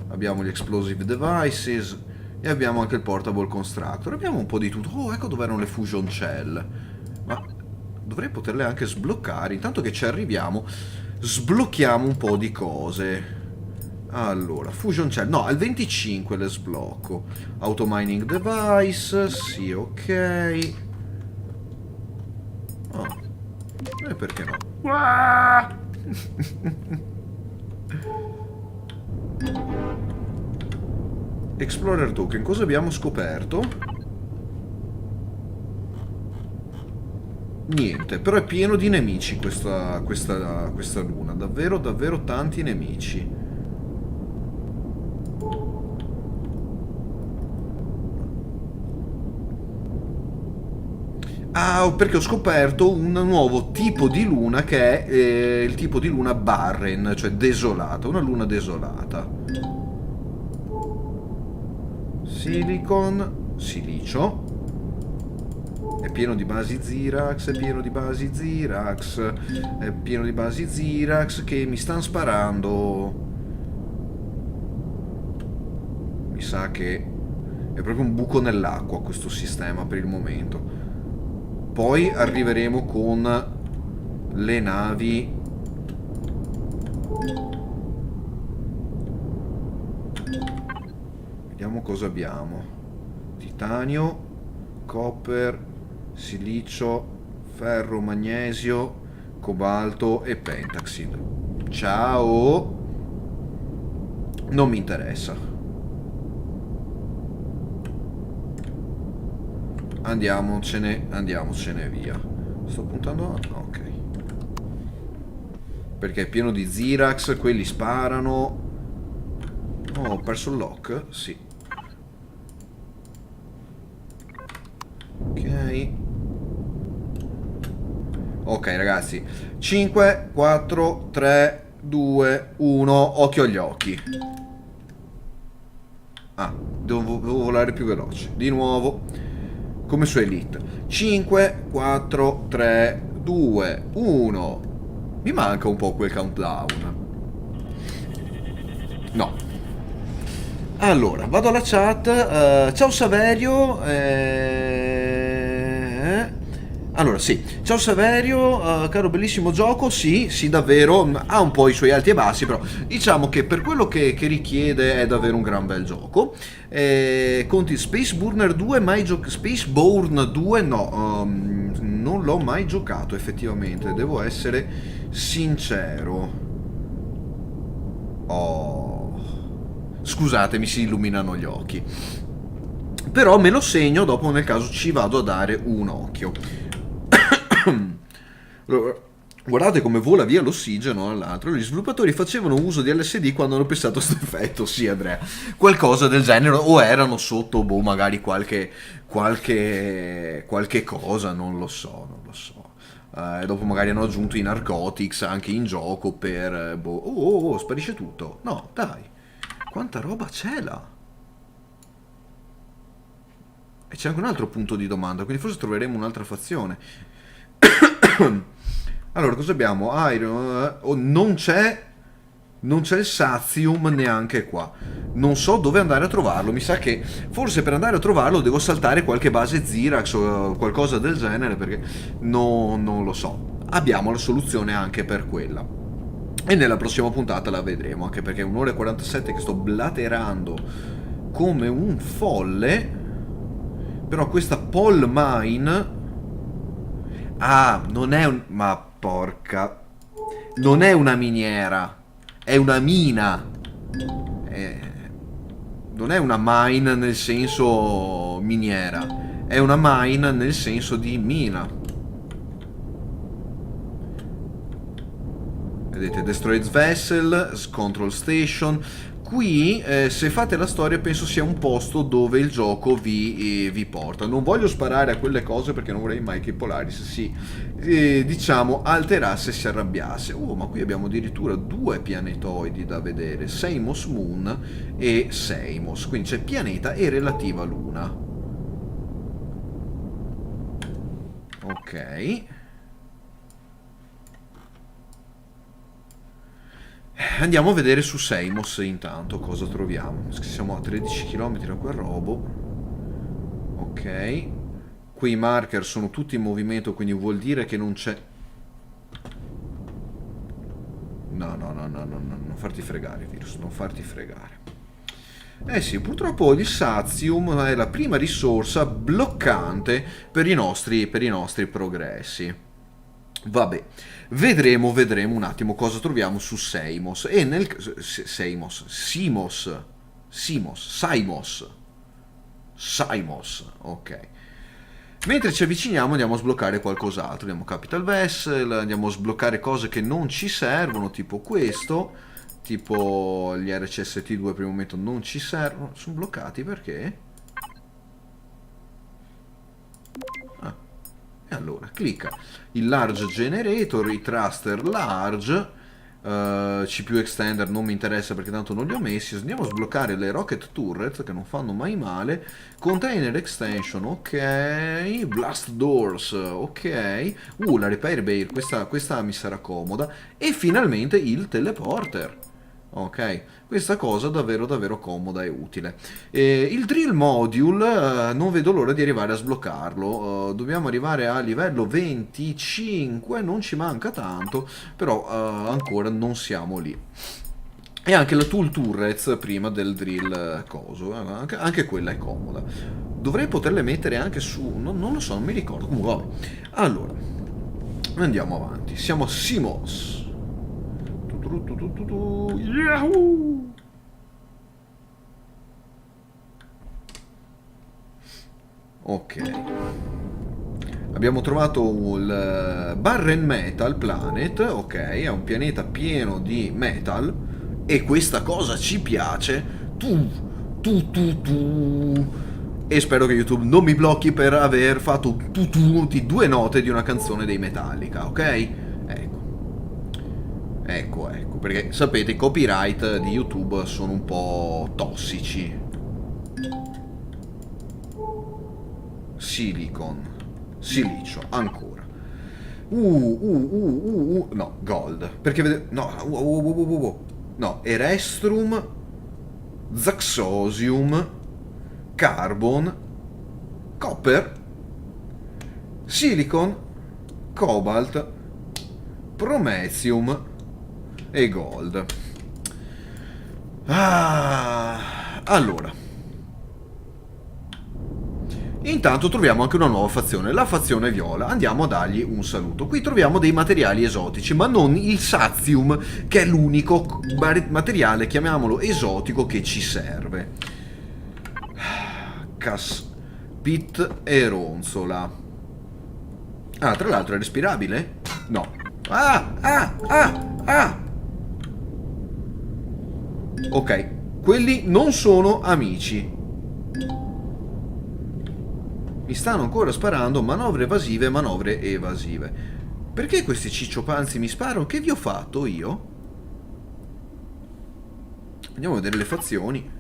Abbiamo gli explosive devices e abbiamo anche il portable constructor. Abbiamo un po' di tutto. Oh, ecco dove erano le fusion cell. Ma dovrei poterle anche sbloccare. Intanto che ci arriviamo, sblocchiamo un po' di cose. Allora, Fusion Cell, no, al 25 le sblocco. Auto Mining Device, sì, ok. Ah, e perché no? Ah! Explorer Token, cosa abbiamo scoperto? Niente, però è pieno di nemici questa luna, davvero, davvero tanti nemici. Ah, perché ho scoperto un nuovo tipo di luna che è il tipo di luna barren, cioè desolata, una luna desolata. Silicon, silicio, è pieno di basi Zirax, è pieno di basi Zirax, è pieno di basi Zirax che mi stanno sparando. Mi sa che è proprio un buco nell'acqua questo sistema per il momento. Poi arriveremo con le navi. Vediamo cosa abbiamo. Titanio, copper, silicio, ferro, magnesio, cobalto e pentaxid. Ciao. Non mi interessa. Andiamocene via. Sto puntando a... ok. Perché è pieno di Zirax, quelli sparano. Oh, ho perso il lock? Sì. Ok. Ok ragazzi. 5, 4, 3, 2, 1. Occhio agli occhi. Ah, devo volare più veloce. Di nuovo. Come su Elite. 5, 4, 3, 2, 1. Mi manca un po' quel countdown. No. Allora, vado alla chat. Ciao Saverio. Allora, sì. Ciao Saverio, caro bellissimo gioco. Sì, sì, davvero. Ha un po' i suoi alti e bassi, però diciamo che per quello che richiede è davvero un gran bel gioco. Conti Spaceborne 2, Spaceborne 2, no. Non l'ho mai giocato effettivamente, devo essere sincero. Oh, scusate, mi si illuminano gli occhi. Però me lo segno, dopo nel caso ci vado a dare un occhio. Guardate come vola via l'ossigeno all'altro. Gli sviluppatori facevano uso di LSD quando hanno pensato a questo effetto. Sì, Andrea, qualcosa del genere. O erano sotto, boh, magari qualche cosa, non lo so, non lo so. Dopo magari hanno aggiunto i narcotics anche in gioco per... boh. Oh, sparisce tutto. No, dai. Quanta roba c'è là? E c'è anche un altro punto di domanda, quindi forse troveremo un'altra fazione. Allora, cosa abbiamo? Iron... oh, non c'è il Sazium neanche qua. Non so dove andare a trovarlo. Mi sa che forse per andare a trovarlo devo saltare qualche base Zirax o qualcosa del genere, perché non lo so. Abbiamo la soluzione anche per quella. E nella prossima puntata la vedremo, anche perché è un'ora e 47 che sto blaterando come un folle. Però questa Pole Mine... ah, non è un... ma porca... non è una miniera, è una mina. Eh, non è una mine nel senso miniera, è una mine nel senso di mina. Vedete, Destroyed Vessel, Control Station. Qui, se fate la storia, penso sia un posto dove il gioco vi porta. Non voglio sparare a quelle cose perché non vorrei mai che Polaris si, diciamo, alterasse e si arrabbiasse. Oh, ma qui abbiamo addirittura 2 pianetoidi da vedere, Seimos Moon e Seimos. Quindi c'è pianeta e relativa luna. Ok. Andiamo a vedere su Seimos intanto cosa troviamo. Siamo a 13 km da quel robo. Ok. Qui i marker sono tutti in movimento, quindi vuol dire che non c'è No, no, no, no, no, no, non farti fregare, virus, non farti fregare. Eh sì, purtroppo il Sazium è la prima risorsa bloccante per i nostri progressi. Vabbè, vedremo un attimo cosa troviamo su Seimos. E nel... Seimos, Saimos, ok. Mentre ci avviciniamo andiamo a sbloccare qualcos'altro. Andiamo a Capital Vessel, andiamo a sbloccare cose che non ci servono, tipo questo. Tipo gli RCST2 per il momento non ci servono. Sono bloccati perché? Ah, e allora, clicca. Il Large Generator, i Thruster Large, CPU Extender non mi interessa perché tanto non li ho messi. Andiamo a sbloccare le Rocket Turret che non fanno mai male. Container Extension, ok. Blast Doors, ok. La Repair Bay, questa mi sarà comoda. E finalmente il Teleporter. Ok, questa cosa davvero davvero comoda e utile. Il drill module non vedo l'ora di arrivare a sbloccarlo. Dobbiamo arrivare a livello 25, non ci manca tanto, però ancora non siamo lì. E anche la tool turrets prima del drill coso, anche quella è comoda. Dovrei poterle mettere anche su, non lo so, non mi ricordo. Comunque, vabbè. Allora, andiamo avanti. Siamo a Simos. Yahoo! Ok. Abbiamo trovato il Barren Metal Planet, ok, è un pianeta pieno di metal e questa cosa ci piace. Tu. E spero che YouTube non mi blocchi per aver fatto tu di due note di una canzone dei Metallica, ok? Ecco, perché sapete i copyright di YouTube sono un po' tossici. Silicon, silicio, ancora. No, gold. Perché vede... No, no, Erestrum, Zaxosium, Carbon, Copper, Silicon, Cobalt, Promethium e Gold. Allora. Intanto troviamo anche una nuova fazione, la fazione viola. Andiamo a dargli un saluto. Qui troviamo dei materiali esotici, ma non il Sazium, che è l'unico materiale, chiamiamolo esotico, che ci serve. Caspit e ronzola. Ah, tra l'altro è respirabile? No. Ok, quelli non sono amici. Mi stanno ancora sparando manovre evasive, manovre evasive. Perché questi cicciopanzi mi sparano? Che vi ho fatto io? Andiamo a vedere le fazioni.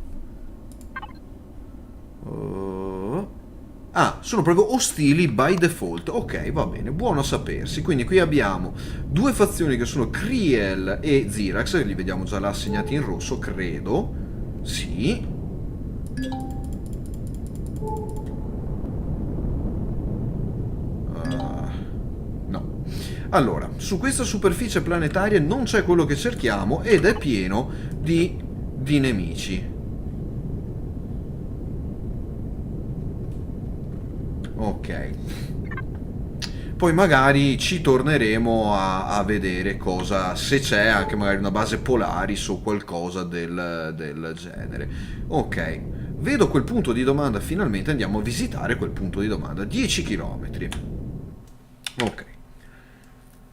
Sono proprio ostili by default. Ok, va bene, buono a sapersi. Quindi qui abbiamo due fazioni che sono Kriel e Zirax. Li vediamo già là segnati in rosso, credo. Sì. No. Allora, su questa superficie planetaria non c'è quello che cerchiamo ed è pieno di nemici. Ok. Poi magari ci torneremo a vedere cosa, se c'è anche magari una base Polaris o qualcosa del genere. Ok, vedo quel punto di domanda, finalmente andiamo a visitare quel punto di domanda. 10 km. Ok.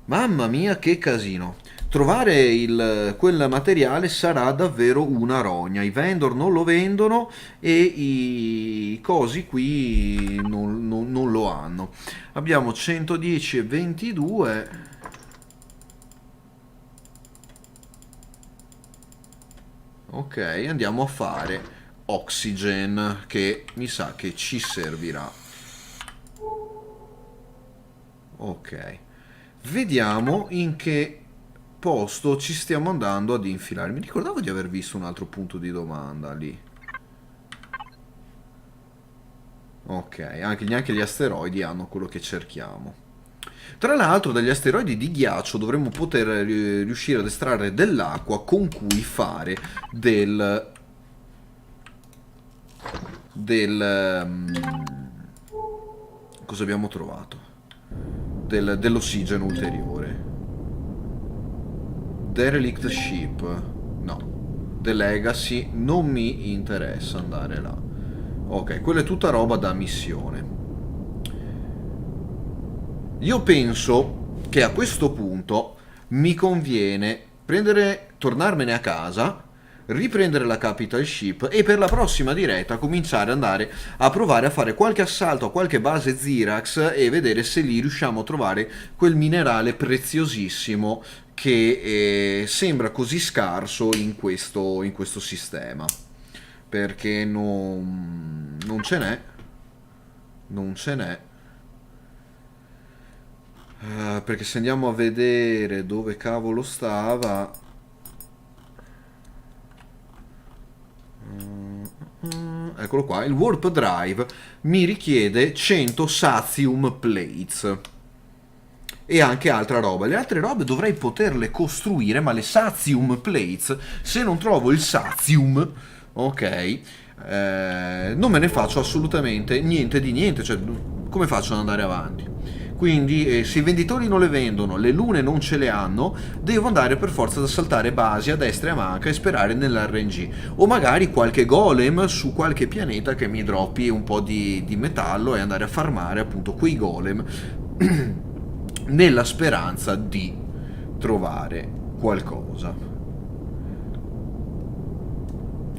Mamma mia che casino. Trovare quel materiale sarà davvero una rogna. I vendor non lo vendono e i cosi qui non lo hanno. Abbiamo 110 e 22. Ok, andiamo a fare Oxygen, che mi sa che ci servirà. Ok. Vediamo in che posto ci stiamo andando ad infilare. Mi ricordavo di aver visto un altro punto di domanda lì. Ok, neanche gli asteroidi hanno quello che cerchiamo. Tra l'altro dagli asteroidi di ghiaccio dovremmo poter riuscire ad estrarre dell'acqua con cui fare cosa abbiamo trovato? Dell'ossigeno ulteriore. Derelict Ship. No. The Legacy. Non mi interessa andare là. Ok, quella è tutta roba da missione. Io penso che a questo punto mi conviene tornarmene a casa, riprendere la capital ship e per la prossima diretta cominciare ad andare a provare a fare qualche assalto a qualche base Zirax e vedere se lì riusciamo a trovare quel minerale preziosissimo che sembra così scarso in questo sistema. Perché non ce n'è. Non ce n'è. Perché se andiamo a vedere dove cavolo stava, eccolo qua, il warp drive mi richiede 100 Sathium plates e anche altra roba. Le altre robe dovrei poterle costruire, ma le Sathium plates, se non trovo il Sathium, ok, non me ne faccio assolutamente niente di niente. Cioè, come faccio ad andare avanti? Quindi se i venditori non le vendono, le lune non ce le hanno, devo andare per forza ad assaltare basi a destra e a manca e sperare nell'RNG. O magari qualche golem su qualche pianeta che mi droppi un po' di metallo e andare a farmare appunto quei golem nella speranza di trovare qualcosa.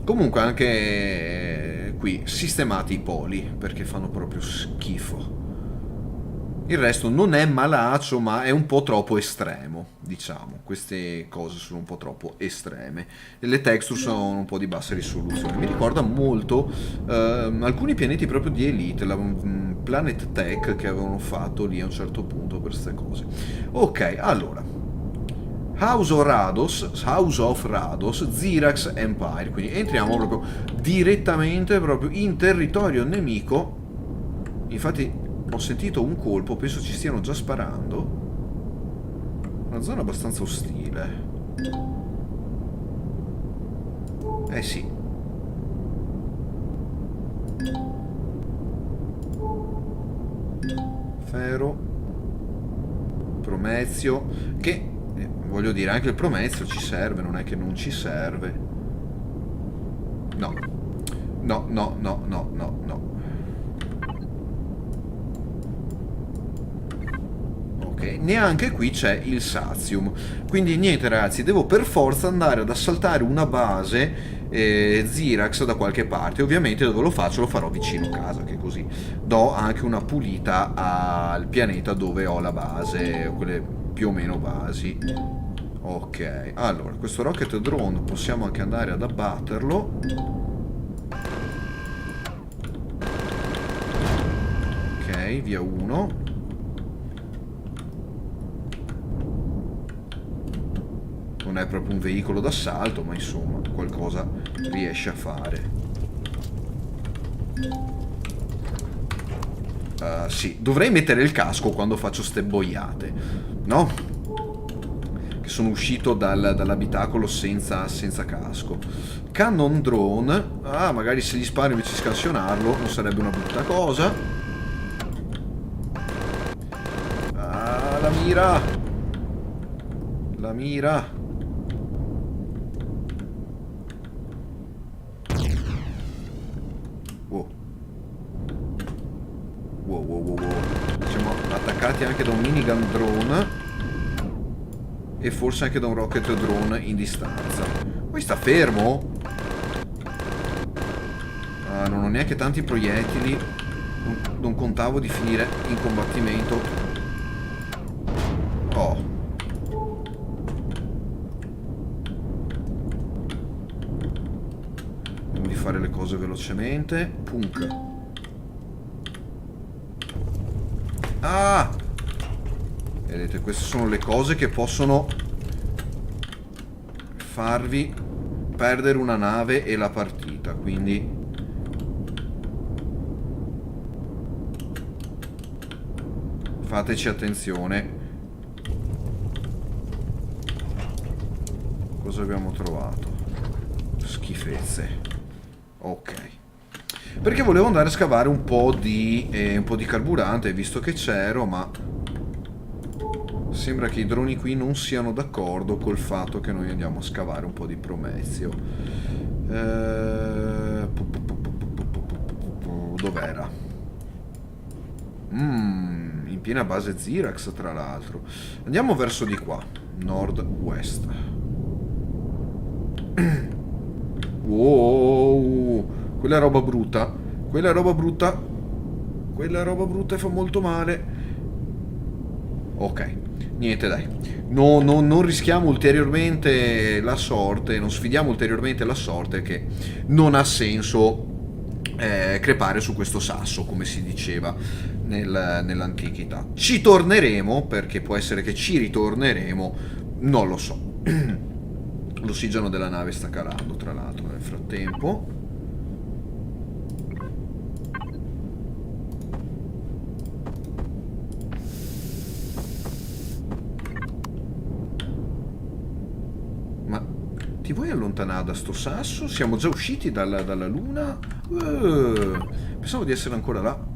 Comunque anche qui sistemati i poli perché fanno proprio schifo. Il resto non è malaccio, ma è un po' troppo estremo, diciamo. Queste cose sono un po' troppo estreme. E le texture sono un po' di bassa risoluzione. Mi ricorda molto alcuni pianeti proprio di Elite, la Planet Tech che avevano fatto lì a un certo punto per queste cose. Ok, allora. House of Rados, Zirax Empire. Quindi entriamo proprio direttamente proprio in territorio nemico. Infatti ho sentito un colpo, penso ci stiano già sparando. Una zona abbastanza ostile. Eh sì. Ferro. Promezio. Che, voglio dire, anche il promezio ci serve, non è che non ci serve. No. No, no, no, no, no, no. Neanche qui c'è il Sathium, quindi niente ragazzi, devo per forza andare ad assaltare una base Zirax da qualche parte. Ovviamente dove lo faccio lo farò vicino casa, che così do anche una pulita al pianeta dove ho la base, quelle più o meno basi. Ok, allora questo rocket drone possiamo anche andare ad abbatterlo. Ok, via uno. Non è proprio un veicolo d'assalto, ma insomma qualcosa riesce a fare. Sì, dovrei mettere il casco quando faccio ste boiate, no? Che sono uscito dall'abitacolo senza casco. Cannon drone. Ah, magari se gli sparo invece di scansionarlo non sarebbe una brutta cosa. Ah, la mira. La mira. Wow. Siamo attaccati anche da un minigun drone e forse anche da un rocket drone in distanza. Poi sta fermo? Non ho neanche tanti proiettili. Non contavo di finire in combattimento. Oh. Devo di fare le cose velocemente. Punk. Ah! Vedete, queste sono le cose che possono farvi perdere una nave e la partita, quindi Fateci attenzione. Cosa abbiamo trovato? Schifezze. Ok. Perché volevo andare a scavare un po' di carburante, visto che c'ero, ma sembra che i droni qui non siano d'accordo col fatto che noi andiamo a scavare un po' di promezio. Dov'era? In piena base Zirax, tra l'altro. Andiamo verso di qua, nord-west. Wow, quella è roba brutta. Quella è roba brutta. Quella è roba brutta e fa molto male. Ok, niente dai. Non rischiamo ulteriormente la sorte, non sfidiamo ulteriormente la sorte, che non ha senso crepare su questo sasso, come si diceva nell'antichità. Ci torneremo, perché può essere che ci ritorneremo, non lo so. L'ossigeno della nave sta calando, tra l'altro, nel frattempo. Ma ti vuoi allontanare da sto sasso? Siamo già usciti dalla luna? Pensavo di essere ancora là.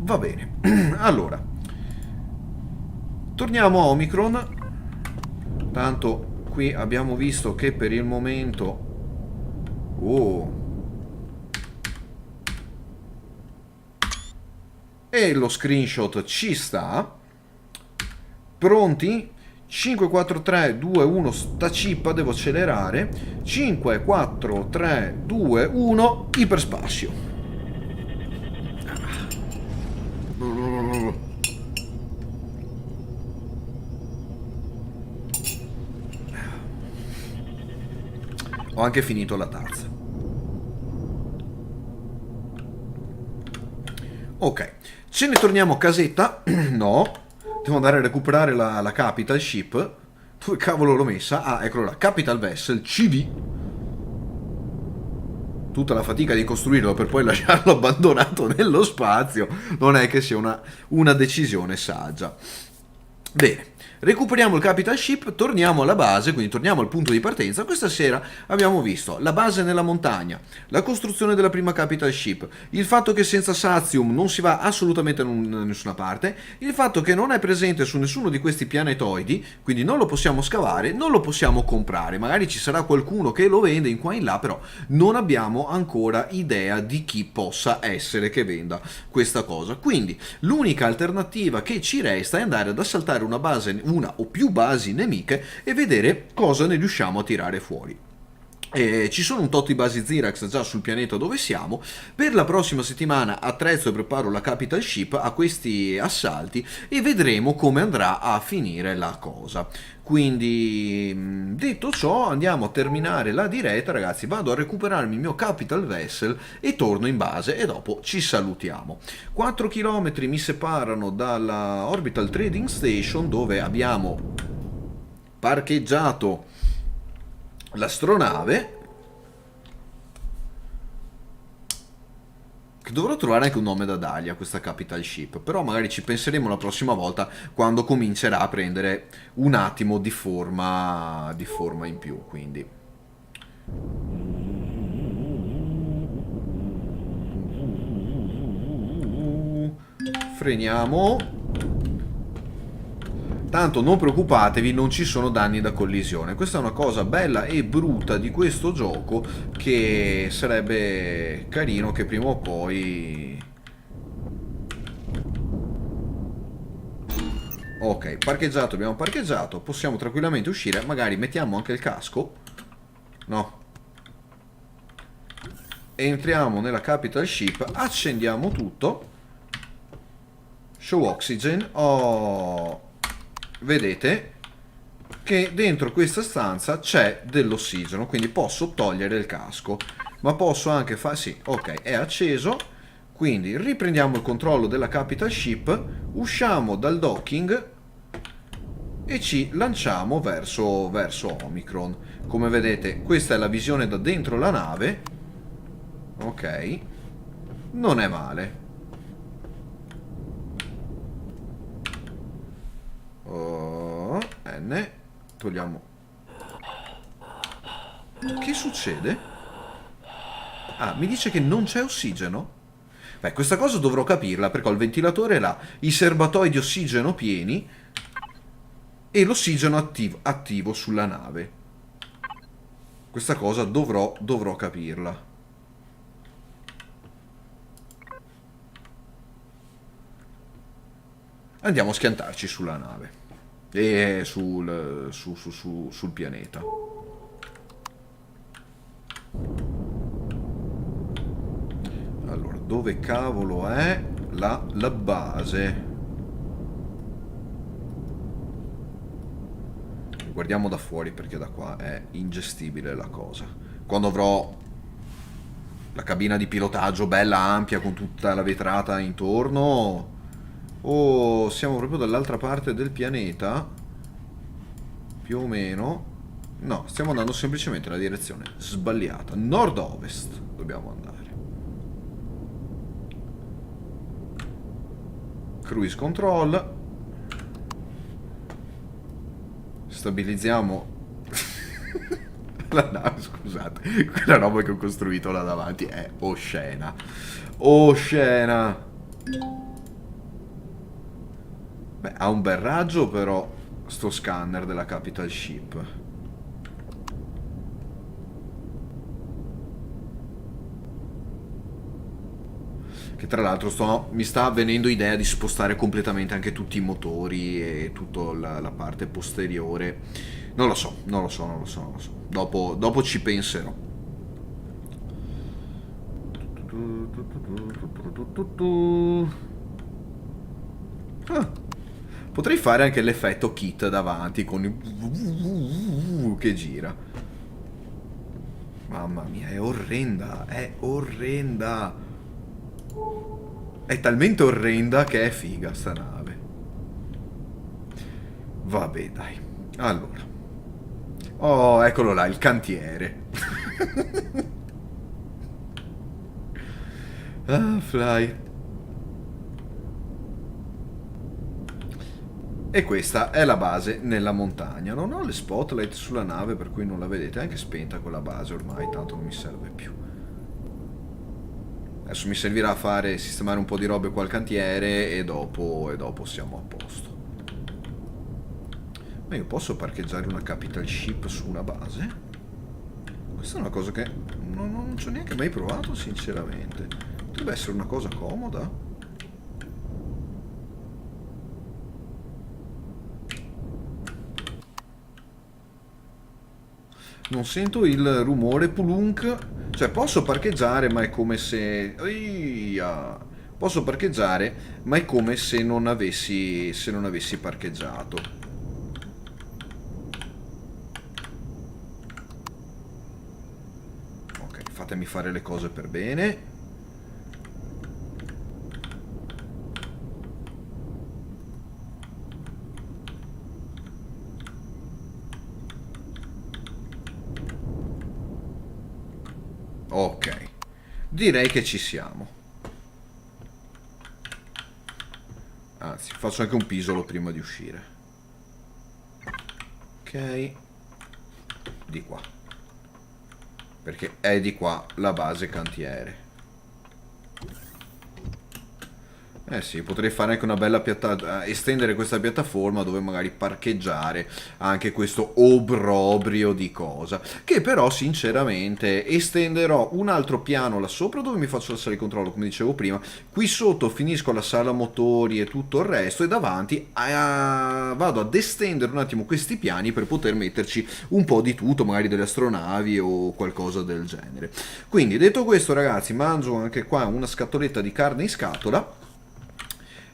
Va bene. Allora, torniamo a Omicron. Tanto qui abbiamo visto che per il momento... E lo screenshot ci sta. Pronti? 5, 4, 3, 2, 1, sta cippa, devo accelerare. 5, 4, 3, 2, 1, iperspazio. Ho anche finito la tazza. Ok, ce ne torniamo a casetta? No, devo andare a recuperare la Capital Ship. Dove cavolo l'ho messa? Ah, eccolo là, Capital Vessel CV. Tutta la fatica di costruirlo per poi lasciarlo abbandonato nello spazio non è che sia una decisione saggia. Bene, recuperiamo il Capital Ship, torniamo alla base, quindi torniamo al punto di partenza. Questa sera abbiamo visto la base nella montagna, la costruzione della prima Capital Ship, il fatto che senza Sazium non si va assolutamente da nessuna parte, il fatto che non è presente su nessuno di questi pianetoidi, quindi non lo possiamo scavare, non lo possiamo comprare, magari ci sarà qualcuno che lo vende in qua e in là, però non abbiamo ancora idea di chi possa essere che venda questa cosa. Quindi l'unica alternativa che ci resta è andare ad assaltare una o più basi nemiche e vedere cosa ne riusciamo a tirare fuori. Ci sono un tot di basi Zirax già sul pianeta dove siamo. Per la prossima settimana attrezzo e preparo la Capital Ship a questi assalti e vedremo come andrà a finire la cosa. Quindi, detto ciò, andiamo a terminare la diretta, ragazzi. Vado a recuperarmi il mio Capital Vessel e torno in base e dopo ci salutiamo. 4 km mi separano dalla Orbital Trading Station, dove abbiamo parcheggiato l'astronave, che dovrò trovare anche un nome da dargli a questa Capital Ship, però magari ci penseremo la prossima volta, quando comincerà a prendere un attimo di forma in più. Quindi freniamo. Tanto non preoccupatevi, non ci sono danni da collisione. Questa è una cosa bella e brutta di questo gioco, che sarebbe carino che prima o poi... Ok, parcheggiato, abbiamo parcheggiato, possiamo tranquillamente uscire, magari mettiamo anche il casco. No. Entriamo nella Capital Ship, accendiamo tutto. Show oxygen. Oh... Vedete che dentro questa stanza c'è dell'ossigeno, quindi posso togliere il casco, ma posso anche fare... Sì, ok, è acceso, quindi riprendiamo il controllo della Capital Ship, usciamo dal docking e ci lanciamo verso Omicron. Come vedete, questa è la visione da dentro la nave. Ok, non è male. Oh, N. Togliamo. Che succede? Ah, mi dice che non c'è ossigeno? Beh, questa cosa dovrò capirla, perché ho il ventilatore là, i serbatoi di ossigeno pieni e l'ossigeno attivo sulla nave. Questa cosa dovrò capirla. Andiamo a schiantarci sulla nave. E sul pianeta. Allora, dove cavolo è la base? Guardiamo da fuori perché da qua è ingestibile la cosa. Quando avrò la cabina di pilotaggio bella ampia con tutta la vetrata intorno... Oh, siamo proprio dall'altra parte del pianeta? Più o meno. No, stiamo andando semplicemente nella direzione sbagliata. Nord-ovest dobbiamo andare. Cruise control. Stabilizziamo la nave, scusate. Quella roba che ho costruito là davanti è oscena. Oscena. Beh, ha un bel raggio però sto scanner della Capital Ship. Che tra l'altro mi sta avvenendo idea di spostare completamente anche tutti i motori e tutta la parte posteriore. Non lo so. Dopo ci penserò. Ah, potrei fare anche l'effetto kit davanti con il che gira. Mamma mia, è orrenda, è orrenda. È talmente orrenda che è figa sta nave. Vabbè, dai. Allora. Oh, eccolo là, il cantiere. Ah, fly. E questa è la base nella montagna. Non ho le spotlight sulla nave, per cui non la vedete. È anche spenta quella base ormai, tanto non mi serve più. Adesso mi servirà a sistemare un po' di robe qua al cantiere e dopo siamo a posto. Ma io posso parcheggiare una Capital Ship su una base? Questa è una cosa che non ci ho neanche mai provato, sinceramente. Potrebbe essere una cosa comoda. Non sento il rumore pulunk. Cioè posso parcheggiare ma è come se... Posso parcheggiare ma è come se non avessi parcheggiato. Ok, fatemi fare le cose per bene. Ok, direi che ci siamo. Anzi, faccio anche un pisolo prima di uscire. Ok, di qua. Perché è di qua la base cantiere. Eh sì, potrei fare anche una bella estendere questa piattaforma dove magari parcheggiare anche questo obbrobrio di cosa. Che però sinceramente estenderò un altro piano là sopra dove mi faccio la sala di controllo, come dicevo prima. Qui sotto finisco la sala motori e tutto il resto e davanti vado ad estendere un attimo questi piani per poter metterci un po' di tutto, magari delle astronavi o qualcosa del genere. Quindi detto questo ragazzi, mangio anche qua una scatoletta di carne in scatola.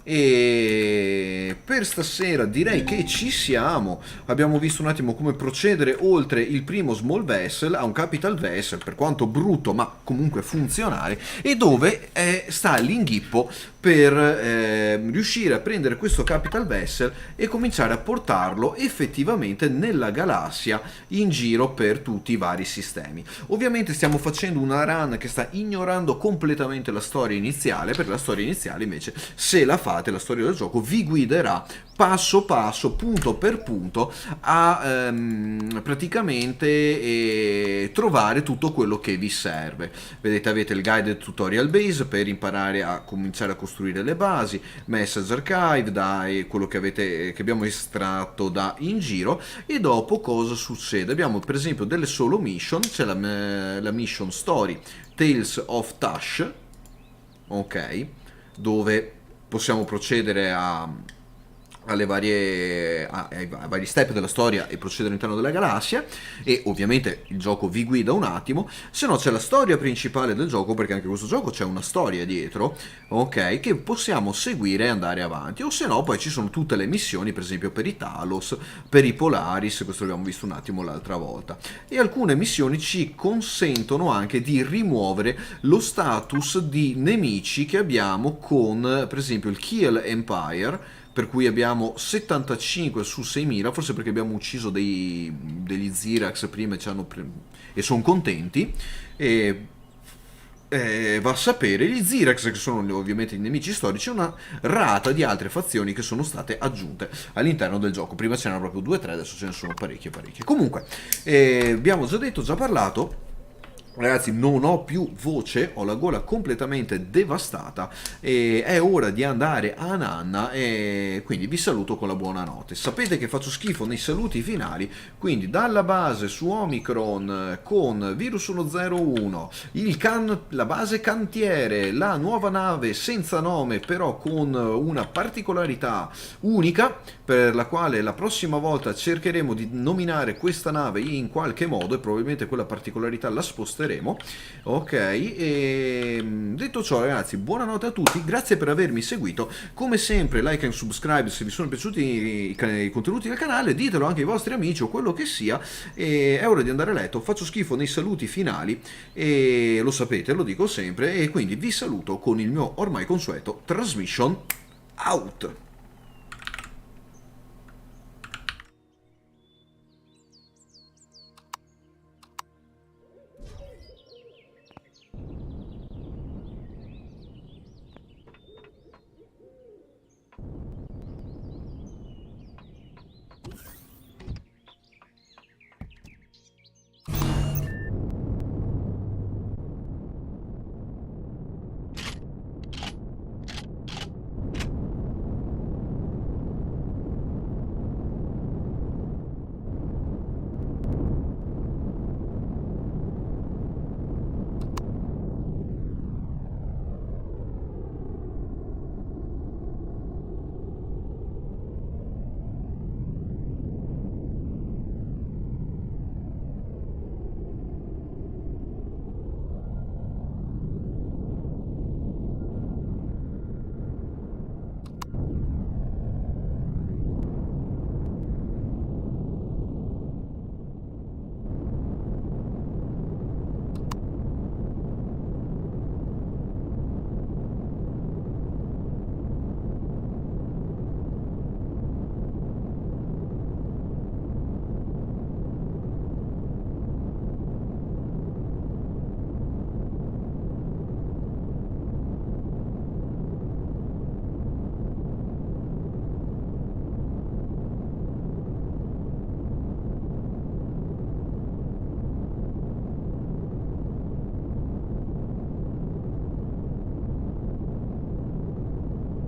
E per stasera direi che ci siamo. Abbiamo visto un attimo come procedere oltre il primo small vessel a un capital vessel, per quanto brutto ma comunque funzionale, e dove sta l'inghippo per riuscire a prendere questo Capital Vessel e cominciare a portarlo effettivamente nella galassia in giro per tutti i vari sistemi. Ovviamente stiamo facendo una run che sta ignorando completamente la storia iniziale, perché la storia iniziale invece, se la fate, la storia del gioco vi guiderà passo passo, punto per punto, a praticamente trovare tutto quello che vi serve. Vedete, avete il guided tutorial base per imparare a cominciare a costruire le basi, message archive, quello che abbiamo estratto da in giro. E dopo cosa succede? Abbiamo per esempio delle solo mission, c'è la mission story Tales of Tash, ok, dove possiamo procedere ai vari step della storia e procedere all'interno della galassia, e ovviamente il gioco vi guida un attimo. Se no c'è la storia principale del gioco, perché anche questo gioco c'è una storia dietro, ok, che possiamo seguire e andare avanti. O se no poi ci sono tutte le missioni, per esempio per i Talos, per i Polaris, questo l'abbiamo visto un attimo l'altra volta, e alcune missioni ci consentono anche di rimuovere lo status di nemici che abbiamo con per esempio il Kiel Empire, per cui abbiamo 75 su 6000, forse perché abbiamo ucciso degli Zirax prima e sono contenti, e va a sapere, gli Zirax, che sono ovviamente i nemici storici, una rata di altre fazioni che sono state aggiunte all'interno del gioco. Prima c'erano proprio 2 o 3, adesso ce ne sono parecchie. Comunque, abbiamo già parlato. Ragazzi, non ho più voce, ho la gola completamente devastata e è ora di andare a nanna, e quindi vi saluto con la buonanotte. Sapete che faccio schifo nei saluti finali, quindi dalla base su Omicron con Virus 101, la base cantiere, la nuova nave senza nome però con una particolarità unica, per la quale la prossima volta cercheremo di nominare questa nave in qualche modo e probabilmente quella particolarità la sposteremo. Ok, e detto ciò ragazzi, buonanotte a tutti, grazie per avermi seguito. Come sempre like and subscribe se vi sono piaciuti i contenuti del canale, ditelo anche ai vostri amici o quello che sia, e è ora di andare a letto. Faccio schifo nei saluti finali e lo sapete, lo dico sempre, e quindi vi saluto con il mio ormai consueto transmission out.